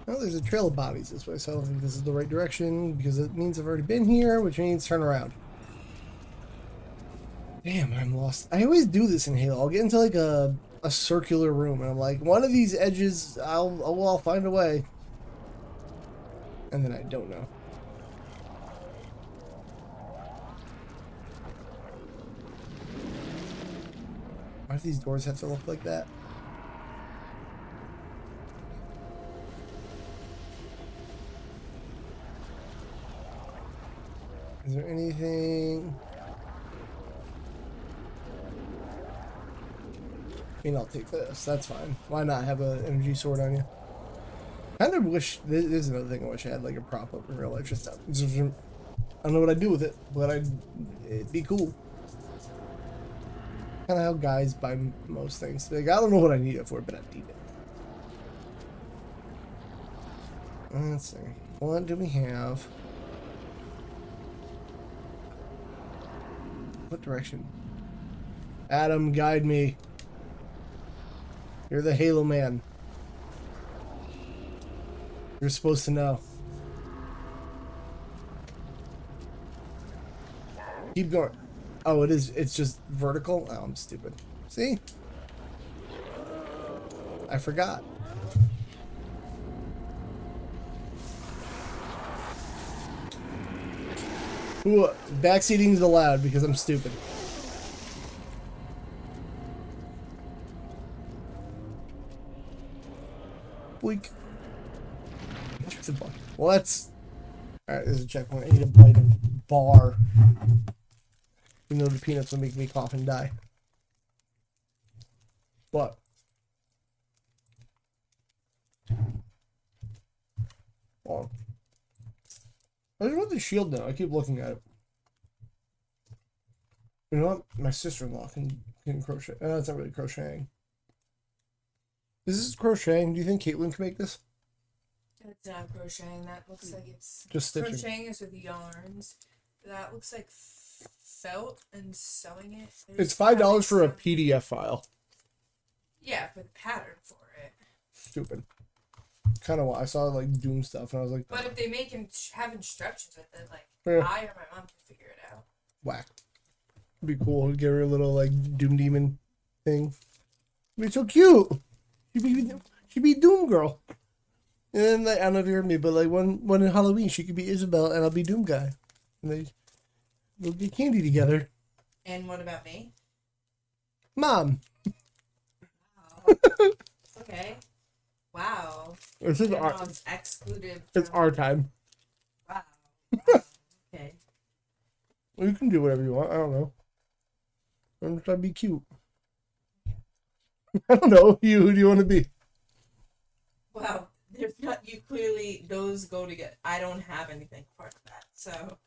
Well, there's a trail of bodies this way, so I don't think this is the right direction because it means I've already been here, which means turn around. Damn, I'm lost. I always do this in Halo. I'll get into like a circular room, and I'm like, one of these edges, I'll find a way. And then I don't know. Why do these doors have to look like that? Is there anything? I mean, I'll take this. That's fine. Why not have an energy sword on you? I kind of wish, this is another thing I wish I had, like a prop up in real life. Just, I don't know what I'd do with it, but it'd be cool. Kind of how guys buy most things. Like, I don't know what I need it for, but I need it. Let's see. What do we have? What direction? Adam, guide me. You're the Halo man. You're supposed to know. Keep going. Oh, it is. It's just vertical? Oh, I'm stupid. See? I forgot. Ooh, backseating is allowed because I'm stupid. Boink. Well, that's... Alright, there's a checkpoint. I need a bite of bar. Even though the peanuts will make me cough and die. What? Oh. I just want the shield now. I keep looking at it. You know what? My sister-in-law can crochet. That's not really crocheting. Is this crocheting? Do you think Caitlin can make this? It's not crocheting. That looks like it's... Just stitching. Crocheting is with yarns. That looks like felt and sewing it. It's $5 for a PDF file. Yeah, with pattern for it. Stupid. Kind of what I saw, like Doom stuff, and I was like, But if they make him have instructions with it, like yeah. I or my mom can figure it out. Whack. It'd be cool. Give her a little like Doom Demon thing. It'd be so cute. She'd be Doom Girl. And then like, I don't know if you heard me, but like one in Halloween, she could be Isabel, and I'll be Doom Guy. And we'll get candy together. And what about me? Mom. Wow. Okay. Wow. This is our excluded. It's our time. Wow. Okay. Well, you can do whatever you want. I don't know. I'm just trying to be cute. I don't know. Who do you want to be? Wow. There's not. You clearly those go together. I don't have anything part of that, so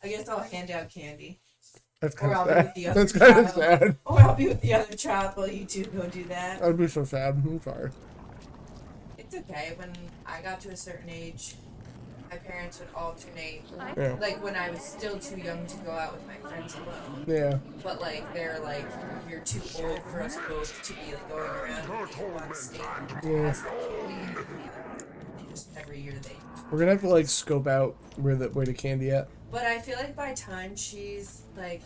I guess I'll hand out candy. That's kind of sad. That's kind of sad. Or I'll be with the other child while you two go do that. I'd be so sad. I'm sorry. It's okay. When I got to a certain age, my parents would alternate. Yeah. Like when I was still too young to go out with my friends alone. Yeah. But like they're like, you're too old for us both to be like going around in one state. Yeah. Just every year they. We're gonna have to like scope out where the candy at. But I feel like by time she's like,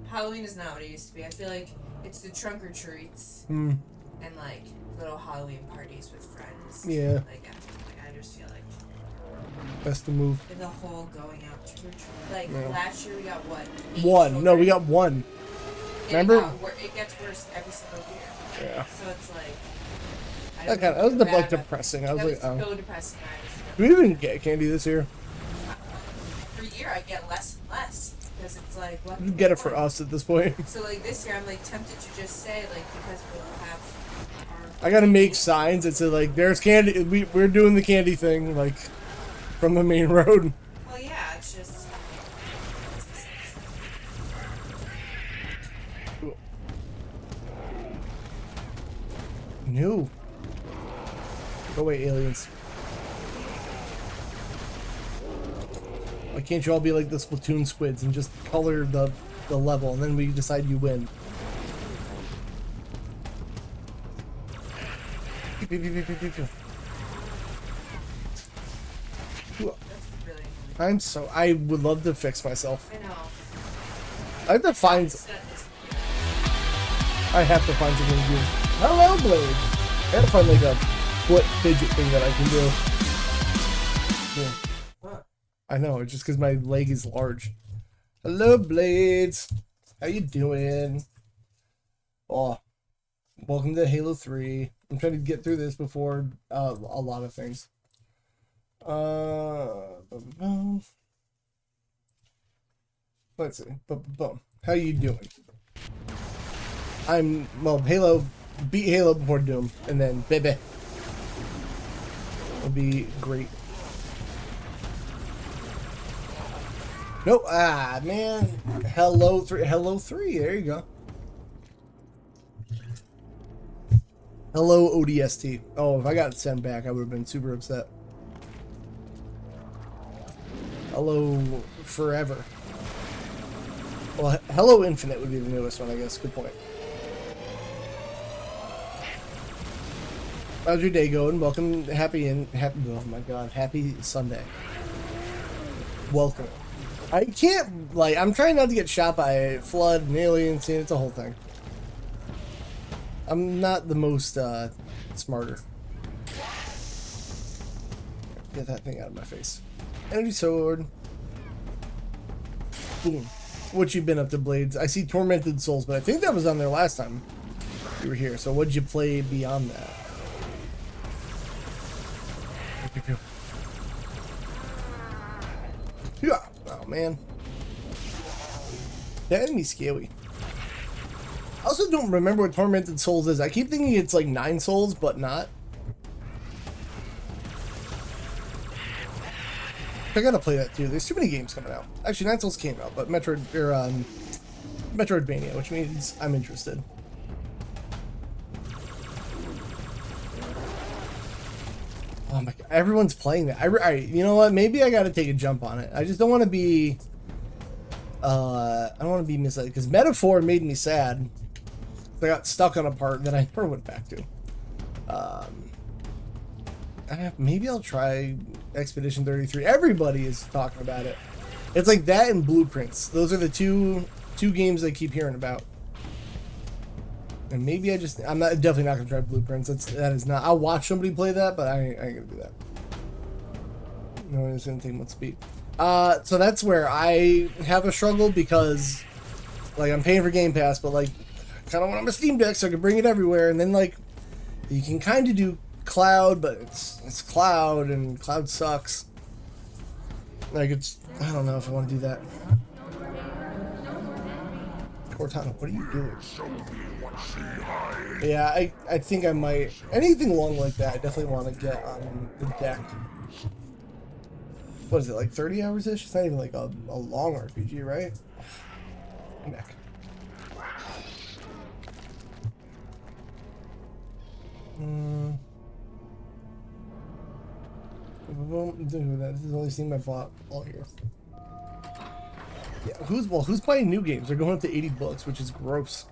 Halloween is not what it used to be. I feel like it's the trunk or treats and like little Halloween parties with friends. Yeah. Like I just feel like That's the move. the whole going out trick or treat. Like Yeah. last year we got what? 8 One. children? No, we got one. And Remember? It gets worse every single year. Yeah. So it's like. That was like depressing. I was like, so depressing. I was Do we even get candy this year? Every year I get less and less because it's like what You get it for us at this point. So like this year I'm like tempted to just say like because we'll have our I gotta make signs that say like, "There's candy." We're doing the candy thing like from the main road. well yeah it's just No. Go away, aliens. Why can't you all be like the Splatoon squids and just color the level and then we decide you win? I would love to fix myself. I know. I have to find. I have to find something to do. Hello, Blade. I gotta find like a foot fidget thing that I can do. Yeah. I know, it's just because my leg is large. Hello, Blades. How you doing? Oh, welcome to Halo 3. I'm trying to get through this before a lot of things. Let's see. How you doing? Halo, beat Halo before Doom, and then baby. It'll be great. No, man. Hello 3, there you go. Hello ODST. Oh, if I got sent back, I would have been super upset. Hello Forever. Well, Hello Infinite would be the newest one, I guess. Good point. How's your day going? Welcome, oh my god, happy Sunday. Welcome. I can't, like, I'm trying not to get shot by a flood and aliens, and it's a whole thing. I'm not the most, smarter. Get that thing out of my face. Energy sword. Boom. What you been up to, Blades? I see Tormented Souls, but I think that was on there last time you were here. So what'd you play beyond that? Yeah. Oh man. That enemy's scary. I also don't remember what Tormented Souls is. I keep thinking it's like 9 souls, but not. I gotta play that too. There's too many games coming out. Actually, 9 Souls came out, but Metroidvania, which means I'm interested. Oh my god, everyone's playing that. You know what? Maybe I gotta take a jump on it. I just don't want to be. I don't want to be misled because Metaphor made me sad. I got stuck on a part that I never went back to. Maybe I'll try Expedition 33. Everybody is talking about it. It's like that and Blueprints. Those are the two games I keep hearing about. And maybe I'm definitely not gonna try Blueprints. That is not. I'll watch somebody play that, but I ain't gonna do that. No, it's gonna take much speed. So that's where I have a struggle because, like, I'm paying for Game Pass, but like, I kind of want my Steam Deck so I can bring it everywhere. And then like, you can kind of do Cloud, but it's Cloud, and Cloud sucks. Like, I don't know if I want to do that. Cortana, what are you doing? Yeah, I think I might. Anything long like that, I definitely want to get on the deck. What is it, like 30 hours-ish? It's not even like a long RPG, right? Neck. This is only seen my bot all here. Yeah, who's playing new games? They're going up to 80 bucks, which is gross.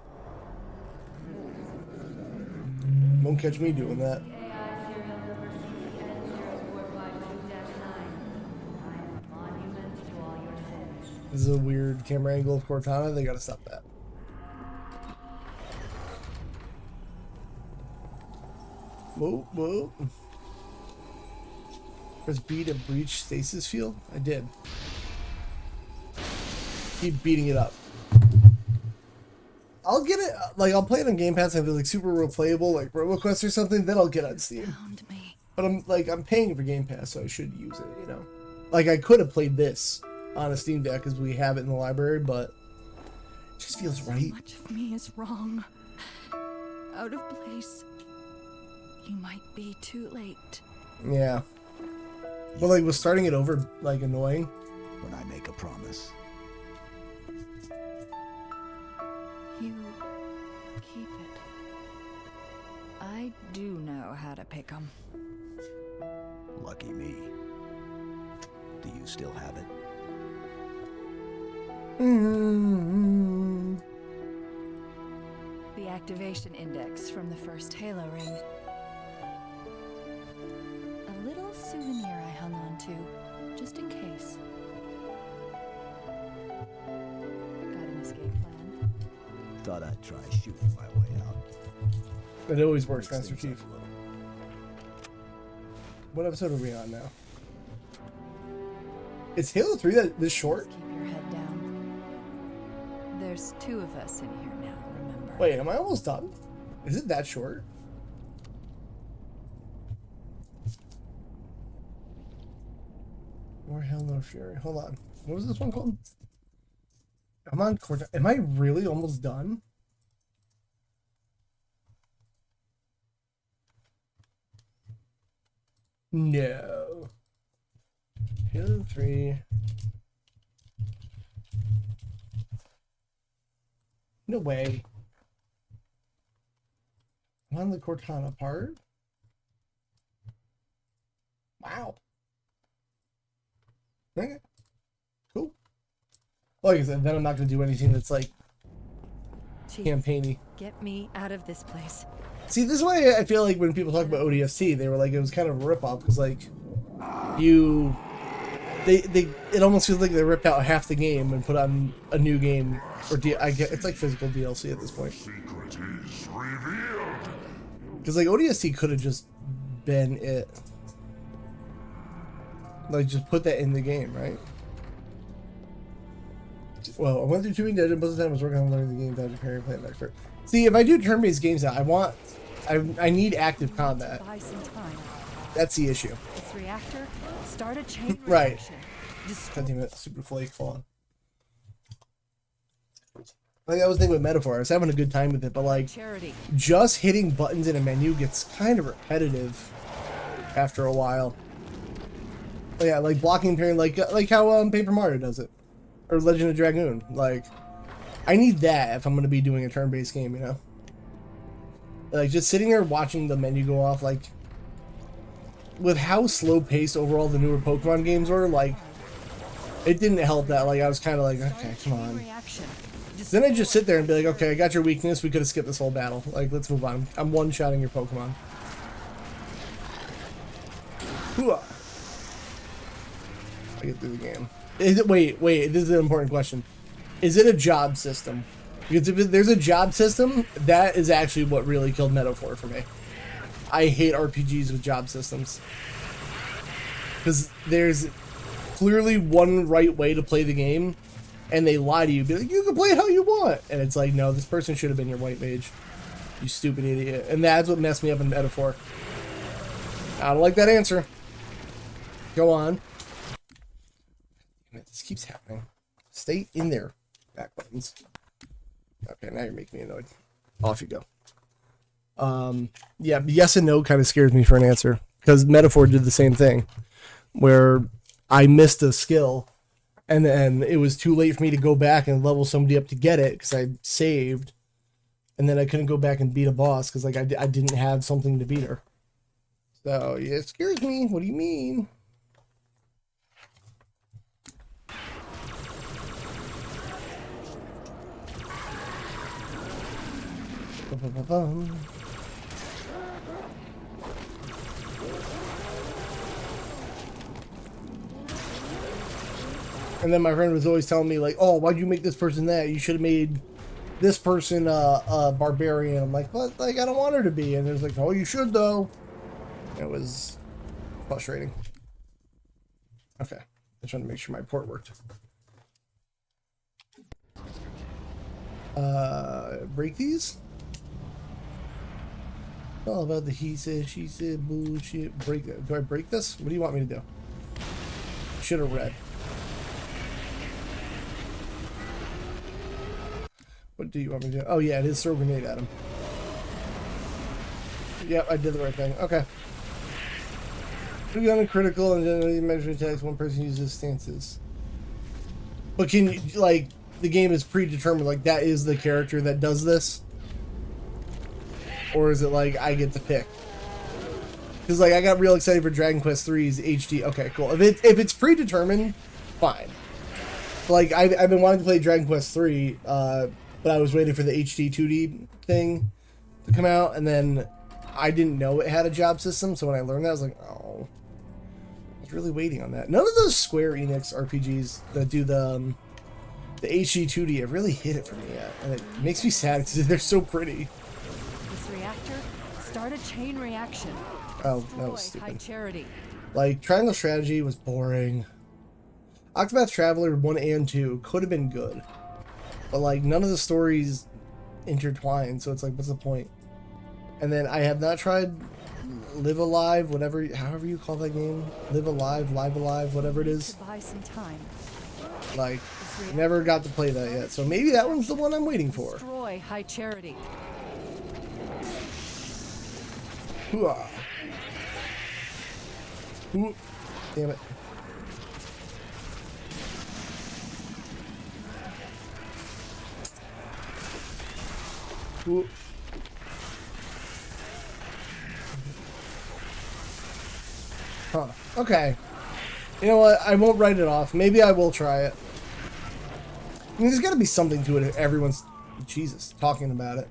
Won't catch me doing that. This is a weird camera angle of Cortana. They gotta stop that. Whoa, whoa. Press B to breach stasis field? I did. Keep beating it up. I'll get it, like, I'll play it on Game Pass if it's like super replayable, like RoboQuest or something, then I'll get it on Steam. But I'm paying for Game Pass, so I should use it, you know? Like, I could have played this on a Steam Deck because we have it in the library, but it just feels right. Much of me is wrong. Out of place. You might be too late. Yeah. But, like, was starting it over, like, annoying? When I make a promise. You keep it. I do know how to pick 'em. Lucky me. Do you still have it? The activation index from the first Halo ring. A little souvenir I hung on to, just in case. Got an escape plan? Thought I'd try shooting my way out. It always works, Master Chief. What episode are we on now? Is Halo 3 this short? Keep your head down. There's 2 of us in here now, remember? Wait, am I almost done? Is it that short? More Hell No Fury. Hold on. What was this one called? I'm on Corta. Am I really almost done? No. Halo 3. No way. I'm on the Cortana part. Wow. Okay. Cool. Like I said, then I'm not going to do anything that's like campaigny. Get me out of this place. See, this is why I feel like when people talk about ODST, they were like, it was kind of a ripoff because, like, it almost feels like they ripped out half the game and put on a new game, or it's like physical DLC at this point. Because like ODST could have just been it, like just put that in the game, right? Well, I went through 2 weeks dungeon, most of the time I was working on learning the game, dungeon parry, playing expert. See, if I do turn-based games now, I need active combat. Buy some time. That's the issue. This reactor, start a chain right. reaction. God damn it, Super Flake, fall on. Like, I was thinking with Metaphor, I was having a good time with it, but like, just hitting buttons in a menu gets kind of repetitive after a while. But yeah, like blocking and parrying, like how Paper Mario does it, or Legend of Dragoon. Like, I need that if I'm going to be doing a turn-based game, you know? Like, just sitting there watching the menu go off, like, with how slow-paced overall the newer Pokemon games were, like, it didn't help that, like, I was kind of like, okay, come on. Then I just sit there and be like, okay, I got your weakness, we could have skipped this whole battle. Like, let's move on. I'm one-shotting your Pokemon. Hooah. I get through the game. Wait, this is an important question. Is it a job system? Because if there's a job system, that is actually what really killed Metaphor for me. I hate RPGs with job systems. Because there's clearly one right way to play the game, and they lie to you. Be like, you can play it how you want. And it's like, no, this person should have been your white mage. You stupid idiot. And that's what messed me up in Metaphor. I don't like that answer. Go on. This keeps happening. Stay in there. Back buttons. Okay, now you're making me annoyed. Off you go. Yeah, yes and no kind of scares me for an answer. Because Metaphor did the same thing. Where I missed a skill. And then it was too late for me to go back and level somebody up to get it. Because I saved. And then I couldn't go back and beat a boss. Because like I didn't have something to beat her. So, yeah, it scares me. What do you mean? And then my friend was always telling me, like, oh, why'd you make this person that? You should have made this person a barbarian. I'm like, but, like, I don't want her to be. And there's like, oh, you should, though. It was frustrating. Okay. I just wanted to make sure my port worked. Break these? All about the he said, she said bullshit. Break that. Do I break this? What do you want me to do? Should have read. What do you want me to do? Oh yeah, it is throw a grenade at him. Yep, I did the right thing. Okay. Two gun and critical and generally measure attacks. One person uses stances. But can you, like, the game is predetermined, like that is the character that does this? Or is it like I get to pick? Because like I got real excited for Dragon Quest III's HD. Okay, cool. If it's predetermined, fine. Like I've been wanting to play Dragon Quest III, but I was waiting for the HD 2D thing to come out, and then I didn't know it had a job system. So when I learned that, I was like, oh, I was really waiting on that. None of those Square Enix RPGs that do the HD 2D have really hit it for me yet, and it makes me sad because they're so pretty. This reactor, start a chain reaction. Oh, Destroy that was stupid. High Charity. Like, Triangle Strategy was boring. Octopath Traveler 1 and 2 could have been good. But, like, none of the stories intertwine, so it's like, what's the point? And then I have not tried Live Alive, whatever, however you call that game. Live Alive, Live Alive, whatever it is. To buy some time. Like, never got to play that yet, so maybe that one's the one I'm waiting for. Destroy High Charity. Hooah. Ooh, damn it. Ooh. Huh. Okay. You know what? I won't write it off. Maybe I will try it. I mean, there's got to be something to it if everyone's, Jesus, talking about it.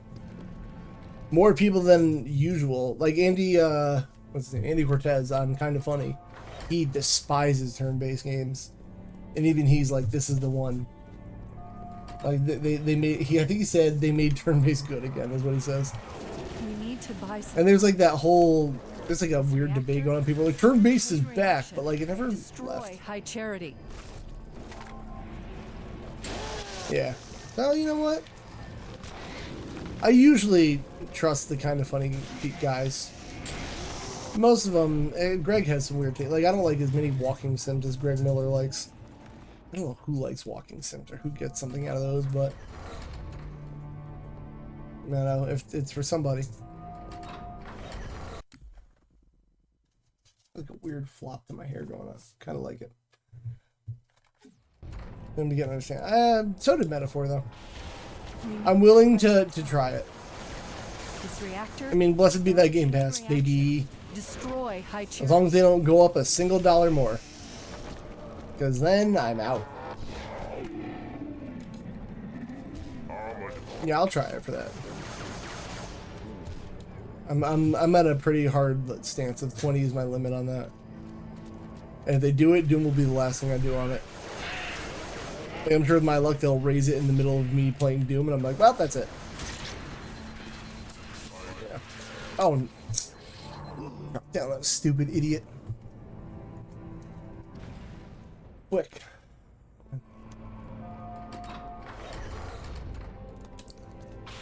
More people than usual. Like Andy, what's his name? Andy Cortez on Kinda Funny. He despises turn-based games. And even he's like, this is the one. Like, they made, I think he said they made turn-based good again, is what he says. We need to buy some. And there's like that whole, there's like a weird debate going on. People are like, turn-based is back, but like it never left. High Charity. Yeah. Well, you know what? I usually trust the Kinda Funny guys. Most of them, Greg has some weird taste. Like, I don't like as many walking sims as Greg Miller likes. I don't know who likes walking sims or who gets something out of those, but I don't know if it's for somebody. Like a weird flop to my hair going on. Kind of like it. Then we get to understand. So did Metaphor though. I'm willing to try it. This reactor. I mean, blessed be that Game Pass, baby. Destroy High Charity. As long as they don't go up a single dollar more. Because then I'm out. Yeah, I'll try it for that. I'm at a pretty hard stance of 20 is my limit on that. And if they do it, Doom will be the last thing I do on it. Like, I'm sure with my luck they'll raise it in the middle of me playing Doom, and I'm like, well, that's it. Yeah. Oh, down that stupid idiot. Quick.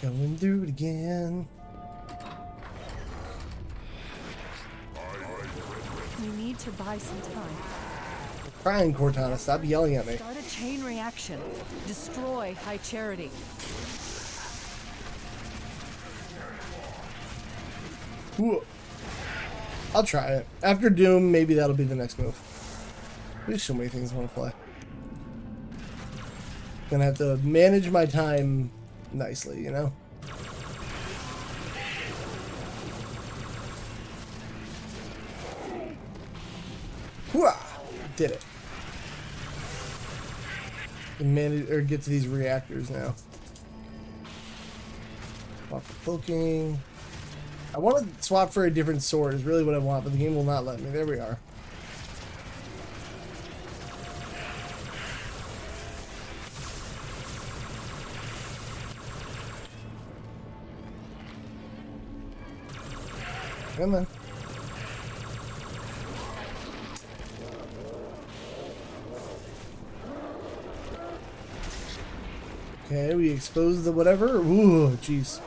Going through it again. We need to buy some time. I'm crying, Cortana. Stop yelling at me. Start a chain reaction. Destroy High Charity. Ooh. I'll try it. After Doom, maybe that'll be the next move. There's so many things I want to play. Gonna have to manage my time nicely, you know? Hooah! Did it. And manage or get to these reactors now. Swap for cloaking. I want to swap for a different sword is really what I want, but the game will not let me. There we are. Come on. Okay, we exposed the whatever. Ooh, jeez.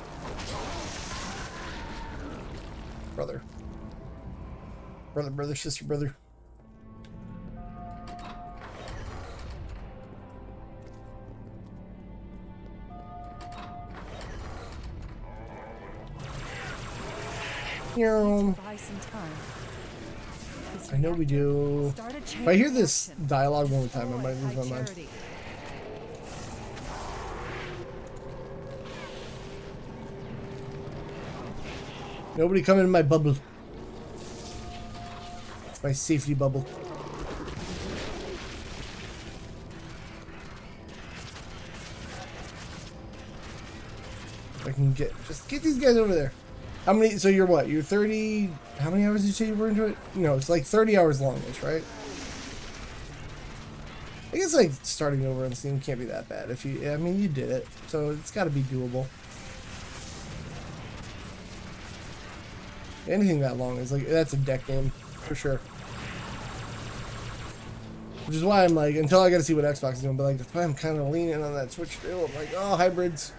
brother. Brother, sister, brother. Buy some time. I know we do. If I hear this dialogue one more time, I might lose my mind. Nobody come in my bubble. It's my safety bubble. If I can just get these guys over there. How many? So you're what? You're 30. How many hours did you say you were into it? No, it's like 30 hours longish, right? I guess like starting over on Steam can't be that bad. If you, I mean, you did it, so it's got to be doable. Anything that long is like, that's a deck game for sure. Which is why I'm like, until I got to see what Xbox is doing, but like that's why I'm kind of leaning on that Switch too. I'm like, oh, hybrids.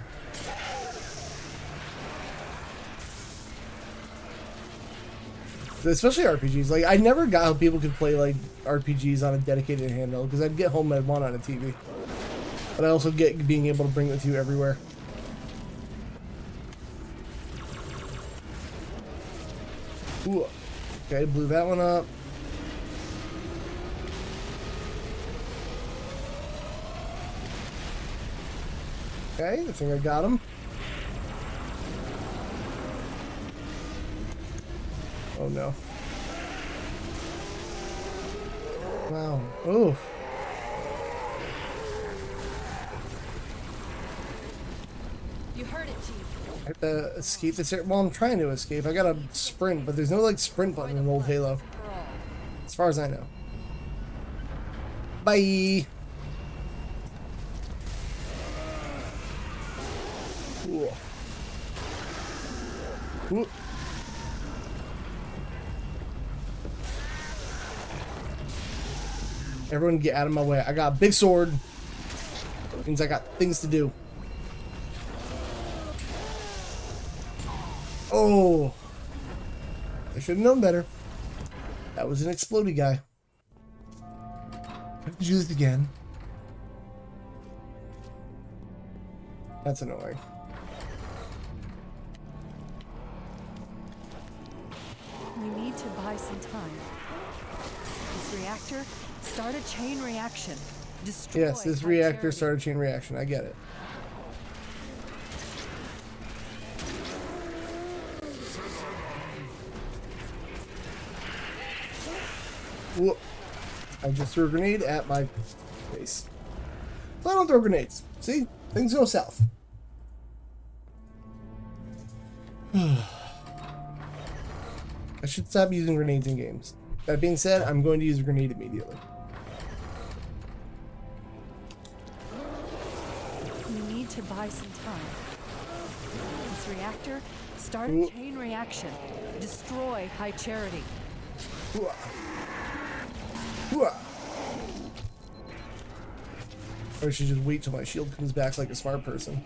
Especially RPGs. Like, I never got how people could play, like, RPGs on a dedicated handheld, because I'd get home and I'd want it on a TV. But I also get being able to bring it with you everywhere. Ooh. Okay, blew that one up. Okay, I think I got him. Oh no. Wow. Oh. You heard it, Chief. I have to escape this area. Well, I'm trying to escape. I gotta sprint, but there's no like sprint button in old Halo. As far as I know. Bye. Ooh. Ooh. Everyone get out of my way. I got a big sword. Means I got things to do. Oh. I should have known better. That was an explodey guy. I have to do this again. That's annoying. We need to buy some time. This reactor, start a chain reaction. Destroy Yes, this reactor started a chain reaction. I get it. Whoop. I just threw a grenade at my face. So I don't throw grenades. See? Things go south. I should stop using grenades in games. That being said, I'm going to use a grenade immediately. We need to buy some time. This reactor, start a chain reaction. Destroy High Charity. Or I should just wait till my shield comes back like a smart person.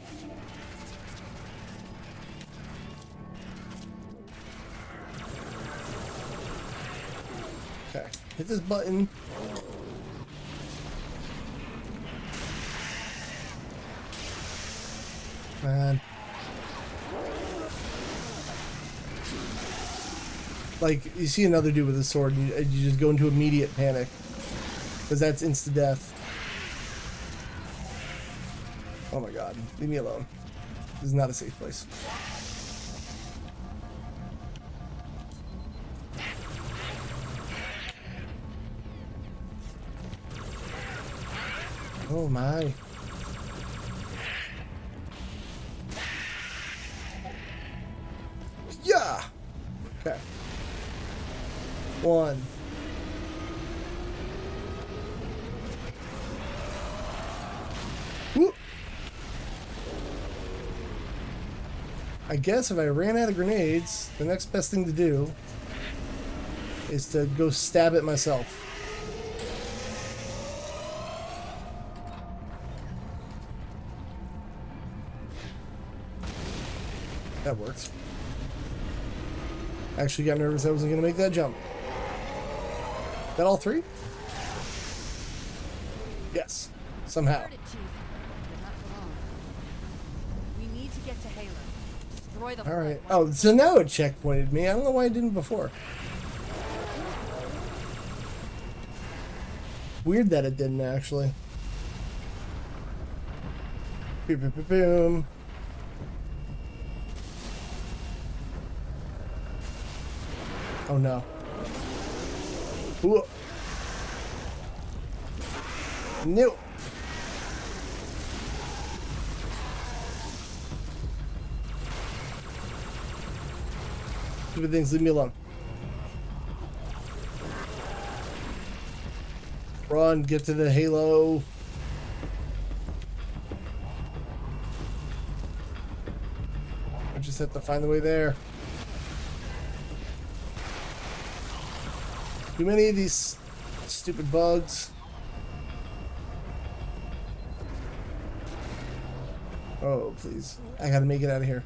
Okay, hit this button. Man. Like, you see another dude with a sword, and you just go into immediate panic. Because that's insta-death. Oh my god, leave me alone. This is not a safe place. Oh my. Yeah! Okay. One. Whoop. I guess if I ran out of grenades, the next best thing to do is to go stab it myself. That works. Actually got nervous I wasn't going to make that jump. That all 3? Yes. Somehow. Heard it, Chief. But not for long. We need to get to Halo. Destroy the Alright. Oh, so now it checkpointed me. I don't know why it didn't before. Weird that it didn't, actually. Boom, boom, boom, boom. Oh no. Ooh. No. Stupid things, leave me alone. Run, get to the Halo. I just have to find the way there. Too many of these stupid bugs. Oh, please. I gotta make it out of here.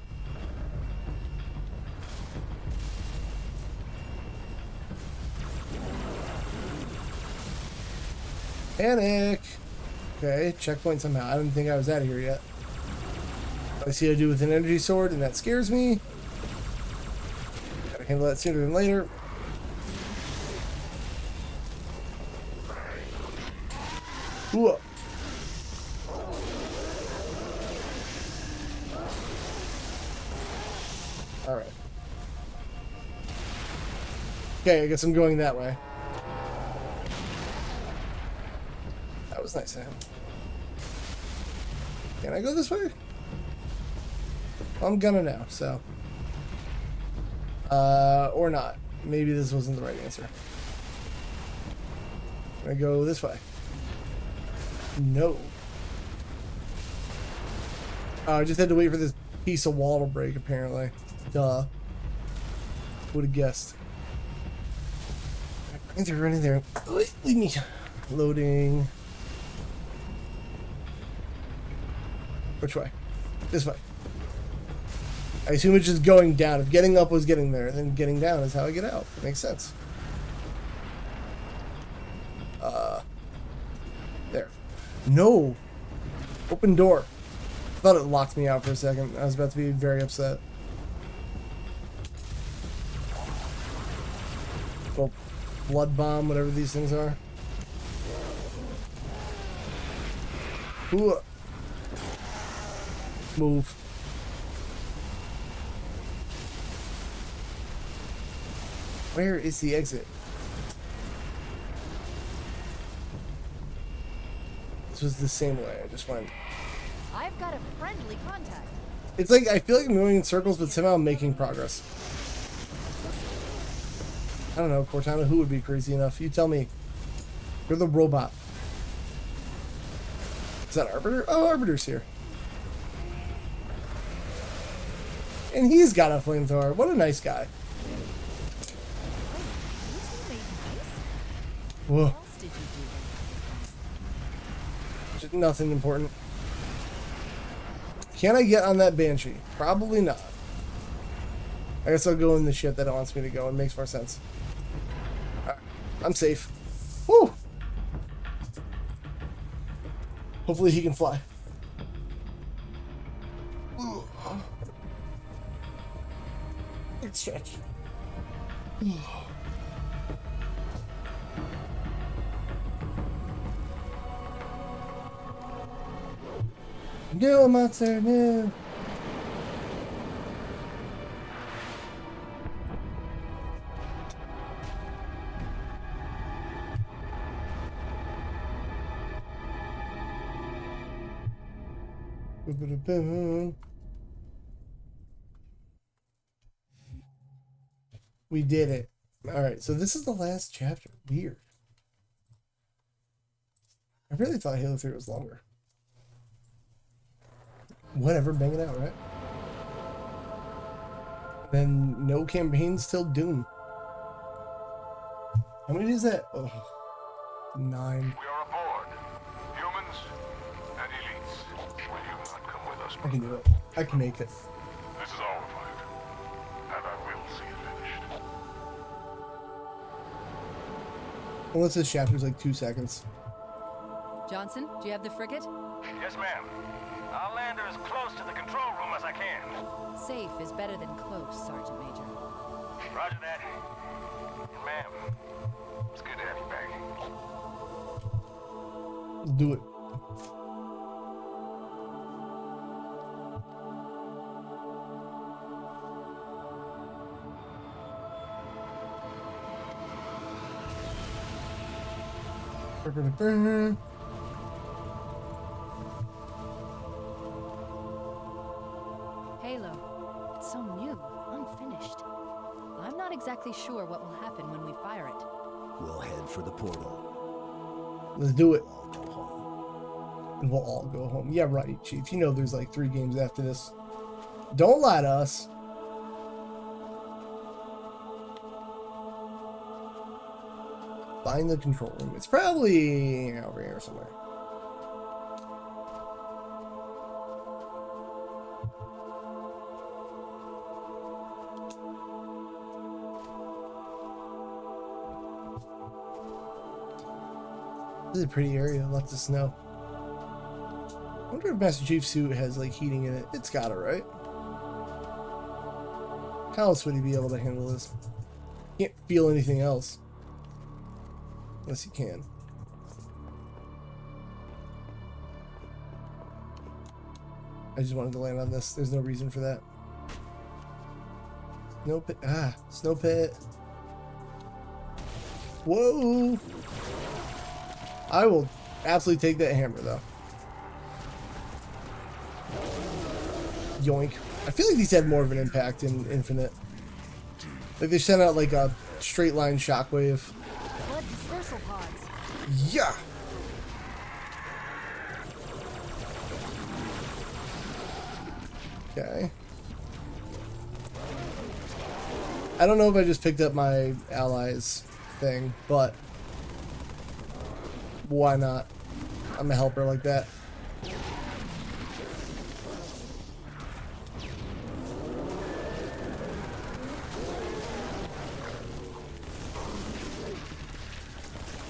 Panic! Okay, checkpoint somehow. I didn't think I was out of here yet. I see what I do with an energy sword, and that scares me. Gotta handle that sooner than later. Ooh. Alright. Okay, I guess I'm going that way. That was nice of him. Can I go this way? I'm gonna now, so. Or not. Maybe this wasn't the right answer. I'm gonna go this way. No. I just had to wait for this piece of wall to break, apparently. Duh. Would have guessed. Run in there. Leave me. Loading. Which way? This way. I assume it's just going down. If getting up was getting there, then getting down is how I get out. Makes sense. There. No! Open door. I thought it locked me out for a second. I was about to be very upset. Well, blood bomb, whatever these things are. Ooh. Move. Where is the exit? This was the same way. I just went. I've got a friendly contact. It's like I feel like I'm moving in circles, but somehow I'm making progress. I don't know, Cortana, who would be crazy enough? You tell me. You're the robot. Is that Arbiter? Oh, Arbiter's here. And he's got a flamethrower. What a nice guy. Whoa. Just nothing important. Can I get on that Banshee? Probably not. I guess I'll go in the ship that it wants me to go. It makes more sense. Alright, I'm safe. Woo! Hopefully he can fly. Let's stretch. No, monster, no. We did it. Alright, so this is the last chapter. Weird. I really thought Halo 3 was longer. Whatever, bang it out, right? Then no campaigns till Doom. How many is that? Oh, 9. We are aboard. Humans and elites. Will you not come with us? I can do it. I can make it. This is our fight. And I will see it finished. Unless this chapter's like 2 seconds. Johnson, do you have the frigate? Yes, ma'am. I'll land her as close to the control room as I can. Safe is better than close, Sergeant Major. Roger that. And ma'am, it's good to have you back. Do it. Halo. It's so new, unfinished. I'm not exactly sure what will happen when we fire it. We'll head for the portal. Let's do it. And we'll all go home. Yeah, right, Chief. You know there's like 3 games after this. Don't lie to us. Find the control room. It's probably over here somewhere. This is a pretty area, lots of snow. I wonder if Master Chief's suit has like heating in it. It's got it, right? How else would he be able to handle this? Can't feel anything else. Unless he can. I just wanted to land on this. There's no reason for that. Snow pit. Ah, snow pit. Whoa! I will absolutely take that hammer, though. Yoink. I feel like these had more of an impact in Infinite. Like they sent out like a straight line shockwave. Blood dispersal pods. Yeah! Okay. I don't know if I just picked up my allies thing, but why not? I'm a helper like that.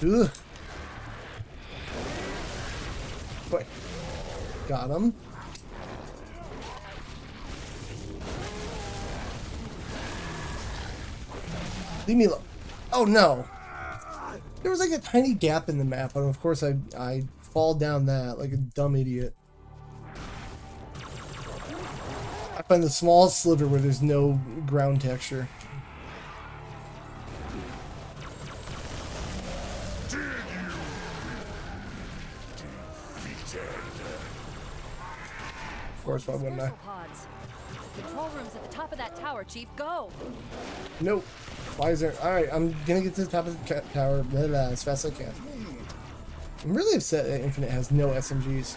Ugh. Wait. Got him. Leave me alone. Oh no. There was like a tiny gap in the map, and of course I fall down that like a dumb idiot. I find the smallest sliver where there's no ground texture. Of course, why wouldn't I? Pods. Control room's at the top of that tower, Chief. Go! Nope. Why is there? Alright, I'm gonna get to the top of the tower blah, blah, as fast as I can. I'm really upset that Infinite has no SMGs.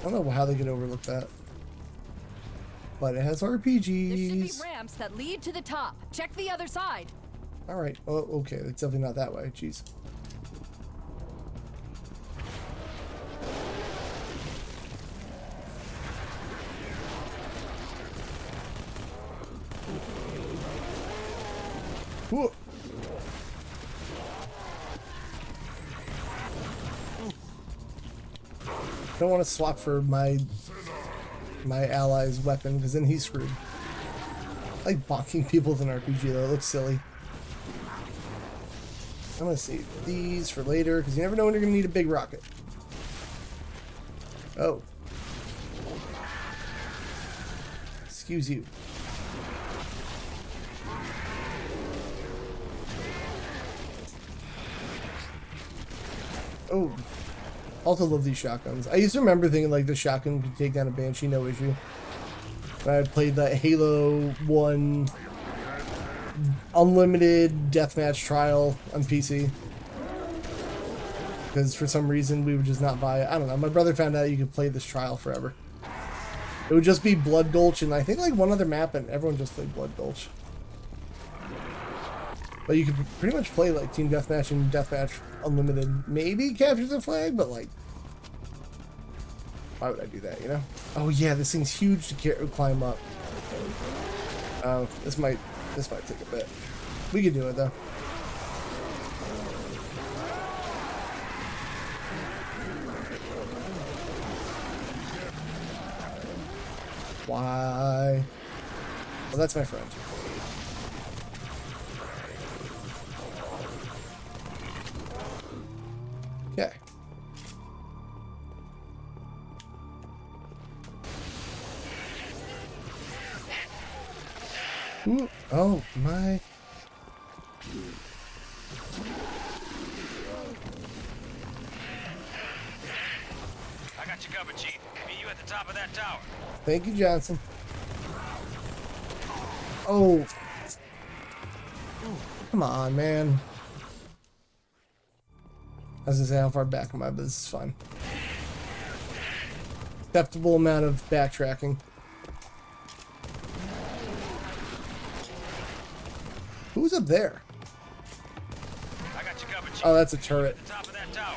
I don't know how they could overlook that. But it has RPGs. There should be ramps that lead to the top. Check the other side. Alright, oh, okay, it's definitely not that way. Jeez. Whoa. Don't want to swap for my ally's weapon because then he's screwed. I like bonking people with an RPG though, it looks silly. I'm gonna save these for later because you never know when you're gonna need a big rocket. Oh. Excuse you. Oh, also love these shotguns. I used to remember thinking like the shotgun could take down a Banshee, no issue. When I played the Halo 1 Unlimited Deathmatch Trial on PC. Because for some reason we would just not buy it. I don't know, my brother found out you could play this trial forever. It would just be Blood Gulch and I think like one other map and everyone just played Blood Gulch. But you could pretty much play like Team Deathmatch and Deathmatch Unlimited. Maybe Capture the Flag, but like, why would I do that, you know? Oh yeah, this thing's huge to climb up. Oh, this might This might take a bit. We can do it though. Why? Well, that's my friend. Okay. Ooh, oh my. I got you covered, Chief. Meet you at the top of that tower. Thank you, Johnson. Oh. Come on, man. I was gonna say how far back am I, but this is fine. Acceptable amount of backtracking. Who's up there? I got you covered, Chief. Oh, that's a turret. At the top of that tower.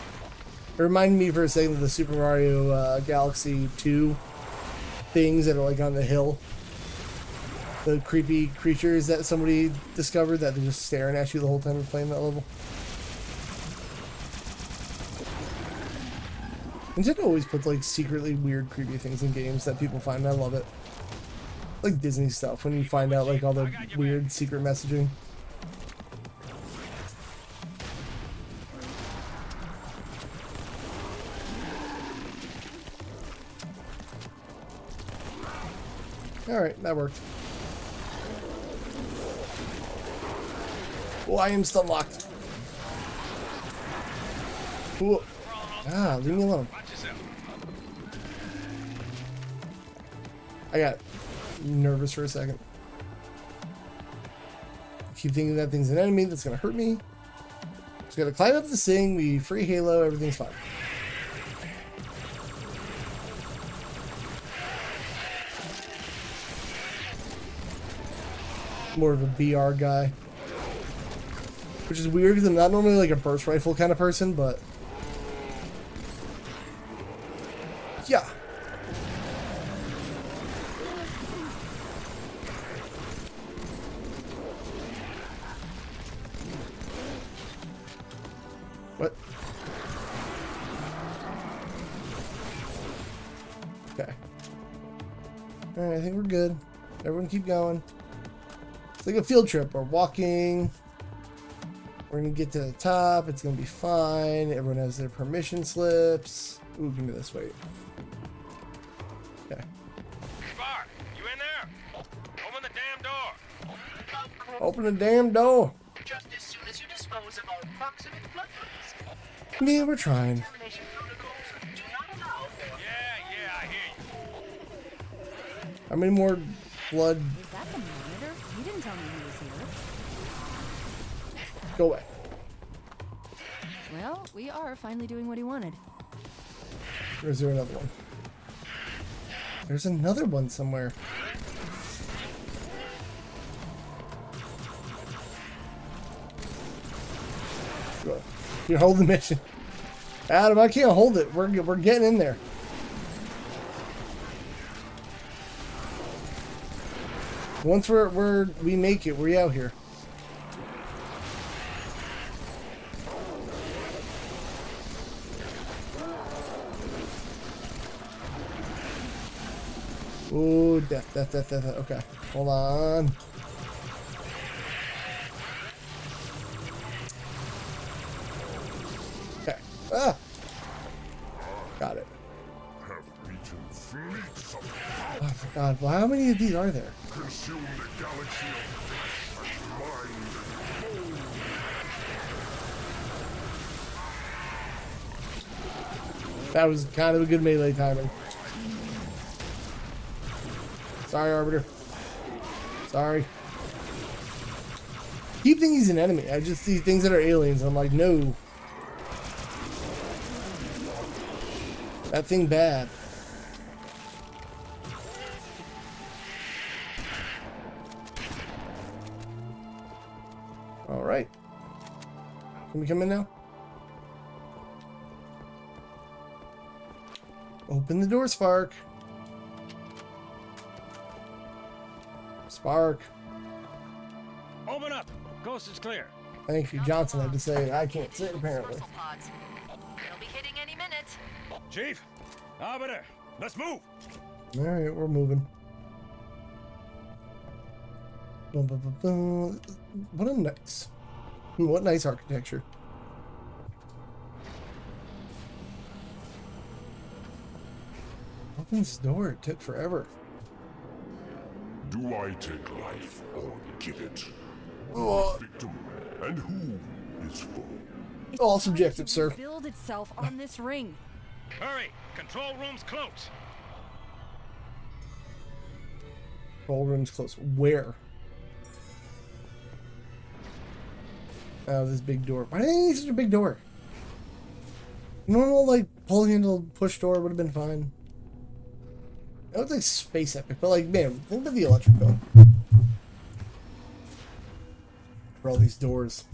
It reminded me for a second of the Super Mario Galaxy 2 things that are like on the hill. The creepy creatures that somebody discovered that they're just staring at you the whole time you're playing that level. Nintendo always puts like secretly weird creepy things in games that people find, and I love it. Like Disney stuff, when you find out like all the weird secret messaging. Alright, that worked. Oh, I am still locked. Ooh. Ah, leave me alone. I got nervous for a second. I keep thinking that thing's an enemy that's gonna hurt me. Just gotta climb up this thing, we free Halo, everything's fine. More of a BR guy. Which is weird because I'm not normally like a burst rifle kind of person, but yeah. What? Okay. Alright, I think we're good. Everyone keep going. It's like a field trip. We're walking. We're gonna get to the top. It's gonna be fine. Everyone has their permission slips. Ooh, give me this. Wait. Okay. Spark, you in there? Open the damn door. Open the damn door. Just as soon as you dispose of all proximate blood groups. Yeah, we're trying. Yeah, I hear you. How many more blood? Is that the monitor? You didn't tell me he was here. Go away. Well, we are finally doing what he wanted. Or is there another one? There's another one somewhere. Go. You hold the mission. Adam, I can't hold it. We're getting in there. Once we make it, we're out here. Ooh, death. Okay, hold on. Okay. Ah! Got it. Oh my god, well, how many of these are there? Consume the galaxy of That was kind of a good melee timing. Sorry, Arbiter. Sorry. Keep thinking he's an enemy. I just see things that are aliens. I'm like, no. That thing bad. All right. Can we come in now? Open the door, Spark. Spark. Open up. Coast is clear. Thank you, Johnson had to say. I can't say it, apparently. They'll be hitting any minute. Chief, Arbiter, let's move. All right, we're moving. Boom, boom, boom, boom. What nice architecture. Open this door. It took forever. Do I take life or give it? Oh. Victim and who is foe? All subjective, sir. Build itself on this ring. Hurry, control room's close. Control room's close. Where? Oh, this big door. Why do they need such a big door? Normal, like, pull handle push door would have been fine. That was like space epic, but like, man, think about the electric bill. For all these doors.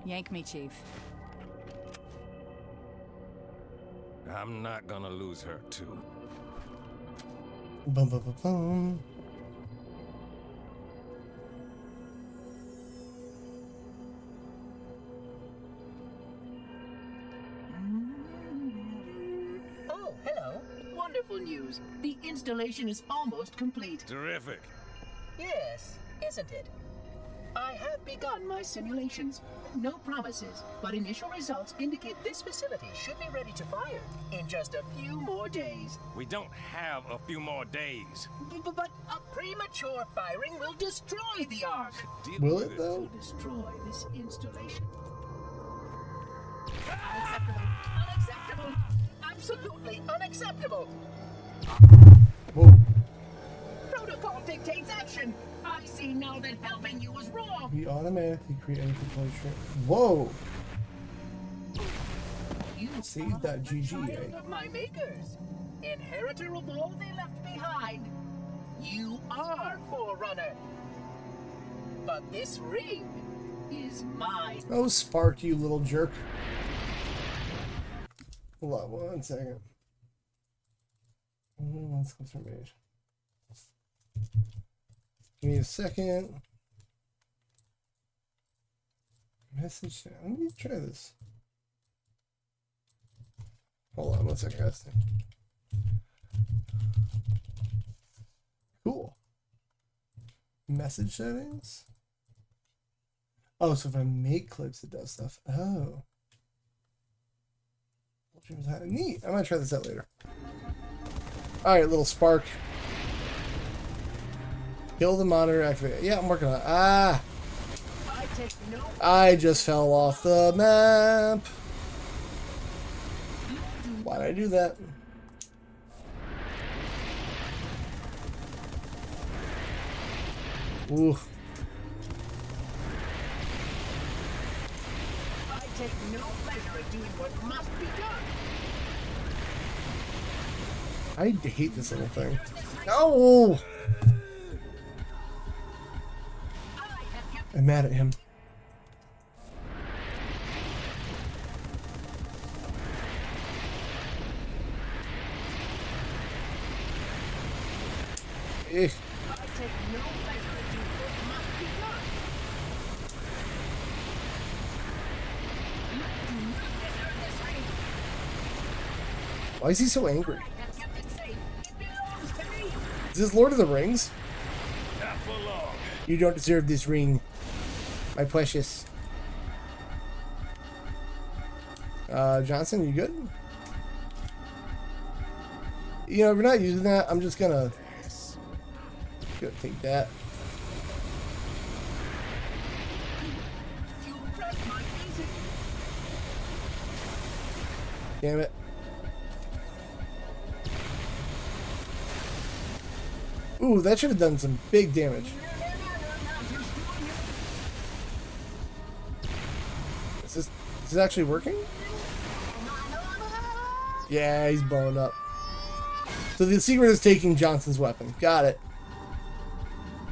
Yank me, Chief. I'm not gonna lose her, too. Bum, bum, bum, bum. Oh, hello. Wonderful news. The installation is almost complete. Terrific. Yes, isn't it? I have begun my simulations. No promises, but initial results indicate this facility should be ready to fire in just a few more days. We don't have a few more days. But a premature firing will destroy the Ark. Will it, though? Destroy this installation. Unacceptable. Unacceptable. Absolutely unacceptable. Whoa. Protocol dictates action. I see now that helping you was wrong. We automatically create any control. Whoa. Save that GG, Of my makers, inheritor of all they left behind. You are Forerunner. But this ring is mine. Oh, Spark, you little jerk. Hold on 1 second. Let's confirmation. Give me a second. Message. Let me try this. Hold on 1 second, guys. Cool. Message settings. Oh, so if I make clips, it does stuff. Oh. Neat. I might try this out later. Alright, little Spark. Kill the monitor, activate. Yeah, I'm working on it. Ah! I just fell off the map. Why'd I do that? Ooh. I take no pleasure in doing what must be done. I hate this little thing. No! I'm mad at him. Eh. Why is he so angry? Is this Lord of the Rings? Not for long. You don't deserve this ring, my precious. Johnson, you good? You know, if you're not using that, I'm just gonna take that. Damn it. Ooh, that should have done some big damage. Is this actually working? Yeah, he's blowing up. So the secret is taking Johnson's weapon. Got it.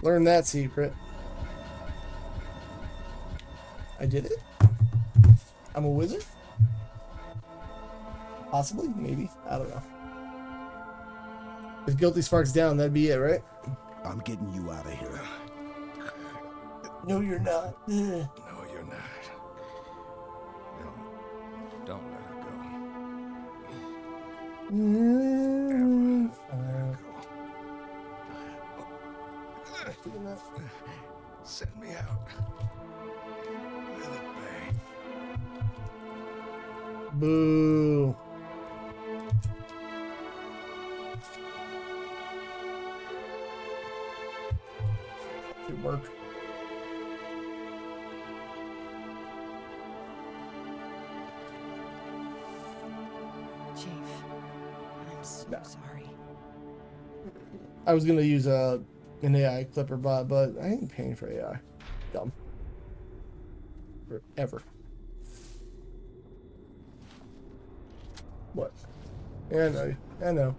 Learn that secret. I did it? I'm a wizard? Possibly? Maybe? I don't know. If Guilty Spark's down, that'd be it, right? I'm getting you out of here. No, you're not. Ugh. No, you're not. No, don't let her go. Send me out. With a bang. Boo. Good work. Chief, I'm so sorry. I was gonna use an AI clipper bot, but I ain't paying for AI. Dumb. Forever. What? Yeah, I know. I know.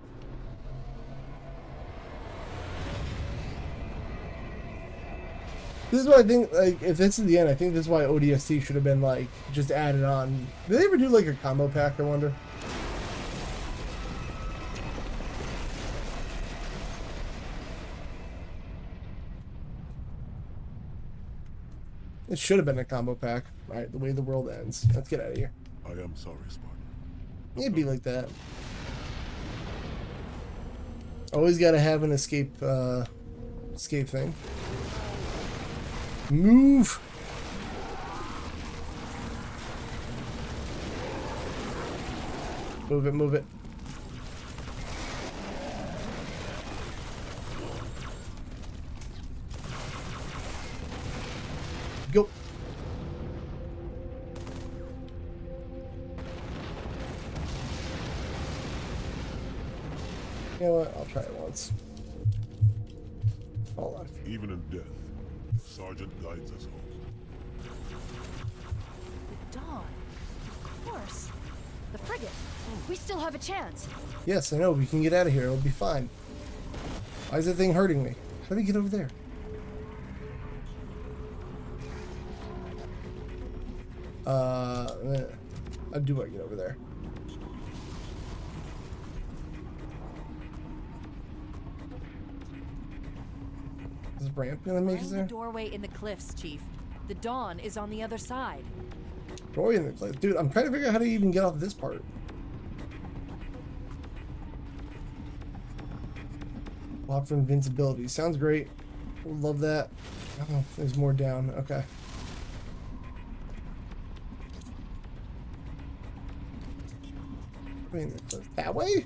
This is what I think, like, if this is the end, I think this is why ODST should have been, like, just added on. Did they ever do, like, a combo pack, I wonder? It should have been a combo pack. Alright, the way the world ends. Let's get out of here. I am sorry, Spartan. It'd be like that. Always gotta have an escape, escape thing. Move! Move it, move it. Go! You know what? I'll try it once. Hold on. Even in death, Sergeant guides us home. The Dawn. Of course. The frigate. We still have a chance. Yes, I know. We can get out of here. It'll be fine. Why is that thing hurting me? How do we get over there? How do I get over there? Is the ramp gonna make us Find there? the doorway in the cliffs, Chief. The Dawn is on the other side. Doorway in the cliff. Dude, I'm trying to figure out how to even get off this part. Lock for invincibility. Sounds great. Love that. Oh, there's more down. Okay. I mean, that way?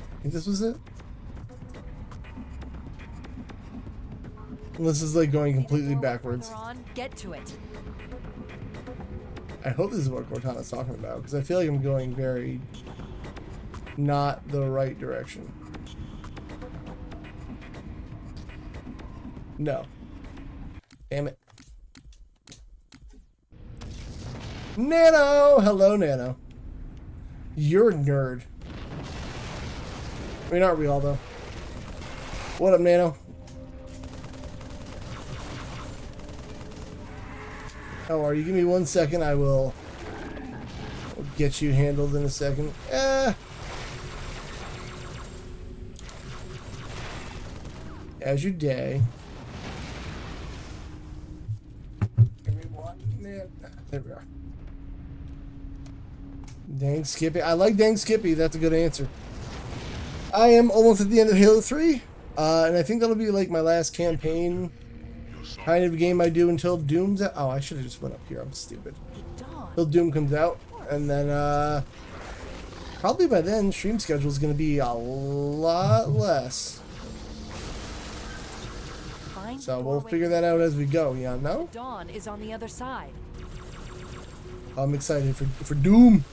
I think this was it? This is like going completely backwards. Further on, get to it. I hope this is what Cortana's talking about, because I feel like I'm going very not the right direction. No. Damn it. Nano! Hello, Nano. You're a nerd. I mean, aren't we all, though? What up, Nano? How are you? Give me 1 second. I will get you handled in a second. As your day. Give me 1 minute. There we are. Dang Skippy. I like Dang Skippy. That's a good answer. I am almost at the end of Halo 3. And I think that'll be like my last campaign kind of game I do until Doom's out. Oh, I should have just went up here. I'm stupid. Till Doom comes out. And then, probably by then, stream schedule is going to be a lot less. So we'll figure that out as we go, yeah, no? Dawn is on the other side. I'm excited for Doom.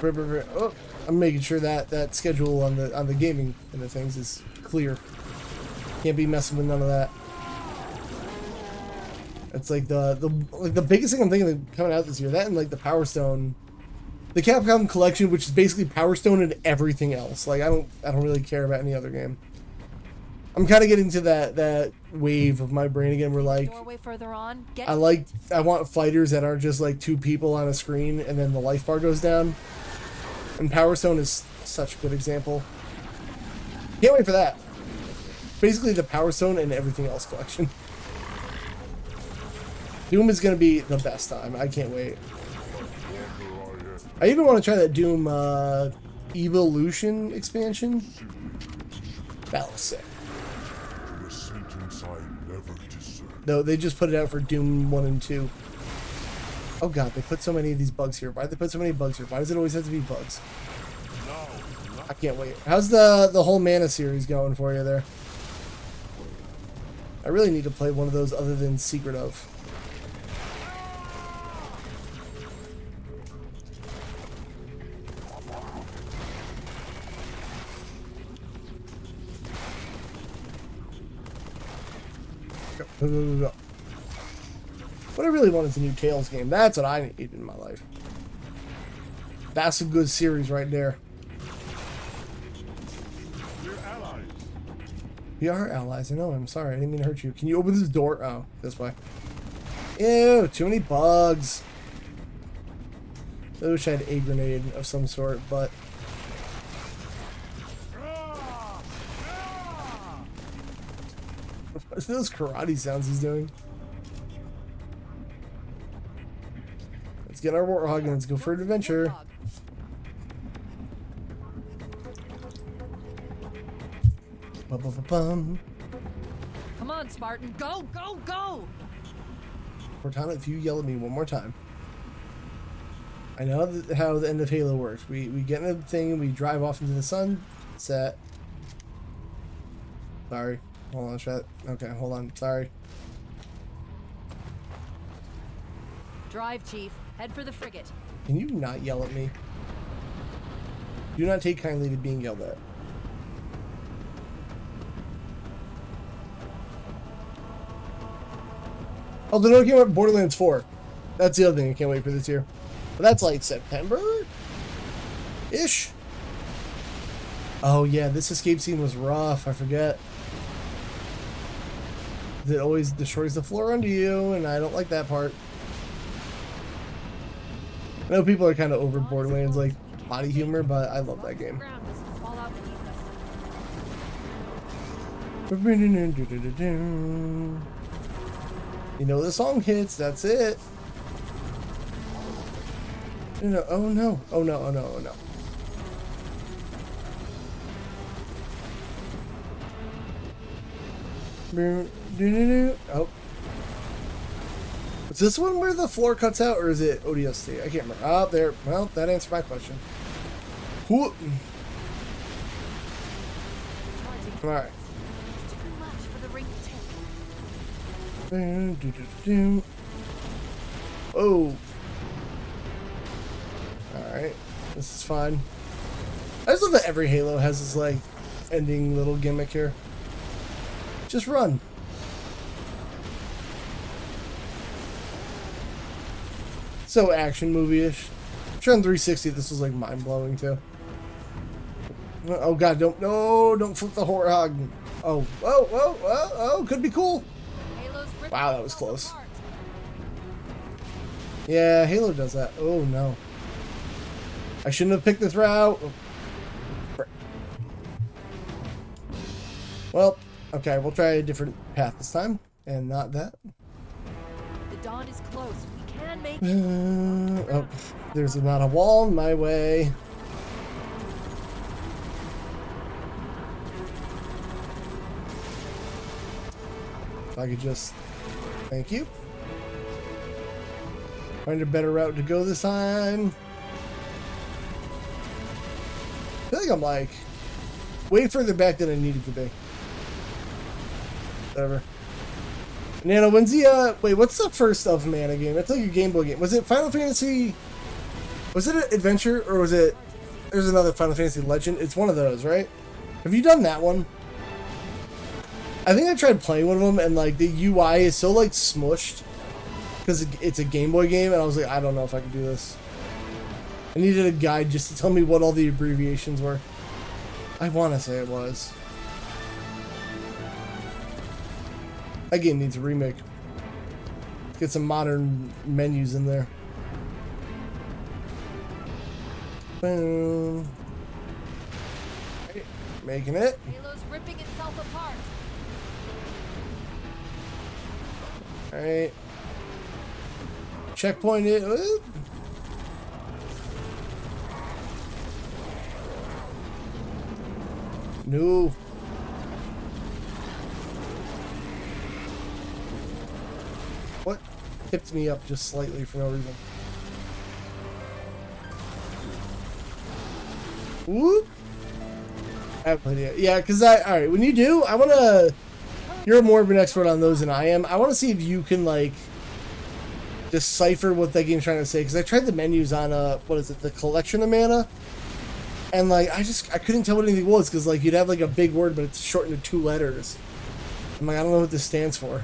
Oh, I'm making sure that schedule on the gaming and the things is clear. Can't be messing with none of that. It's like the biggest thing I'm thinking of coming out this year. That and like the Power Stone, the Capcom collection, which is basically Power Stone and everything else. Like I don't really care about any other game. I'm kind of getting to that wave of my brain again where like Doorway further on. I want fighters that aren't just like two people on a screen and then the life bar goes down. And Power Stone is such a good example. Can't wait for that. Basically the Power Stone and everything else collection. Doom is gonna be the best time. I can't wait. I even want to try that Doom Evolution expansion. That was sick. No, they just put it out for Doom 1 and 2. Oh god, they put so many of these bugs here. Why did they put so many bugs here? Why does it always have to be bugs? I can't wait. How's the whole Mana series going for you there? I really need to play one of those other than Secret of. Go. What I really want is a new Tales game. That's what I need in my life. That's a good series right there. We're allies. We are allies. I know. I'm sorry. I didn't mean to hurt you. Can you open this door? Oh, this way. Ew, too many bugs. I wish I had a grenade of some sort, but... What's those karate sounds he's doing? Let's get our Warthog and let's go for an adventure. Bum. Come on, Spartan. Go, go, go! Cortana, if you yell at me one more time. I know how the end of Halo works. We get in a thing and we drive off into the sunset. Sorry. Hold on, shut. Okay, hold on. Sorry. Drive, Chief. Head for the frigate. Can you not yell at me? Do not take kindly to being yelled at. Oh, they're looking at Borderlands 4. That's the other thing I can't wait for this year. But that's like September-ish? Oh yeah, this escape scene was rough. I forget. It always destroys the floor under you, and I don't like that part. I know people are kind of over Borderlands like body humor, but I love that game. You know the song hits, that's it. No, oh no, oh no, oh no, oh no. Oh. Is this one where the floor cuts out, or is it ODST? I can't remember. Oh, there. Well, that answered my question. Who? Alright. Oh. Alright. This is fine. I just love that every Halo has this, like, ending little gimmick here. Just run. So action movie-ish. I'm sure on 360 this was like mind-blowing too. Oh god, don't flip the Warthog. Oh, could be cool. Wow, that was close. Yeah, Halo does that. Oh no. I shouldn't have picked this route. Well, okay, we'll try a different path this time, and not that. The dawn is close. We can make it. Oh, there's not a wall in my way. If I could just... Thank you. Find a better route to go this time. I feel like I'm like way further back than I needed to be. Whatever. Nano, when's the, wait, what's the first of Mana game? It's like a Game Boy game. Was it Final Fantasy? Was it an adventure, or was it, there's another Final Fantasy Legend? It's one of those, right? Have you done that one? I think I tried playing one of them, and like the UI is so like smushed because it's a Game Boy game, and I was like, I don't know if I can do this. I needed a guide just to tell me what all the abbreviations were. I want to say it was. That game needs a remake. Get some modern menus in there. Boom. Right, making it. Halo's ripping itself apart. Alright. Checkpoint it. No. What? Tipped me up just slightly for no reason. Whoop. I haven't played it yet. Yeah, because alright, when you do, I want to... You're more of an expert on those than I am. I want to see if you can, like, decipher what that game's trying to say. Because I tried the menus on, what is it, the Collection of Mana? And, like, I couldn't tell what anything was. Because, like, you'd have, like, a big word, but it's shortened to 2 letters. I'm like, I don't know what this stands for.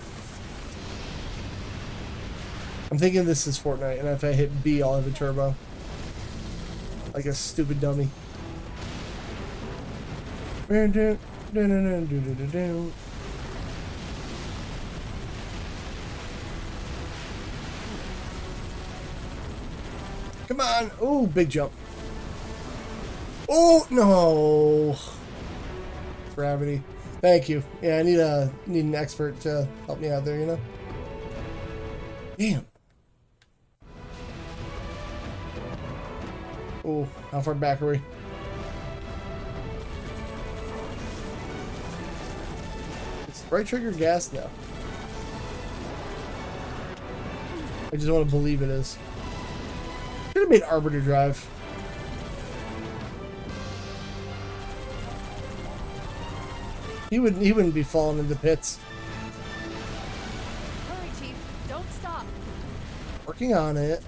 I'm thinking this is Fortnite. And if I hit B, I'll have a turbo. Like a stupid dummy. Come on. Oh, big jump. Oh, no. Gravity. Thank you. Yeah, I need an expert to help me out there, you know? Damn. Oh, how far back are we? Is right trigger gas now? I just want to believe it is. Should have made Arbiter Drive. He wouldn't be falling into pits. Hurry, Chief. Don't stop. Working on it.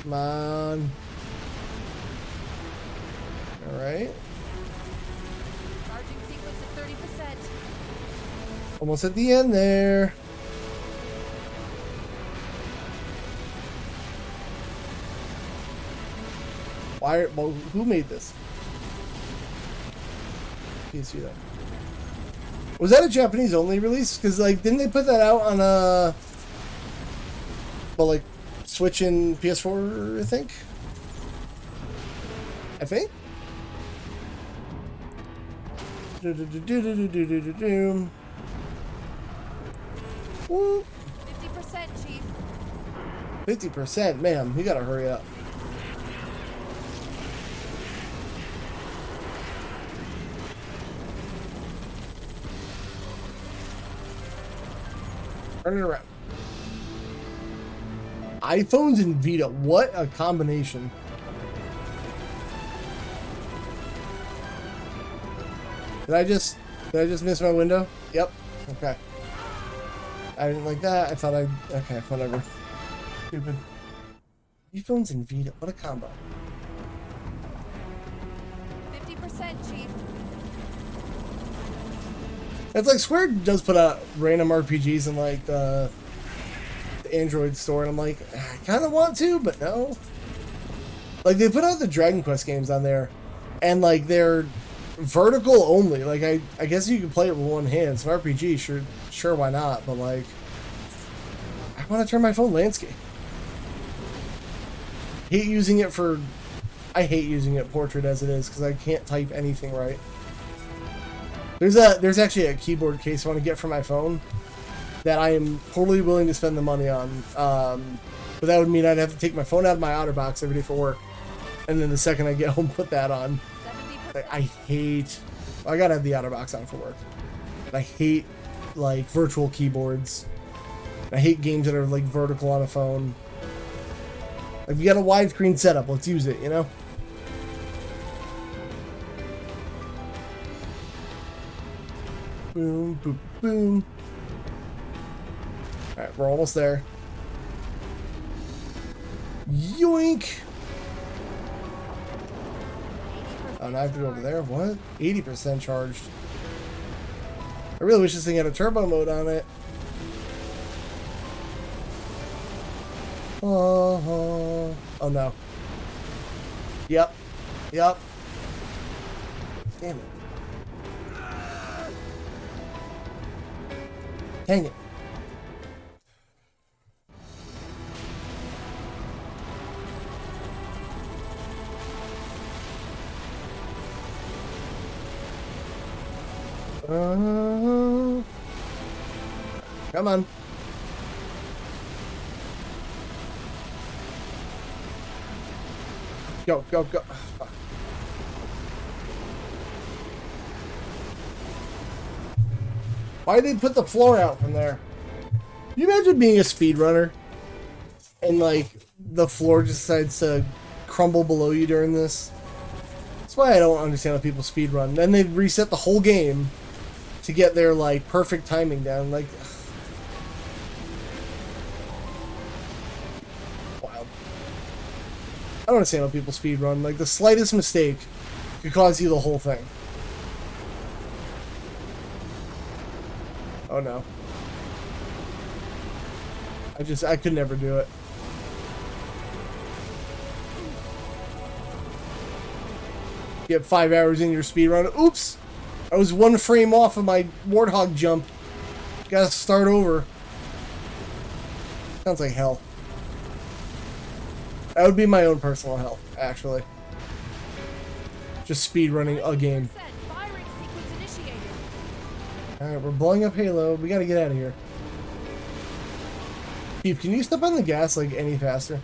Come on. All right. Charging sequence at 30%. Almost at the end there. Well, who made this? Can't see that. Was that a Japanese only release? Because, like, didn't they put that out on a... Well, like, Switch and PS4, I think? Whoop. 50%, Chief. 50%? Man, you gotta hurry up. Turn it around. iPhones and Vita. What a combination. Did I just miss my window? Yep. Okay. I didn't like that. I thought okay, whatever. Stupid. iPhones and Vita. What a combo. 50%, Chief. It's like Square does put out random RPGs in like the Android store, and I'm like, I kind of want to, but no. Like they put out the Dragon Quest games on there, and like they're vertical only. Like I guess you can play it with one hand. So RPG, sure, why not? But like, I want to turn my phone landscape. I hate using it portrait as it is because I can't type anything right. There's actually a keyboard case I want to get for my phone that I am totally willing to spend the money on. But that would mean I'd have to take my phone out of my OtterBox every day for work, and then the second I get home, put that on. Like, I gotta have the OtterBox on for work. I hate like virtual keyboards. I hate games that are like vertical on a phone. Like, we got a widescreen setup, let's use it, you know? Boom, boom, boom. Alright, we're almost there. Yoink! Oh, now I have to go over there? What? 80% charged. I really wish this thing had a turbo mode on it. Oh no. Yep. Yep. Damn it. Dang it. Come on. Go, go, go. Fuck. Why did they put the floor out from there? Can you imagine being a speedrunner and like the floor just decides to crumble below you during this? That's why I don't understand how people speedrun. Then they reset the whole game to get their like perfect timing down. Like, wild. I don't understand how people speedrun. Like the slightest mistake could cause you the whole thing. Oh no. I could never do it. You have 5 hours in your speedrun. Oops! I was 1 frame off of my Warthog jump. Gotta start over. Sounds like hell. That would be my own personal hell, actually. Just speedrunning a game. Alright, we're blowing up Halo. We gotta get out of here. Steve, can you step on the gas like any faster?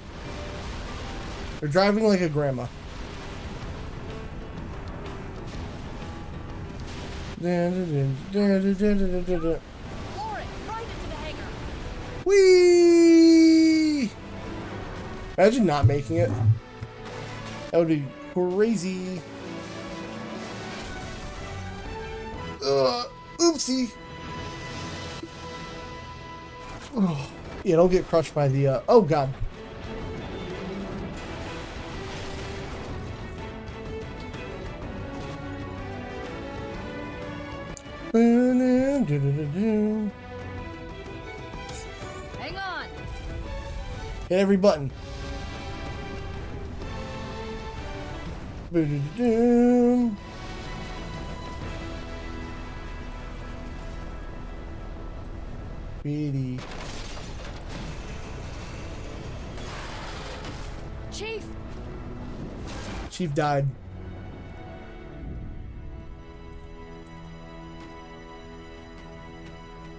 They're driving like a grandma. Whee! Imagine not making it. That would be crazy. Oopsie. Oh, yeah, don't get crushed by the, oh god. Hang on. Hit every button. Really? Chief. Chief died.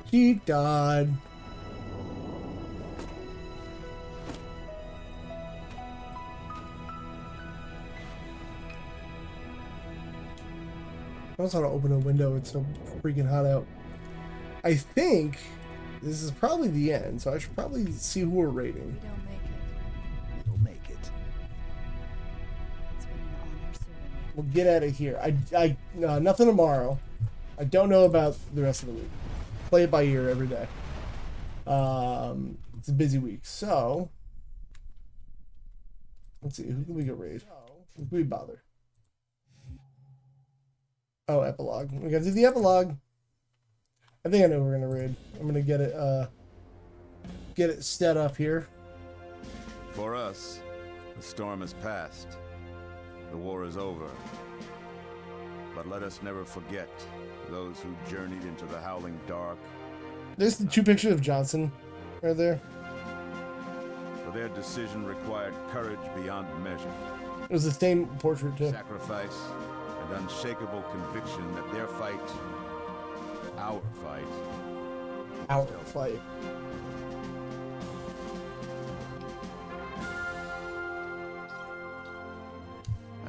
Chief died. I was how to open a window. It's so freaking hot out. I think this is probably the end, so I should probably see who we're rating. We'll make it. We'll get out of here. Nothing tomorrow. I don't know about the rest of the week. Play it by ear every day. It's a busy week, so let's see. Who can we go raid? Who can we bother? Oh, epilogue. We gotta do the epilogue. I think I know we're gonna raid. I'm gonna get it set up here. For us, the storm has passed. The war is over. But let us never forget those who journeyed into the howling dark. There's the 2 pictures of Johnson right there. For their decision required courage beyond measure. It was the same portrait too. Sacrifice and unshakable conviction that their fight, our fight, as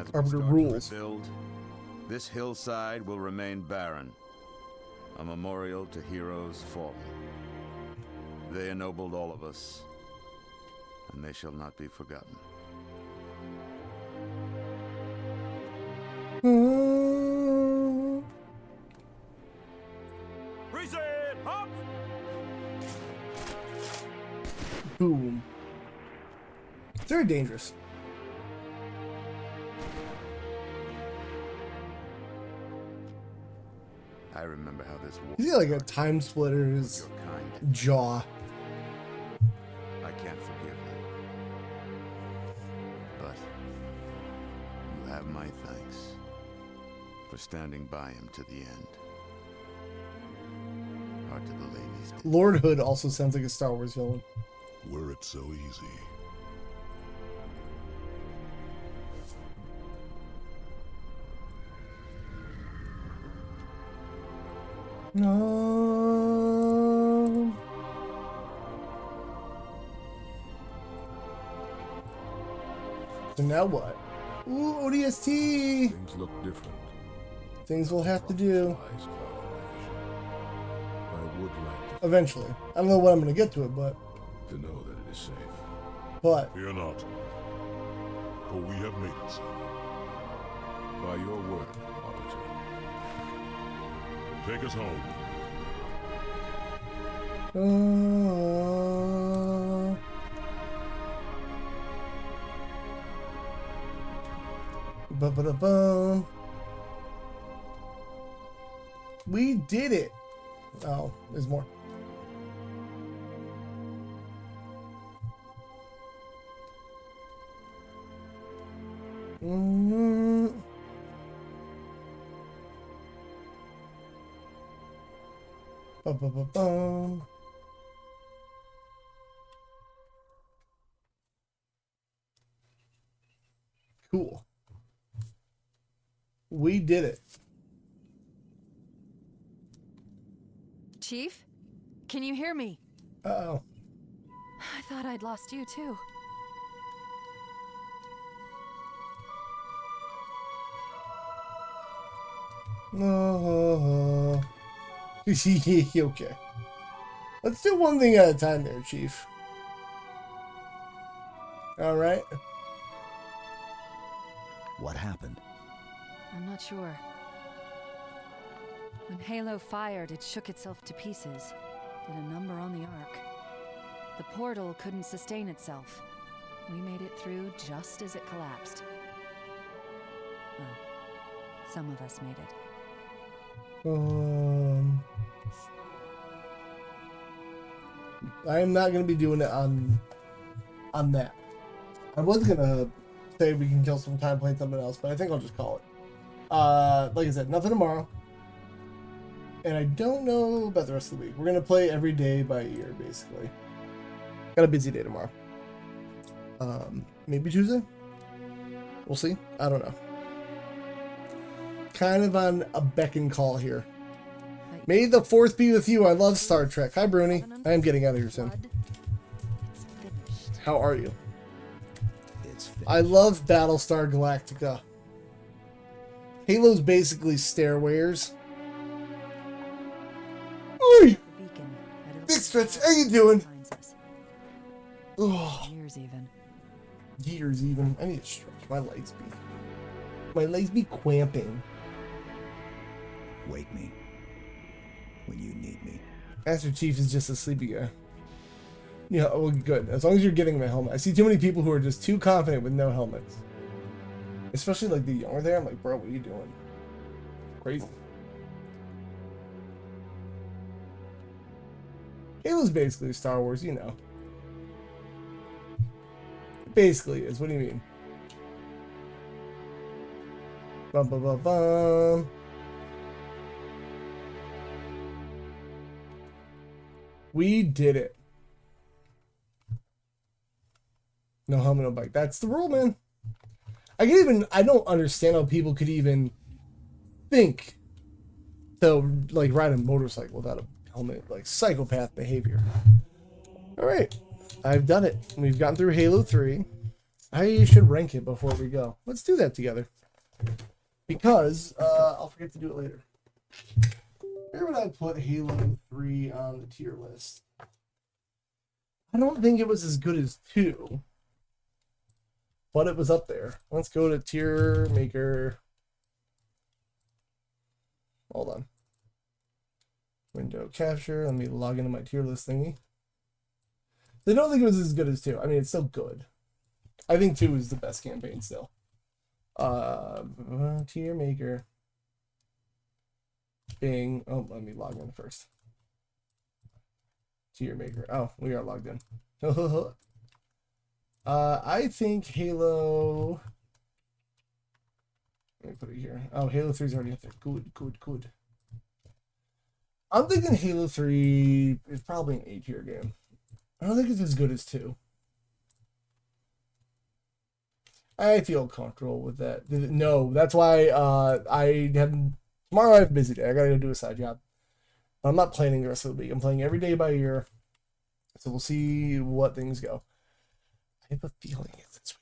we Arbiter start to rules. rebuild, this hillside will remain barren, a memorial to heroes fallen. They ennobled all of us, and they shall not be forgotten. Reset! Hop! Boom. It's very dangerous. I remember how this war. He's got like a time splitter in his jaw. I can't forgive them. But have my thanks for standing by him to the end. Hard to believe he's dead. Lord Hood also sounds like a Star Wars villain. Were it so easy. No. So now what? Ooh, ODST. Things look different. Things we'll have to do. I would like Eventually. I don't know when I'm going to get to it, but... to know that it is safe. But... Fear not. For we have made it so. By your word, Arbiter. Take us home. Ba-ba-da-bum. We did it. Oh, there's more. Ba-ba-ba-bum. Cool. We did it. Chief? Can you hear me? Uh-oh. I thought I'd lost you too. No. Okay. Let's do one thing at a time there, Chief. Alright. What happened? I'm not sure. When Halo fired, it shook itself to pieces. Did a number on the Ark. The portal couldn't sustain itself. We made it through just as it collapsed. Well, some of us made it. I am not going to be doing it on that. I was going to say we can kill some time playing something else, but I think I'll just call it. Like I said, nothing tomorrow. And I don't know about the rest of the week. We're going to play every day by ear, basically. Got a busy day tomorrow. Maybe Tuesday? We'll see. I don't know. Kind of on a beck and call here. May the 4th be with you. I love Star Trek. Hi, Bruni. I am getting out of here soon. How are you? I love Battlestar Galactica. Halo's basically stairways. Oi! Big Stretch, how you doing? Oh. Years even. Years even. I need to stretch. My legs be cramping. Wake me when you need me. Master Chief is just a sleepy guy. Yeah, well, good. As long as you're getting my helmet. I see too many people who are just too confident with no helmets. Especially like the younger there. I'm like, bro, what are you doing? Crazy. Halo's basically Star Wars, you know. It basically is. What do you mean? Bum bum bum bum. We did it. No helmet, no bike. That's the rule, man. I don't understand how people could even think to like ride a motorcycle without a helmet. Like psychopath behavior. Alright. I've done it. We've gotten through Halo 3. I should rank it before we go. Let's do that together. Because I'll forget to do it later. Where would I put Halo 3 on the tier list? I don't think it was as good as 2. But it was up there. Let's go to tier maker. Hold on. Window capture. Let me log into my tier list thingy. I don't think it was as good as 2. I mean, it's still good. I think 2 is the best campaign still. Tier maker. Bing. Oh, let me log in first. Tier maker. Oh, we are logged in. I think Halo me put it here. Oh, Halo 3's already up there. Good. I'm thinking Halo 3 is probably an A tier game. I don't think it's as good as 2. I feel comfortable with that. No, that's why tomorrow I have a busy day. I gotta go do a side job. I'm not planning the rest of the week. I'm playing every day by ear. So we'll see what things go. I have a feeling it's this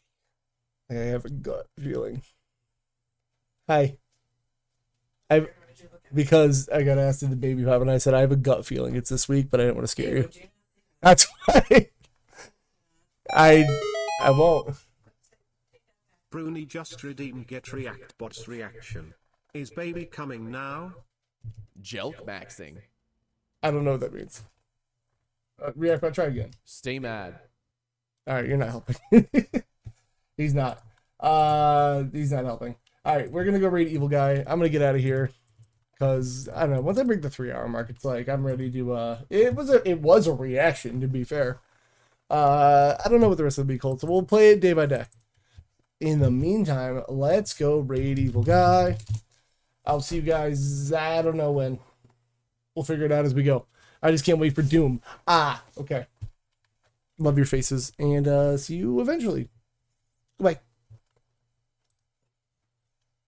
week. I have a gut feeling. Hi. Because I got asked in the baby pop and I said I have a gut feeling it's this week, but I didn't want to scare you. That's why I won't. Bruni just redeemed get react bots reaction. Is baby coming now? Jelk maxing. I don't know what that means. React bot, try again. Stay mad. Alright, you're not helping. He's not. He's not helping. Alright, we're gonna go raid Evil Guy. I'm gonna get out of here. Cause I don't know, once I break the 3-hour mark, it's like I'm ready to it was a reaction, to be fair. I don't know what the rest of the week holds, so we'll play it day by day. In the meantime, let's go raid Evil Guy. I'll see you guys, I don't know when. We'll figure it out as we go. I just can't wait for Doom. Okay. Love your faces, and see you eventually. Goodbye.